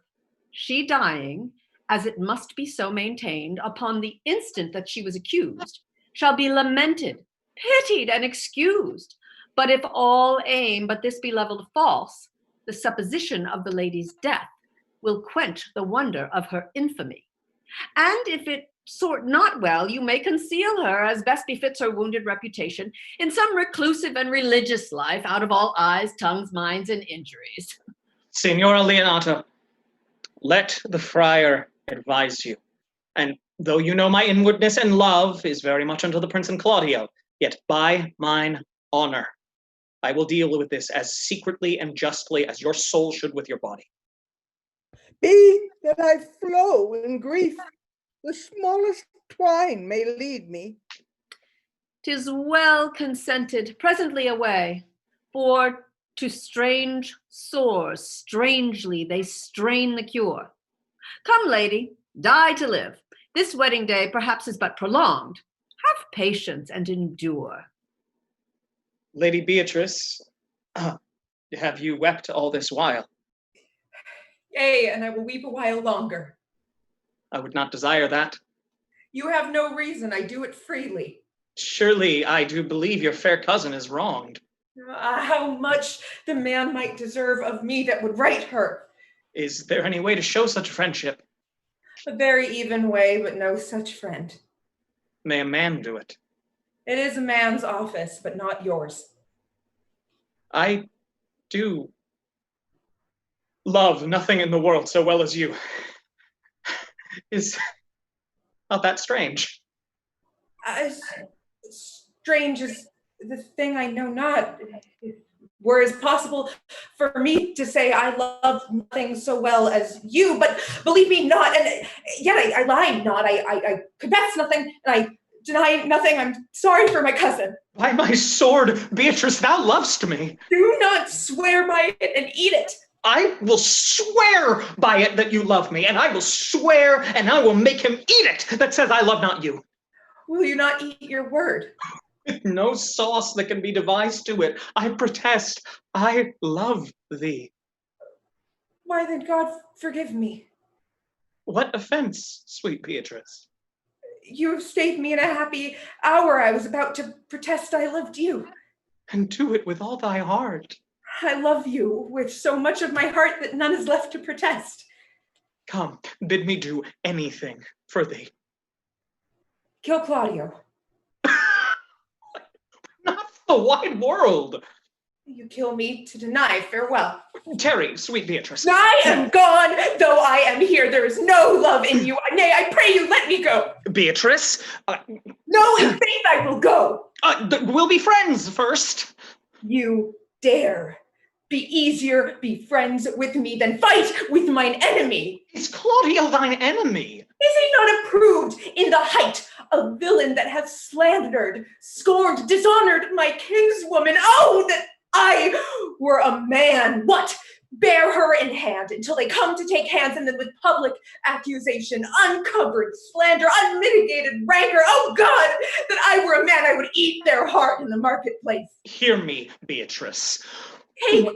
[SPEAKER 11] She dying, as it must be so maintained, upon the instant that she was accused, shall be lamented, pitied, and excused. But if all aim but this be levelled false, the supposition of the lady's death will quench the wonder of her infamy. And if it sort not well, you may conceal her as best befits her wounded reputation in some reclusive and religious life, out of all eyes, tongues, minds, and injuries.
[SPEAKER 12] Signora Leonata, let the friar advise you. And though you know my inwardness and love is very much unto the Prince and Claudio, yet by mine honor, I will deal with this as secretly and justly as your soul should with your body.
[SPEAKER 3] Be that I flow in grief, the smallest twine may lead me.
[SPEAKER 11] 'Tis well consented, presently away, for to strange sores strangely they strain the cure. Come, lady, die to live. This wedding day perhaps is but prolonged. Have patience and endure.
[SPEAKER 12] Lady Beatrice, have you wept all this while?
[SPEAKER 5] Yea, and I will weep a while longer.
[SPEAKER 12] I would not desire that.
[SPEAKER 5] You have no reason, I do it freely.
[SPEAKER 12] Surely I do believe your fair cousin is wronged.
[SPEAKER 5] How much the man might deserve of me that would right her.
[SPEAKER 12] Is there any way to show such friendship?
[SPEAKER 5] A very even way, but no such friend.
[SPEAKER 12] May a man do it?
[SPEAKER 5] It is a man's office, but not yours.
[SPEAKER 12] I do love nothing in the world so well as you. Is not that strange?
[SPEAKER 5] Strange is the thing I know not. Were it possible for me to say I love nothing so well as you, but believe me not, and yet I lie not. I confess nothing, and I deny nothing. I'm sorry for my cousin.
[SPEAKER 12] By my sword, Beatrice, thou lovest me.
[SPEAKER 5] Do not swear by it and eat it.
[SPEAKER 12] I will swear by it that you love me, and I will swear and I will make him eat it that says I love not you.
[SPEAKER 5] Will you not eat your word?
[SPEAKER 12] No sauce that can be devised to it. I protest, I love thee.
[SPEAKER 5] Why then, God, forgive me.
[SPEAKER 12] What offense, sweet Beatrice?
[SPEAKER 5] You have stayed me in a happy hour. I was about to protest I loved you.
[SPEAKER 12] And do it with all thy heart.
[SPEAKER 5] I love you with so much of my heart that none is left to protest.
[SPEAKER 12] Come, bid me do anything for thee.
[SPEAKER 5] Kill Claudio.
[SPEAKER 12] Not the wide world.
[SPEAKER 5] You kill me to deny farewell.
[SPEAKER 12] Tarry, sweet Beatrice.
[SPEAKER 5] I am gone, though I am here. There is no love in you. Nay, I pray you, let me go.
[SPEAKER 12] Beatrice?
[SPEAKER 5] No, in faith I will go.
[SPEAKER 12] We'll be friends first.
[SPEAKER 5] You dare. Be easier, be friends with me than fight with mine enemy.
[SPEAKER 12] Is Claudio thine enemy?
[SPEAKER 5] Is he not approved in the height, a villain that hath slandered, scorned, dishonored my kinswoman? Oh, that I were a man. What? Bear her in hand until they come to take hands, and then with public accusation, uncovered slander, unmitigated rancor. Oh God, that I were a man, I would eat their heart in the marketplace.
[SPEAKER 12] Hear me, Beatrice.
[SPEAKER 5] Hey, talk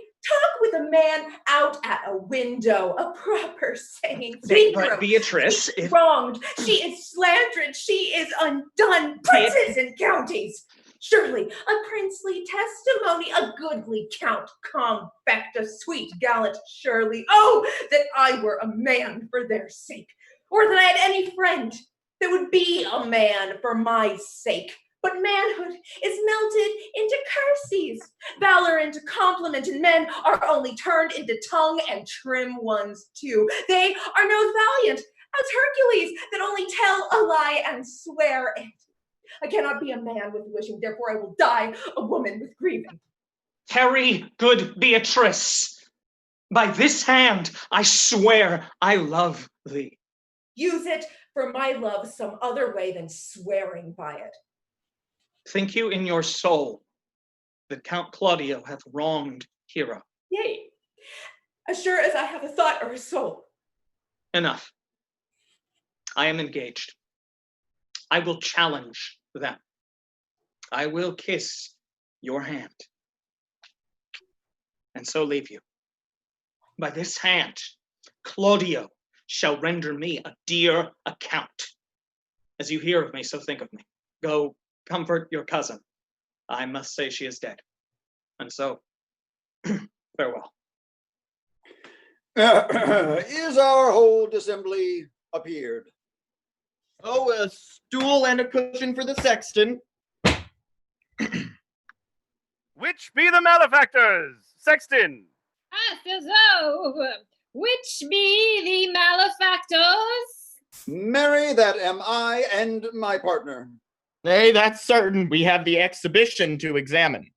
[SPEAKER 5] with a man out at a window, a proper saying.
[SPEAKER 12] But Beatrice,
[SPEAKER 5] she is wronged, she is slandered, she is undone. Princes and counties. Surely a princely testimony, a goodly count, compact, a sweet gallant, surely. Oh, that I were a man for their sake, or that I had any friend that would be a man for my sake. But manhood is melted into curses, valor into compliment, and men are only turned into tongue and trim ones too. They are no valiant as Hercules that only tell a lie and swear it. I cannot be a man with wishing, therefore I will die a woman with grieving.
[SPEAKER 12] Tarry, good Beatrice. By this hand, I swear I love thee.
[SPEAKER 5] Use it for my love some other way than swearing by it.
[SPEAKER 12] Think you in your soul that Count Claudio hath wronged Hero?
[SPEAKER 5] Yea, as sure as I have a thought or a soul.
[SPEAKER 12] Enough. I am engaged. I will challenge them. I will kiss your hand, and so leave you. By this hand, Claudio shall render me a dear account. As you hear of me, so think of me. Go comfort your cousin. I must say she is dead. And so, farewell.
[SPEAKER 16] Is our whole assembly appeared?
[SPEAKER 17] Oh, a stool and a cushion for the sexton.
[SPEAKER 2] Which be the malefactors? Sexton.
[SPEAKER 4] Which be the malefactors?
[SPEAKER 16] Marry, that am I and my partner.
[SPEAKER 17] Nay, that's certain. We have the exhibition to examine.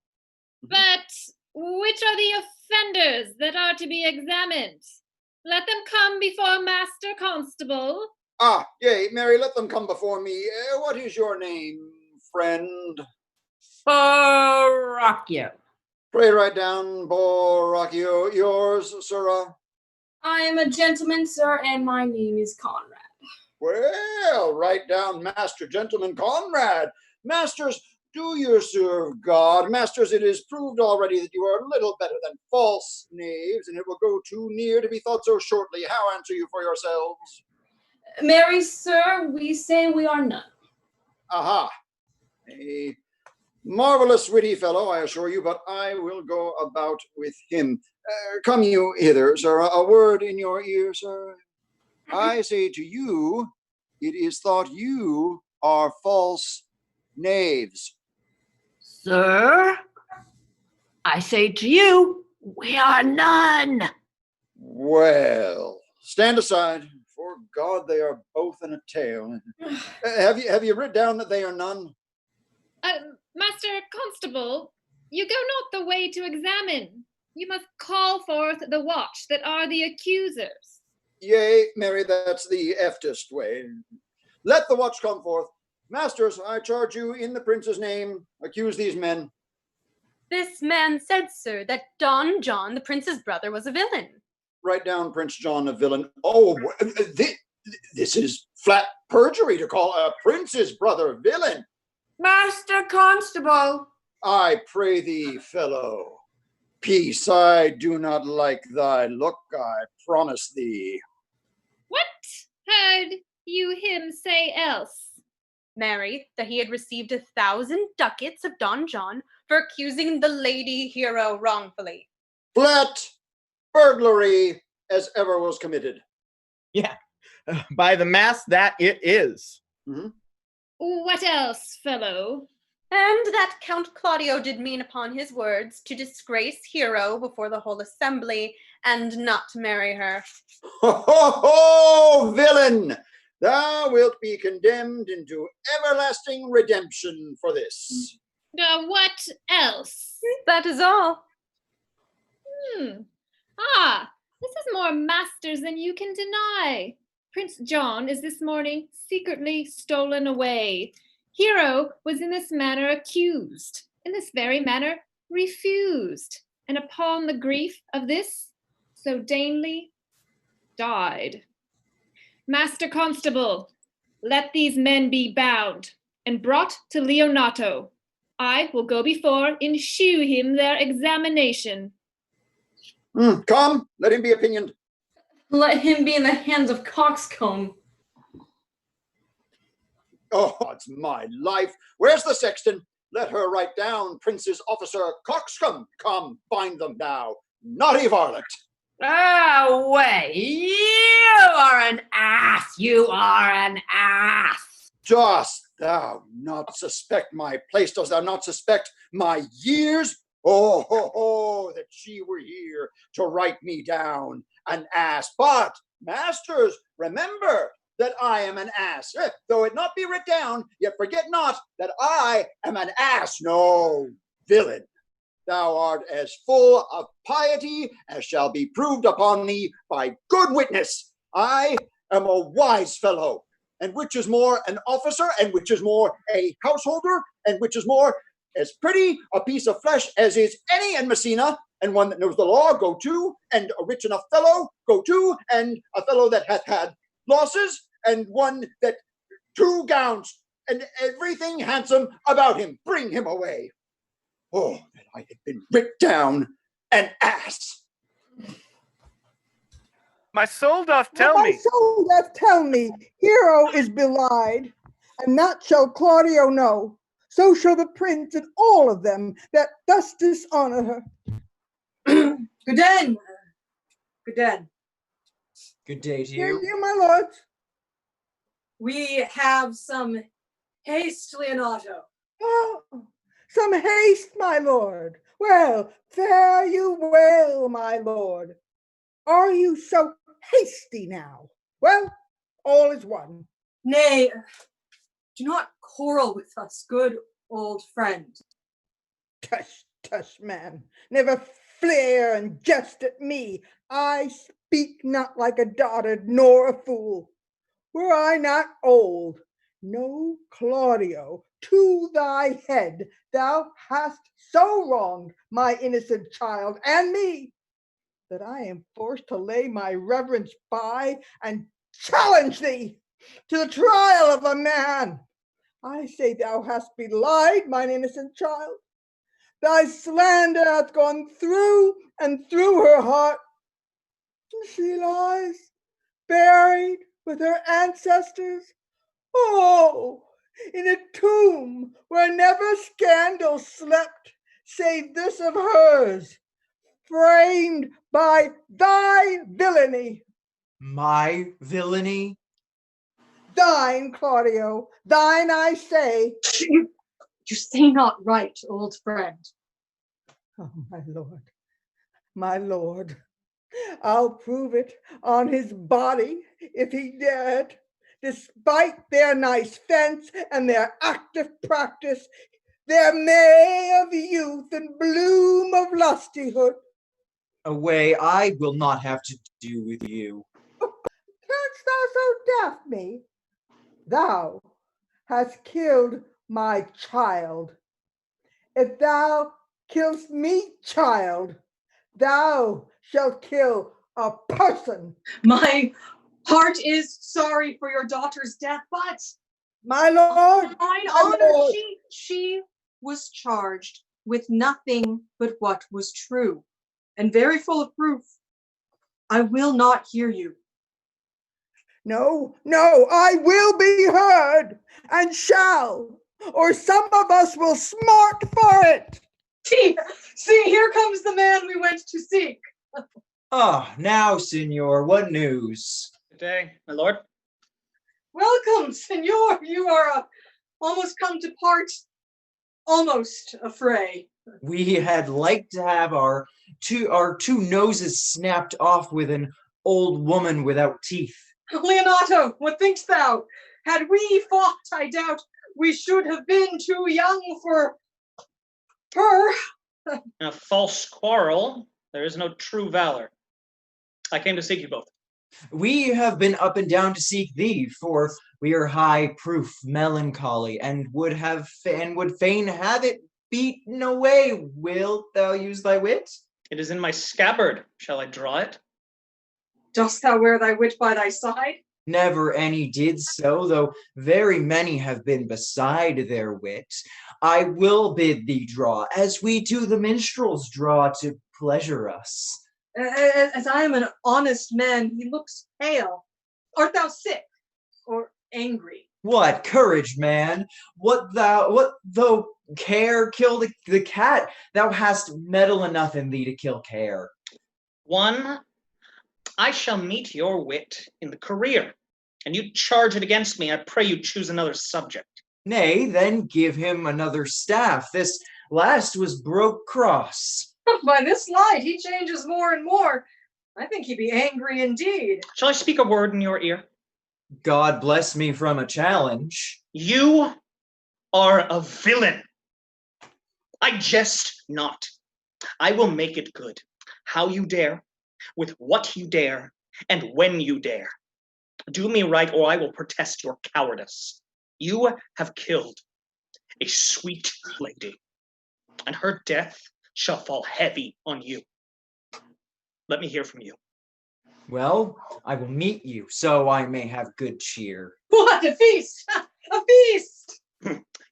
[SPEAKER 4] But which are the offenders that are to be examined? Let them come before Master Constable.
[SPEAKER 16] Ah, yea, Mary, let them come before me. What is your name, friend?
[SPEAKER 11] Borachio.
[SPEAKER 16] Pray write down, Borachio. Yours, sirrah?
[SPEAKER 10] I am a gentleman, sir, and my name is Conrad.
[SPEAKER 16] Well, write down Master Gentleman Conrad. Masters, do you serve God? Masters, it is proved already that you are little better than false knaves, and it will go too near to be thought so shortly. How answer you for yourselves?
[SPEAKER 10] Marry, sir, we say we are none.
[SPEAKER 16] Aha. A marvelous witty fellow, I assure you, but I will go about with him. Come you hither, sir. A word in your ear, sir. I say to you, it is thought you are false knaves.
[SPEAKER 11] Sir, I say to you, we are none.
[SPEAKER 16] Well, stand aside. For God, they are both in a tale. Have you written down that they are none?
[SPEAKER 4] Master Constable, you go not the way to examine. You must call forth the watch that are the accusers.
[SPEAKER 16] Yea, Mary, that's the eftest way. Let the watch come forth. Masters, I charge you in the prince's name, accuse these men.
[SPEAKER 13] This man said, sir, that Don John, the prince's brother, was a villain.
[SPEAKER 16] Write down Prince John a villain. Oh, this is flat perjury to call a prince's brother villain.
[SPEAKER 11] Master Constable.
[SPEAKER 16] I pray thee, fellow. Peace, I do not like thy look, I promise thee.
[SPEAKER 4] What heard you him say else?
[SPEAKER 13] Marry, that he had received 1,000 ducats of Don John for accusing the lady hero wrongfully.
[SPEAKER 16] Flat burglary as ever was committed.
[SPEAKER 17] Yeah, by the mass that it is.
[SPEAKER 16] Mm-hmm.
[SPEAKER 4] What else, fellow?
[SPEAKER 13] And that Count Claudio did mean upon his words to disgrace Hero before the whole assembly and not marry her.
[SPEAKER 16] Ho, ho, ho, villain! Thou wilt be condemned into everlasting redemption for this.
[SPEAKER 4] What else?
[SPEAKER 13] That is all.
[SPEAKER 4] This is more masters than you can deny. Prince John is this morning secretly stolen away. Hero was in this manner accused, in this very manner refused, and upon the grief of this, so dainly died. Master Constable, let these men be bound and brought to Leonato. I will go before and shew him their examination.
[SPEAKER 16] Come, let him be opinioned.
[SPEAKER 10] Let him be in the hands of Coxcomb.
[SPEAKER 16] Oh, it's my life. Where's the sexton? Let her write down Prince's officer Coxcomb. Come, bind them now. Naughty varlet.
[SPEAKER 11] Away! You are an ass! You are an ass!
[SPEAKER 16] Dost thou not suspect my place? Dost thou not suspect my years? Oh, ho, ho, that she were here to write me down an ass. But, masters, remember that I am an ass. Though it not be writ down, yet forget not that I am an ass. No, villain, thou art as full of piety as shall be proved upon thee by good witness. I am a wise fellow, and which is more, an officer, and which is more, a householder, and which is more, as pretty a piece of flesh as is any in Messina, and one that knows the law, go to, and a rich enough fellow, go to, and a fellow that hath had losses, and one that 2 gowns, and everything handsome about him. Bring him away. Oh, that I had been writ down an ass.
[SPEAKER 2] My soul doth tell
[SPEAKER 3] My
[SPEAKER 2] me.
[SPEAKER 3] soul doth tell me, Hero is belied, and that shall Claudio know. So shall the prince and all of them that thus dishonor her.
[SPEAKER 1] Good den. Good den.
[SPEAKER 9] Good day to
[SPEAKER 3] Hear
[SPEAKER 9] you.
[SPEAKER 3] you, my lord.
[SPEAKER 1] We have some haste, Leonato.
[SPEAKER 3] Oh, some haste, my lord. Well, fare you well, my lord. Are you so hasty now? Well, all is one.
[SPEAKER 1] Nay, do not quarrel with us, good old friend.
[SPEAKER 3] Tush, tush, man. Never flare and jest at me. I speak not like a dotard nor a fool. Were I not old, no, Claudio, to thy head, thou hast so wronged my innocent child and me, that I am forced to lay my reverence by and challenge thee to the trial of a man. I say thou hast belied mine innocent child. Thy slander hath gone through and through her heart. She lies buried with her ancestors. Oh, in a tomb where never scandal slept, save this of hers, framed by thy villainy.
[SPEAKER 9] My villainy?
[SPEAKER 3] Thine, Claudio, thine, I say.
[SPEAKER 1] You say not right, old friend.
[SPEAKER 3] Oh, my lord, I'll prove it on his body if he dared. Despite their nice fence and their active practice, their May of youth and bloom of lustihood.
[SPEAKER 9] Away, I will not have to do with you.
[SPEAKER 3] Canst thou so daff me? Thou hast killed my child. If thou killst me, child, thou shalt kill a person.
[SPEAKER 1] My heart is sorry for your daughter's death, but
[SPEAKER 3] my lord,
[SPEAKER 1] mine
[SPEAKER 3] my
[SPEAKER 1] honor,
[SPEAKER 3] lord.
[SPEAKER 1] she was charged with nothing but what was true, and very full of proof. I will not hear you.
[SPEAKER 3] No, I will be heard, and shall, or some of us will smart for it.
[SPEAKER 1] See, here comes the man we went to seek.
[SPEAKER 9] Ah, now, senor, what news?
[SPEAKER 12] Good day, my lord.
[SPEAKER 1] Welcome, senor. You are almost come to part, almost a fray.
[SPEAKER 9] We had like to have our two noses snapped off with an old woman without teeth.
[SPEAKER 1] Leonato, what thinkst thou? Had we fought, I doubt we should have been too young for her.
[SPEAKER 12] In a false quarrel, there is no true valor. I came to seek you both.
[SPEAKER 9] We have been up and down to seek thee, for we are high proof melancholy, and would fain have it beaten away. Wilt thou use thy wit?
[SPEAKER 12] It is in my scabbard. Shall I draw it?
[SPEAKER 1] Dost thou wear thy wit by thy side?
[SPEAKER 9] Never any did so, though very many have been beside their wit. I will bid thee draw, as we do the minstrels draw to pleasure us.
[SPEAKER 1] As I am an honest man, he looks pale. Art thou sick or angry?
[SPEAKER 9] What courage, man! What though care kill the cat? Thou hast mettle enough in thee to kill care.
[SPEAKER 12] One, I shall meet your wit in the career, and you charge it against me. I pray you choose another subject.
[SPEAKER 9] Nay, then give him another staff. This last was broke cross.
[SPEAKER 1] By this light, he changes more and more. I think he be angry indeed.
[SPEAKER 12] Shall I speak a word in your ear?
[SPEAKER 9] God bless me from a challenge.
[SPEAKER 12] You are a villain. I jest not. I will make it good. How you dare, with what you dare, and when you dare. Do me right, or I will protest your cowardice. You have killed a sweet lady, and her death shall fall heavy on you. Let me hear from you.
[SPEAKER 9] Well, I will meet you, so I may have good cheer.
[SPEAKER 1] What a feast! A feast!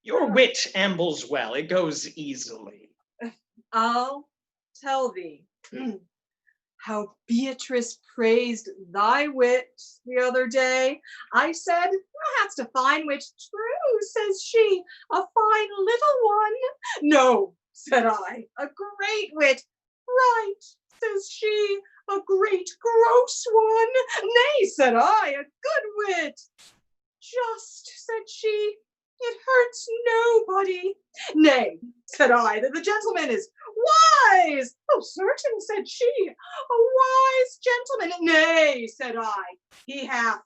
[SPEAKER 12] Your wit ambles well, it goes easily.
[SPEAKER 1] I'll tell thee how Beatrice praised thy wit the other day. I said, that's a fine wit. True, says she, a fine little one. No, said I, a great wit. Right, says she, a great gross one. Nay, said I, a good wit. Just, said she, it hurts nobody. Nay, said I, that the gentleman is wise. Oh, certain, said she, a wise gentleman. Nay, said I, he hath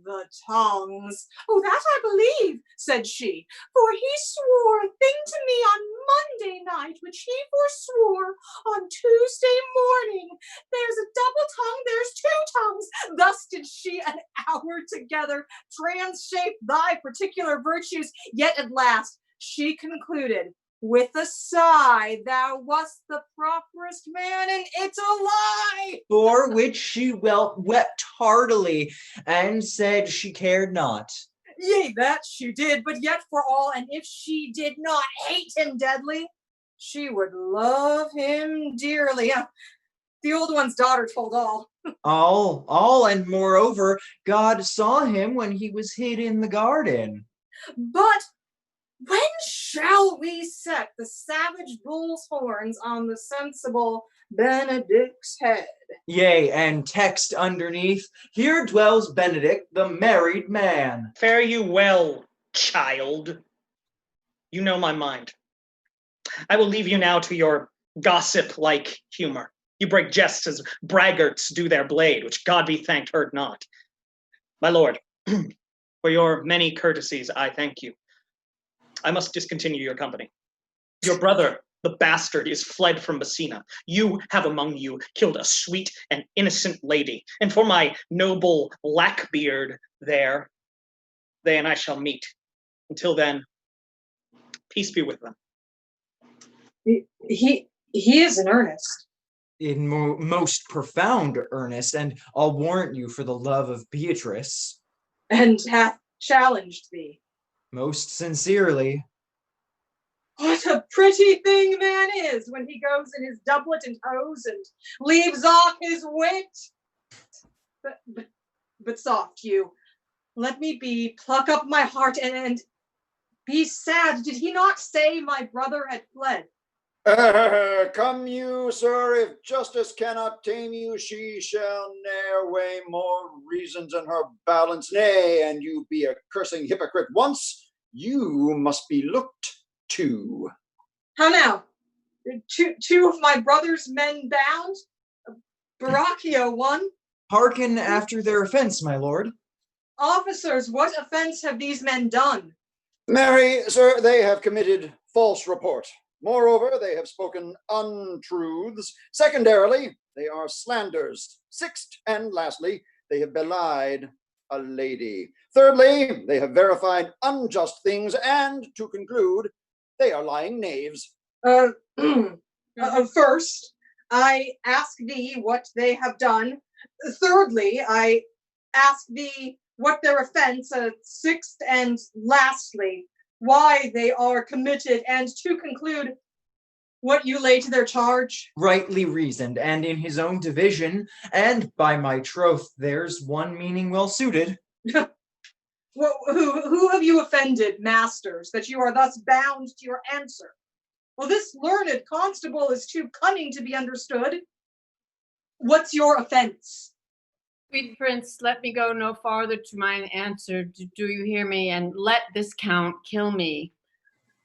[SPEAKER 1] the tongues. Oh, that I believe, said she, for he swore a thing to me on Monday night, which he forswore on Tuesday morning. There's a double tongue, there's two tongues. Thus did she an hour together transshape thy particular virtues, yet at last she concluded, with a sigh, thou wast the properest man, and it's a lie.
[SPEAKER 9] For which she wept heartily, and said she cared not.
[SPEAKER 1] Yea, that she did, but yet for all, and if she did not hate him deadly, she would love him dearly. The old one's daughter told all.
[SPEAKER 9] All, and moreover, God saw him when he was hid in the garden.
[SPEAKER 1] But when shall we set the savage bull's horns on the sensible Benedict's head?
[SPEAKER 9] Yea, and text underneath, here dwells Benedict, the married man.
[SPEAKER 12] Fare you well, child. You know my mind. I will leave you now to your gossip-like humor. You break jests as braggarts do their blade, which God be thanked hurt not. My lord, for your many courtesies, I thank you. I must discontinue your company. Your brother, the bastard, is fled from Messina. You have among you killed a sweet and innocent lady. And for my noble Lackbeard there, they and I shall meet. Until then, peace be with them.
[SPEAKER 1] He is in earnest.
[SPEAKER 9] In most profound earnest, and I'll warrant you for the love of Beatrice.
[SPEAKER 1] And hath challenged thee.
[SPEAKER 9] Most sincerely.
[SPEAKER 1] What a pretty thing man is when he goes in his doublet and hose and leaves off his wit. But soft you, let me be, pluck up my heart and be sad. Did he not say my brother had fled?
[SPEAKER 16] Come you, sir, if justice cannot tame you, she shall ne'er weigh more reasons in her balance. Nay, and you be a cursing hypocrite once, you must be looked to.
[SPEAKER 1] How now? Two of my brother's men bound? Baracchio one?
[SPEAKER 9] Hearken after their offense, my lord.
[SPEAKER 1] Officers, what offense have these men done?
[SPEAKER 16] Marry, sir, they have committed false report. Moreover, they have spoken untruths. Secondarily, they are slanders. Sixth, and lastly, they have belied a lady. Thirdly, they have verified unjust things. And to conclude, they are lying knaves.
[SPEAKER 1] First, I ask thee what they have done. Thirdly, I ask thee what their offense. Sixth, and lastly, why they are committed, and to conclude, what you lay to their charge.
[SPEAKER 9] Rightly reasoned, and in his own division, and by my troth, there's one meaning well suited.
[SPEAKER 1] Who have you offended, masters, that you are thus bound to your answer? Well, this learned constable is too cunning to be understood. What's your offense?
[SPEAKER 11] Sweet prince, let me go no farther to mine answer. Do you hear me? And let this count kill me.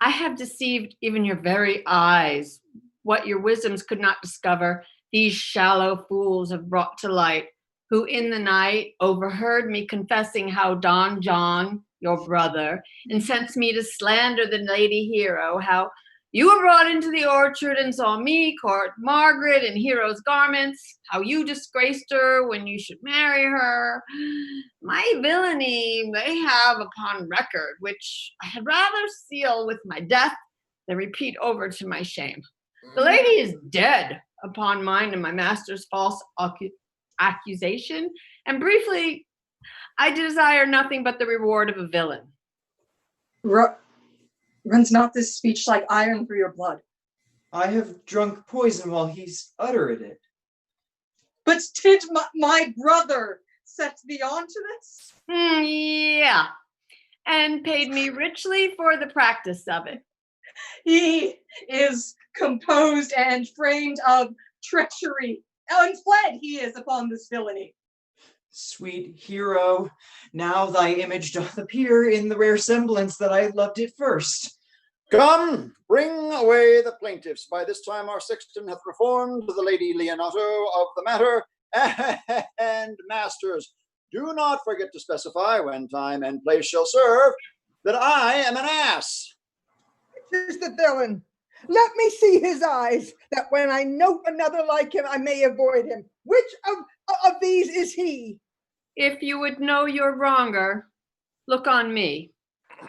[SPEAKER 11] I have deceived even your very eyes. What your wisdoms could not discover, these shallow fools have brought to light, who in the night overheard me confessing how Don John, your brother, incensed me to slander the lady Hero, how you were brought into the orchard and saw me court Margaret in Hero's garments, how you disgraced her when you should marry her. My villainy they have upon record, which I had rather seal with my death than repeat over to my shame. The lady is dead upon mine and my master's false accusation, and briefly, I desire nothing but the reward of a villain.
[SPEAKER 1] Runs not this speech like iron through your blood?
[SPEAKER 9] I have drunk poison while he's uttered it.
[SPEAKER 1] But did my brother set thee on to this?
[SPEAKER 11] Yeah, and paid me richly for the practice of it.
[SPEAKER 1] He is composed and framed of treachery. Unfled he is upon this villainy.
[SPEAKER 9] Sweet hero, now thy image doth appear in the rare semblance that I loved it first.
[SPEAKER 16] Come, bring away the plaintiffs. By this time our sexton hath reformed the Lady Leonato of the matter. And masters, do not forget to specify when time and place shall serve that I am an ass.
[SPEAKER 3] Which is the villain? Let me see his eyes, that when I note another like him, I may avoid him. Which of these is he?
[SPEAKER 11] If you would know your wronger, look on me.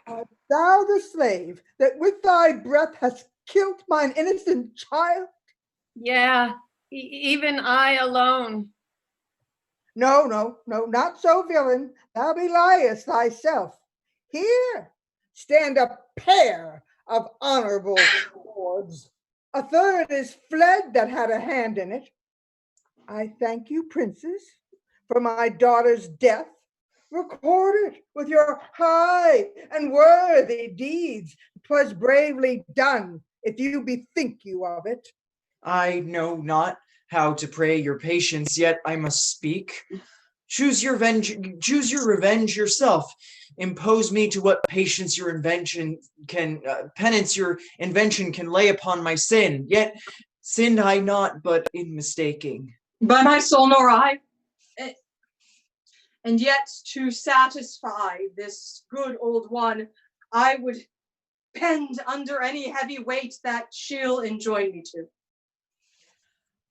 [SPEAKER 3] Art thou the slave that with thy breath hast killed mine innocent child?
[SPEAKER 11] Yeah, even I alone.
[SPEAKER 3] No, not so, villain. Thou beliest thyself. Here stand a pair of honorable lords. A third is fled that had a hand in it. I thank you, princes, for my daughter's death. Recorded with your high and worthy deeds. 'Twas bravely done, if you bethink you of it.
[SPEAKER 9] I know not how to pray your patience, yet I must speak. Choose your revenge yourself. Impose me to what patience your invention can, penance your invention can lay upon my sin. Yet sinned I not, but in mistaking.
[SPEAKER 1] By my soul, nor I. And yet to satisfy this good old one, I would bend under any heavy weight that she'll enjoin me to.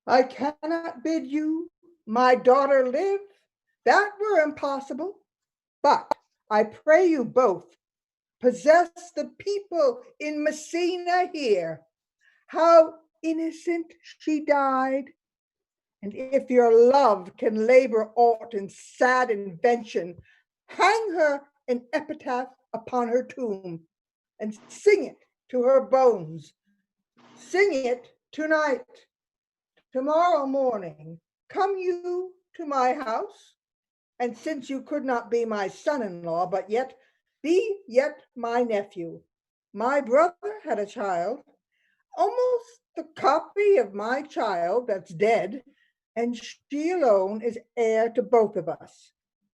[SPEAKER 3] I cannot bid you, my daughter, live. That were impossible. But I pray you both, possess the people in Messina here, how innocent she died. And if your love can labor aught in sad invention, hang her an epitaph upon her tomb and sing it to her bones. Sing it tonight. Tomorrow morning, come you to my house, and since you could not be my son-in-law, but yet be my nephew. My brother had a child, almost the copy of my child that's dead, and she alone is heir to both of us.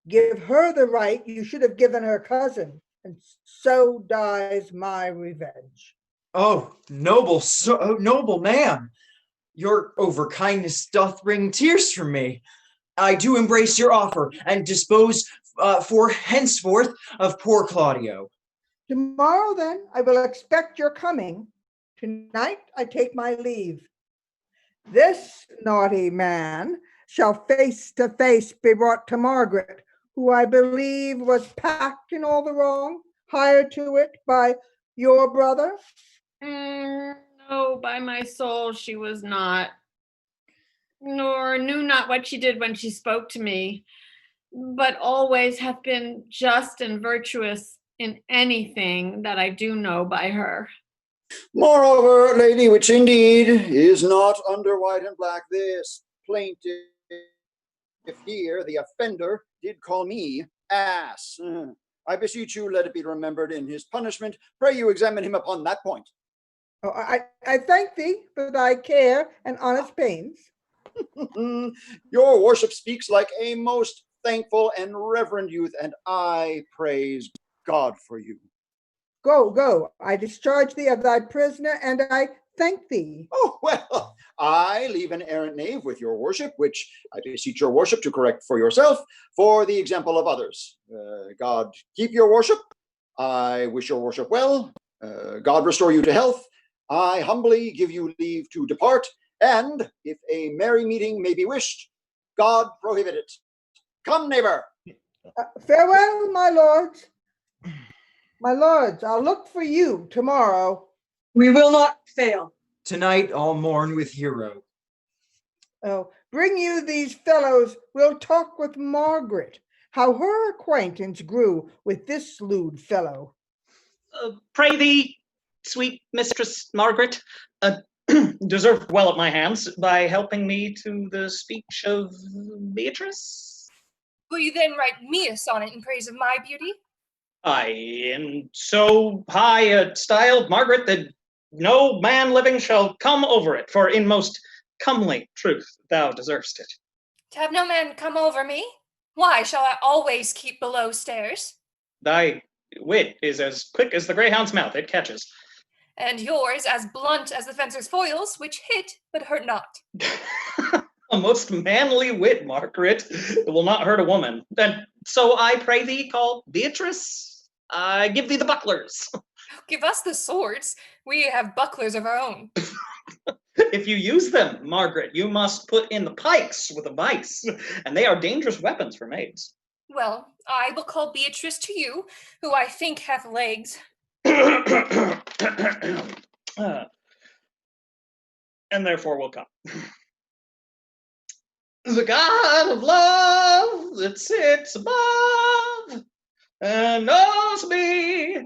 [SPEAKER 3] Give her the right you should have given her cousin, and so dies my revenge.
[SPEAKER 9] Oh, noble man, your overkindness doth wring tears from me. I do embrace your offer and dispose for henceforth of poor Claudio.
[SPEAKER 3] Tomorrow then I will expect your coming. Tonight I take my leave. This naughty man shall face to face be brought to Margaret, who I believe was packed in all the wrong, hired to it by your brother.
[SPEAKER 11] No, by my soul, she was not, nor knew not what she did when she spoke to me, but always hath been just and virtuous in anything that I do know by her.
[SPEAKER 16] Moreover, lady, which indeed is not under white and black, this plaintiff here, the offender, did call me ass. I beseech you, let it be remembered in his punishment. Pray you examine him upon that point.
[SPEAKER 3] Oh, I thank thee for thy care and honest pains.
[SPEAKER 16] Your worship speaks like a most thankful and reverend youth, and I praise God for you.
[SPEAKER 3] Go, I discharge thee of thy prisoner, and I thank thee.
[SPEAKER 16] Oh, well, I leave an errant knave with your worship, which I beseech your worship to correct for yourself, for the example of others. God keep your worship. I wish your worship well. God restore you to health. I humbly give you leave to depart, and if a merry meeting may be wished, God prohibit it. Come, neighbor.
[SPEAKER 3] Farewell, my lords. My lords, I'll look for you tomorrow.
[SPEAKER 1] We will not fail.
[SPEAKER 9] Tonight I'll mourn with Hero.
[SPEAKER 3] Oh, bring you these fellows, we'll talk with Margaret, how her acquaintance grew with this lewd fellow.
[SPEAKER 12] Pray thee, sweet Mistress Margaret, deserved well at my hands by helping me to the speech of Beatrice.
[SPEAKER 15] Will you then write me a sonnet in praise of my beauty?
[SPEAKER 12] I in so high a style, Margaret, that no man living shall come over it, for in most comely truth thou deservest it.
[SPEAKER 15] To have no man come over me? Why shall I always keep below stairs?
[SPEAKER 12] Thy wit is as quick as the greyhound's mouth, it catches.
[SPEAKER 15] And yours as blunt as the fencer's foils, which hit but hurt not.
[SPEAKER 12] A most manly wit, Margaret. It will not hurt a woman. And so I pray thee call Beatrice. I give thee the bucklers.
[SPEAKER 15] Give us the swords. We have bucklers of our own.
[SPEAKER 12] If you use them, Margaret, you must put in the pikes with a vice, and they are dangerous weapons for maids.
[SPEAKER 15] Well, I will call Beatrice to you, who I think hath legs.
[SPEAKER 12] And therefore will come. The God of love that sits above and knows me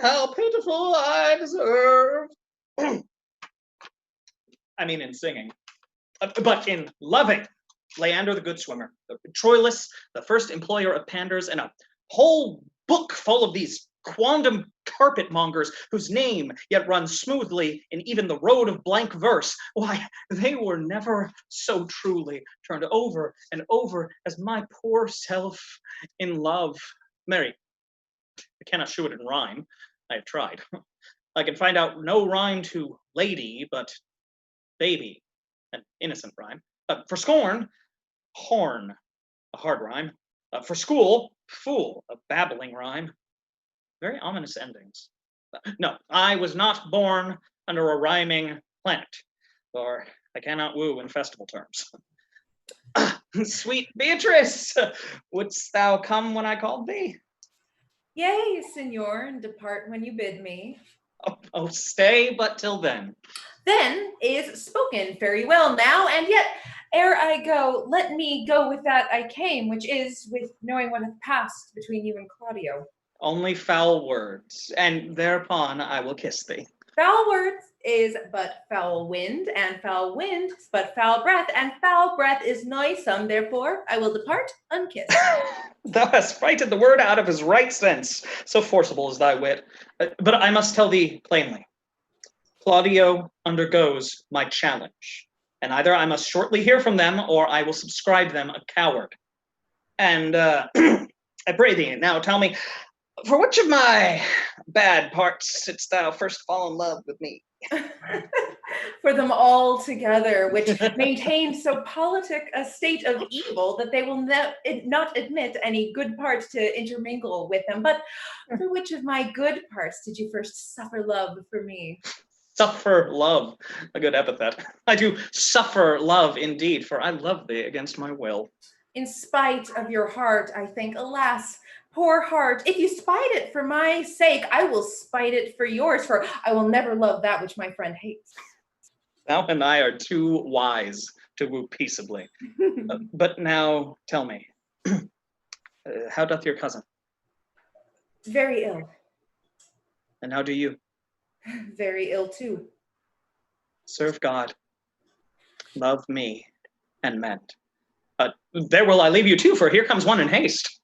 [SPEAKER 12] how pitiful I deserve. I mean in singing, but in loving. Leander the good swimmer, Troilus, the first employer of panders, and a whole book full of these quondam carpet mongers whose name yet runs smoothly in even the road of blank verse. Why, they were never so truly turned over and over as my poor self in love. Mary, I cannot shew it in rhyme. I have tried. I can find out no rhyme to lady, but baby, an innocent rhyme. For scorn, horn, a hard rhyme. For school, fool, a babbling rhyme. Very ominous endings. No, I was not born under a rhyming planet, for I cannot woo in festival terms. Sweet Beatrice, wouldst thou come when I called thee?
[SPEAKER 5] Yea, Signor, and depart when you bid me.
[SPEAKER 12] Oh, stay but till then.
[SPEAKER 5] Then is spoken very well now, and yet ere I go, let me go with that I came, which is with knowing what hath passed between you and Claudio.
[SPEAKER 12] Only foul words, and thereupon I will kiss thee.
[SPEAKER 5] Foul words is but foul wind, and foul wind is but foul breath, and foul breath is noisome, therefore I will depart unkissed.
[SPEAKER 12] Thou hast frighted the word out of his right sense, so forcible is thy wit. But I must tell thee plainly, Claudio undergoes my challenge, and either I must shortly hear from them, or I will subscribe them a coward. And I pray thee, now tell me, for which of my bad parts didst thou first fall in love with me?
[SPEAKER 5] For them all together, which maintain so politic a state of evil that they will not admit any good parts to intermingle with them. But for which of my good parts did you first suffer love for me?
[SPEAKER 12] Suffer love, a good epithet. I do suffer love indeed, for I love thee against my will.
[SPEAKER 5] In spite of your heart, I think, alas, poor heart, if you spite it for my sake, I will spite it for yours, for I will never love that which my friend hates.
[SPEAKER 12] Thou and I are too wise to woo peaceably. But now tell me, how doth your cousin?
[SPEAKER 5] Very ill.
[SPEAKER 12] And how do you?
[SPEAKER 5] Very ill too.
[SPEAKER 12] Serve God, love me, and mend. There will I leave you too, for here comes one in haste.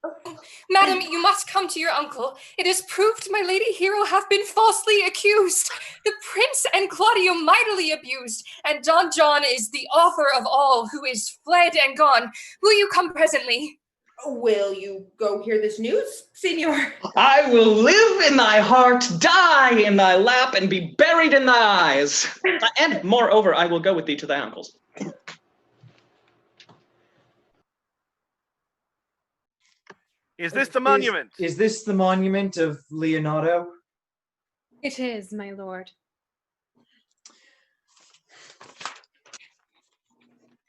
[SPEAKER 15] Madam, you must come to your uncle. It is proved my lady hero hath been falsely accused. The prince and Claudio mightily abused, and Don John is the author of all, who is fled and gone. Will you come presently?
[SPEAKER 5] Will you go hear this news, Signor?
[SPEAKER 12] I will live in thy heart, die in thy lap, and be buried in thy eyes. And moreover, I will go with thee to thy uncle's.
[SPEAKER 2] Is this the monument?
[SPEAKER 9] Is this the monument of Leonardo?
[SPEAKER 13] It is, my lord.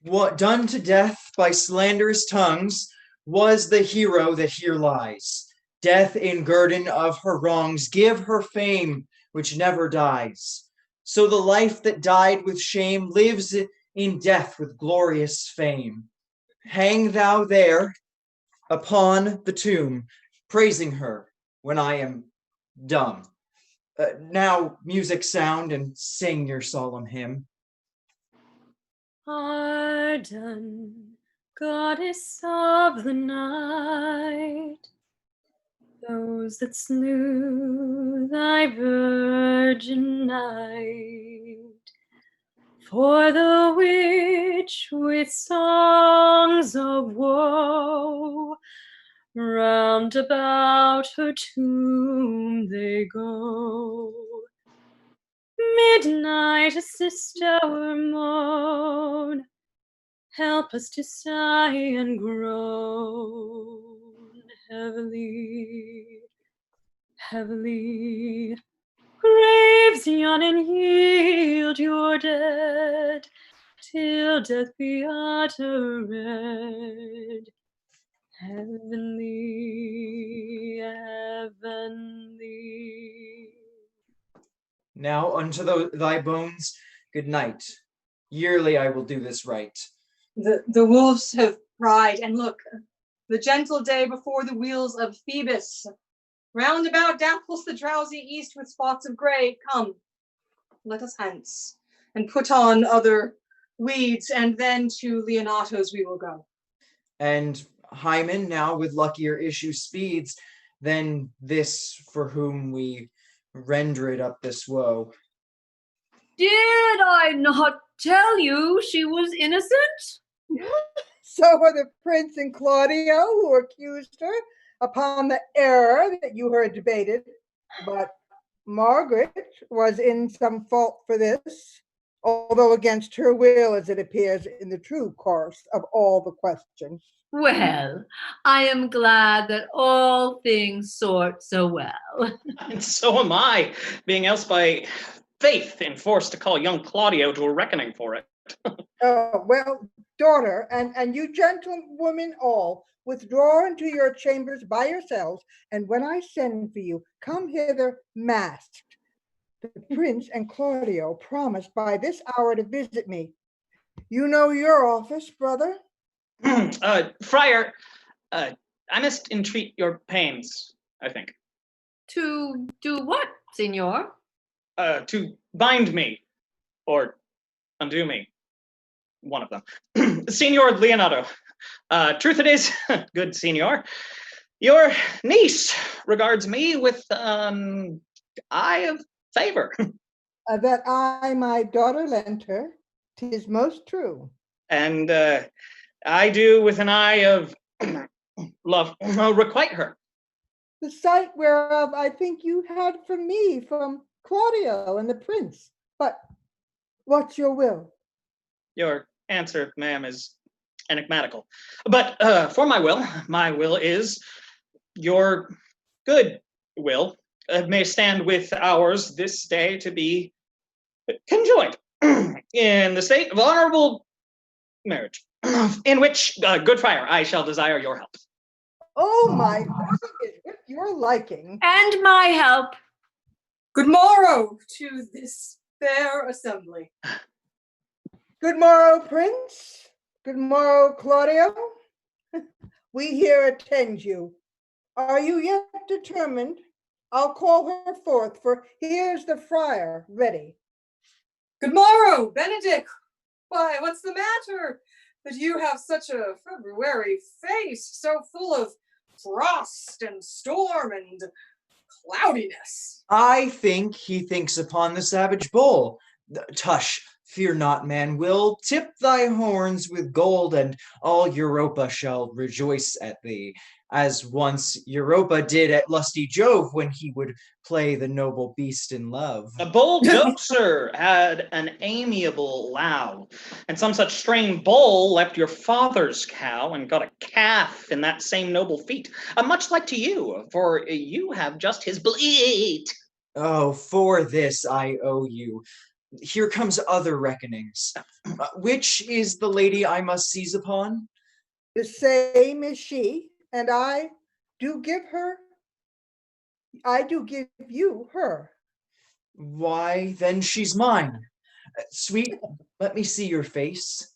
[SPEAKER 9] What done to death by slanderous tongues was the hero that here lies. Death in guerdon of her wrongs, give her fame which never dies. So the life that died with shame lives in death with glorious fame. Hang thou there upon the tomb, praising her when I am dumb. Now, music sound and sing your solemn hymn.
[SPEAKER 13] Arden, goddess of the night, those that slew thy virgin night, for the witch with songs of woe, round about her tomb they go. Midnight assist our moan, help us to sigh and groan heavily, heavily. Graves yawn and yield your dead, till death be uttered. Heavenly, heavenly.
[SPEAKER 9] Now unto thy bones, good night. Yearly I will do this right.
[SPEAKER 1] The wolves have cried, and look, the gentle day before the wheels of Phoebus. Round about dapples the drowsy east with spots of gray. Come, let us hence, and put on other weeds, and then to Leonato's we will go.
[SPEAKER 9] And Hymen now with luckier issue speeds than this for whom we rendered up this woe.
[SPEAKER 11] Did I not tell you she was innocent?
[SPEAKER 3] So are the prince and Claudio, who accused her upon the error that you heard debated. But Margaret was in some fault for this, although against her will, as it appears in the true course of all the question.
[SPEAKER 11] Well, I am glad that all things sort so well.
[SPEAKER 12] And so am I, being else by faith enforced to call young Claudio to a reckoning for it.
[SPEAKER 3] Well, daughter, and you gentlewomen all, withdraw into your chambers by yourselves, and when I send for you, come hither masked. The prince and Claudio promised by this hour to visit me. You know your office, brother?
[SPEAKER 12] Friar, I must entreat your pains, I think.
[SPEAKER 11] To do what, Signor?
[SPEAKER 12] To bind me, or undo me. One of them. Signor Leonato, truth it is, good Signor, your niece regards me with eye of favor.
[SPEAKER 3] That I my daughter lent her, 'tis most true.
[SPEAKER 12] And I do with an eye of love requite her.
[SPEAKER 3] The sight whereof I think you had from me, from Claudio and the prince. But what's your will?
[SPEAKER 12] Your answer, ma'am, is enigmatical. But for my will is your good will may stand with ours this day to be conjoined in the state of honorable marriage, in which, good friar, I shall desire your help.
[SPEAKER 3] Oh my, with your liking.
[SPEAKER 11] And my help.
[SPEAKER 1] Good morrow to this fair assembly.
[SPEAKER 3] Good morrow, Prince. Good morrow, Claudio. We here attend you. Are you yet determined? I'll call her forth, for here's the friar ready.
[SPEAKER 1] Good morrow, Benedict. Why, what's the matter? That you have such a February face, so full of frost and storm and cloudiness.
[SPEAKER 9] I think he thinks upon the savage bull. Tush, fear not, man. Will tip thy horns with gold, and all Europa shall rejoice at thee, as once Europa did at lusty Jove when he would play the noble beast in love.
[SPEAKER 12] A bold doxer had an amiable low, and some such strain bull left your father's cow and got a calf in that same noble feat, much like to you, for you have just his bleat.
[SPEAKER 9] Oh, for this I owe you. Here comes other reckonings. Which is the lady I must seize upon?
[SPEAKER 3] The same is she, and I do give you her.
[SPEAKER 9] Why, then she's mine. Sweet, let me see your face.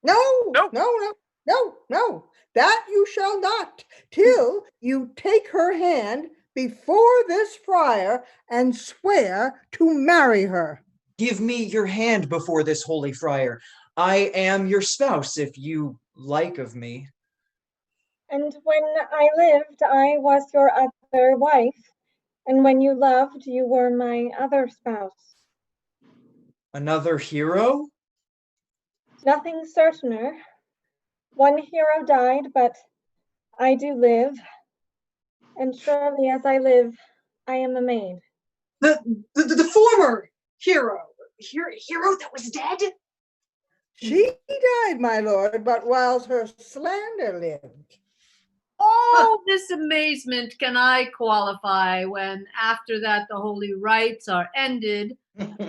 [SPEAKER 3] No, no, that you shall not, till you take her hand before this friar and swear to marry her.
[SPEAKER 9] Give me your hand before this holy friar. I am your spouse, if you like of me.
[SPEAKER 6] And when I lived, I was your other wife. And when you loved, you were my other spouse.
[SPEAKER 9] Another hero?
[SPEAKER 6] Nothing certainer. One hero died, but I do live. And surely as I live, I am a maid.
[SPEAKER 1] The former hero that was dead?
[SPEAKER 3] She died, my lord, but whiles her slander lived.
[SPEAKER 11] Oh, this amazement can I qualify when after that the holy rites are ended,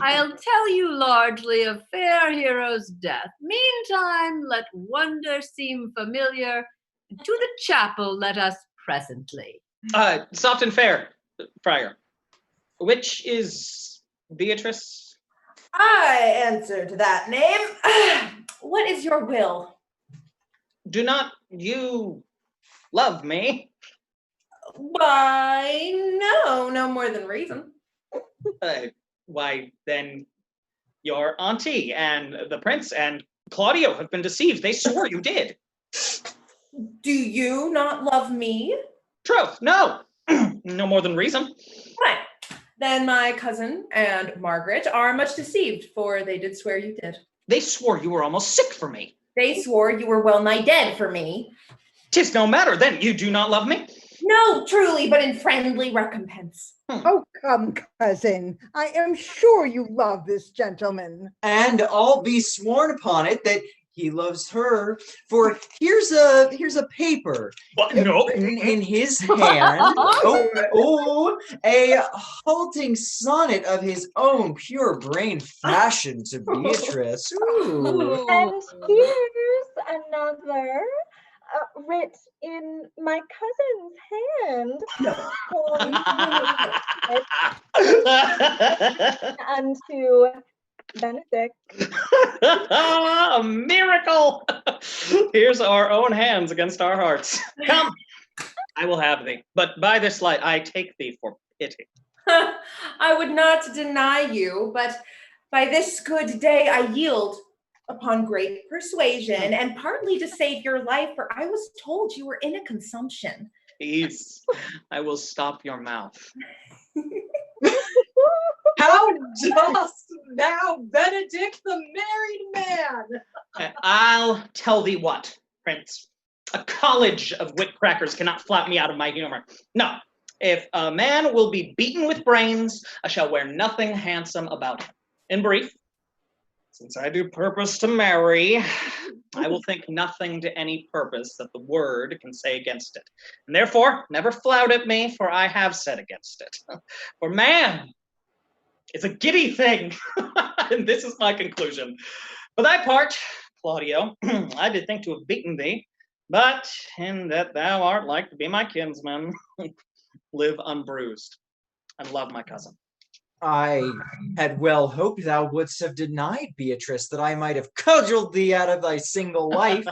[SPEAKER 11] I'll tell you largely of fair hero's death. Meantime, let wonder seem familiar, and to the chapel let us presently.
[SPEAKER 12] Soft and fair, friar. Which is Beatrice?
[SPEAKER 5] I answer to that name. What is your will?
[SPEAKER 12] Do not you love me?
[SPEAKER 5] Why, no more than reason.
[SPEAKER 12] Why, then your auntie and the prince and Claudio have been deceived. They swore you did.
[SPEAKER 5] Do you not love me?
[SPEAKER 12] Truth, no. No more than reason.
[SPEAKER 5] Right. Then my cousin and Margaret are much deceived, for they did swear you did.
[SPEAKER 12] They swore you were almost sick for me.
[SPEAKER 5] They swore you were well nigh dead for me.
[SPEAKER 12] 'Tis no matter, then you do not love me?
[SPEAKER 5] No, truly, but in friendly recompense.
[SPEAKER 3] Oh, come, cousin. I am sure you love this gentleman.
[SPEAKER 9] And I'll be sworn upon it that he loves her. For here's a paper.
[SPEAKER 12] What? No.
[SPEAKER 9] Written in his hand. A halting sonnet of his own pure brain fashioned to Beatrice. Ooh.
[SPEAKER 6] And here's another writ in my cousin's hand. Unto Benedict.
[SPEAKER 12] A miracle! Here's our own hands against our hearts. Come, I will have thee. But by this light, I take thee for pity.
[SPEAKER 5] I would not deny you, but by this good day I yield upon great persuasion, and partly to save your life, for I was told you were in a consumption.
[SPEAKER 12] Peace. I will stop your mouth.
[SPEAKER 1] How dost thou, Benedict, the married man?
[SPEAKER 12] I'll tell thee what, Prince. A college of wit crackers cannot flout me out of my humor. No, if a man will be beaten with brains, I shall wear nothing handsome about him. In brief, since I do purpose to marry, I will think nothing to any purpose that the word can say against it. And therefore, never flout at me, for I have said against it. For man, it's a giddy thing. And this is my conclusion. For thy part, Claudio, I did think to have beaten thee, but in that thou art like to be my kinsman, live unbruised, and love my cousin.
[SPEAKER 9] I had well hoped thou wouldst have denied, Beatrice, that I might have cudgeled thee out of thy single life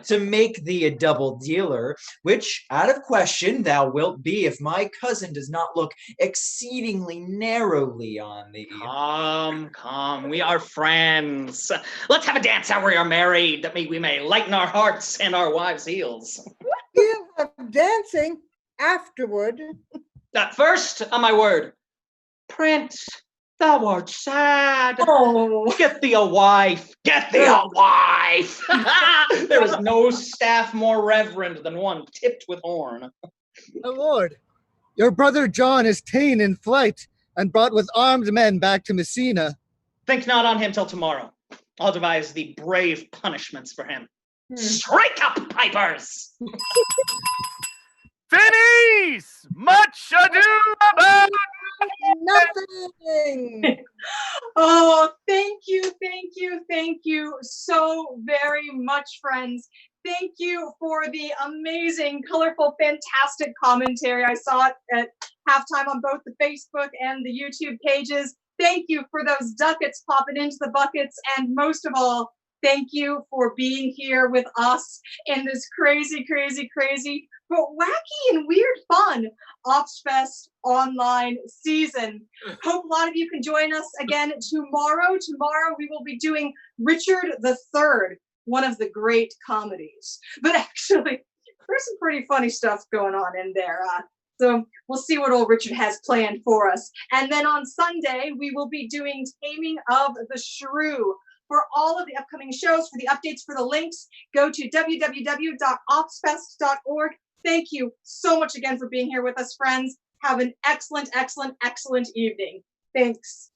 [SPEAKER 9] to make thee a double dealer, which out of question thou wilt be if my cousin does not look exceedingly narrowly on thee.
[SPEAKER 12] Come, we are friends. Let's have a dance how we are married, that we may lighten our hearts and our wives' heels.
[SPEAKER 3] We'll have dancing afterward.
[SPEAKER 12] First, on my word, Prince, thou art sad.
[SPEAKER 1] Oh.
[SPEAKER 12] Get thee a wife. Get thee a wife. There is no staff more reverend than one tipped with horn.
[SPEAKER 18] My lord, your brother John is ta'en in flight and brought with armed men back to Messina.
[SPEAKER 12] Think not on him till tomorrow. I'll devise the brave punishments for him. Strike up, pipers!
[SPEAKER 2] Phineas! Much ado about
[SPEAKER 3] nothing.
[SPEAKER 1] Oh, thank you so very much, friends. Thank you for the amazing, colorful, fantastic commentary. I saw it at Halftime on both the Facebook and the YouTube pages. Thank you for those ducats popping into the buckets. And most of all, thank you for being here with us in this crazy, but wacky and weird fun OpsFest online season. Hope a lot of you can join us again tomorrow. Tomorrow we will be doing Richard III, one of the great comedies. But actually, there's some pretty funny stuff going on in there. So we'll see what old Richard has planned for us. And then on Sunday, we will be doing Taming of the Shrew. For all of the upcoming shows, for the updates, for the links, go to www.opsfest.org. Thank you so much again for being here with us, friends. Have an excellent evening. Thanks.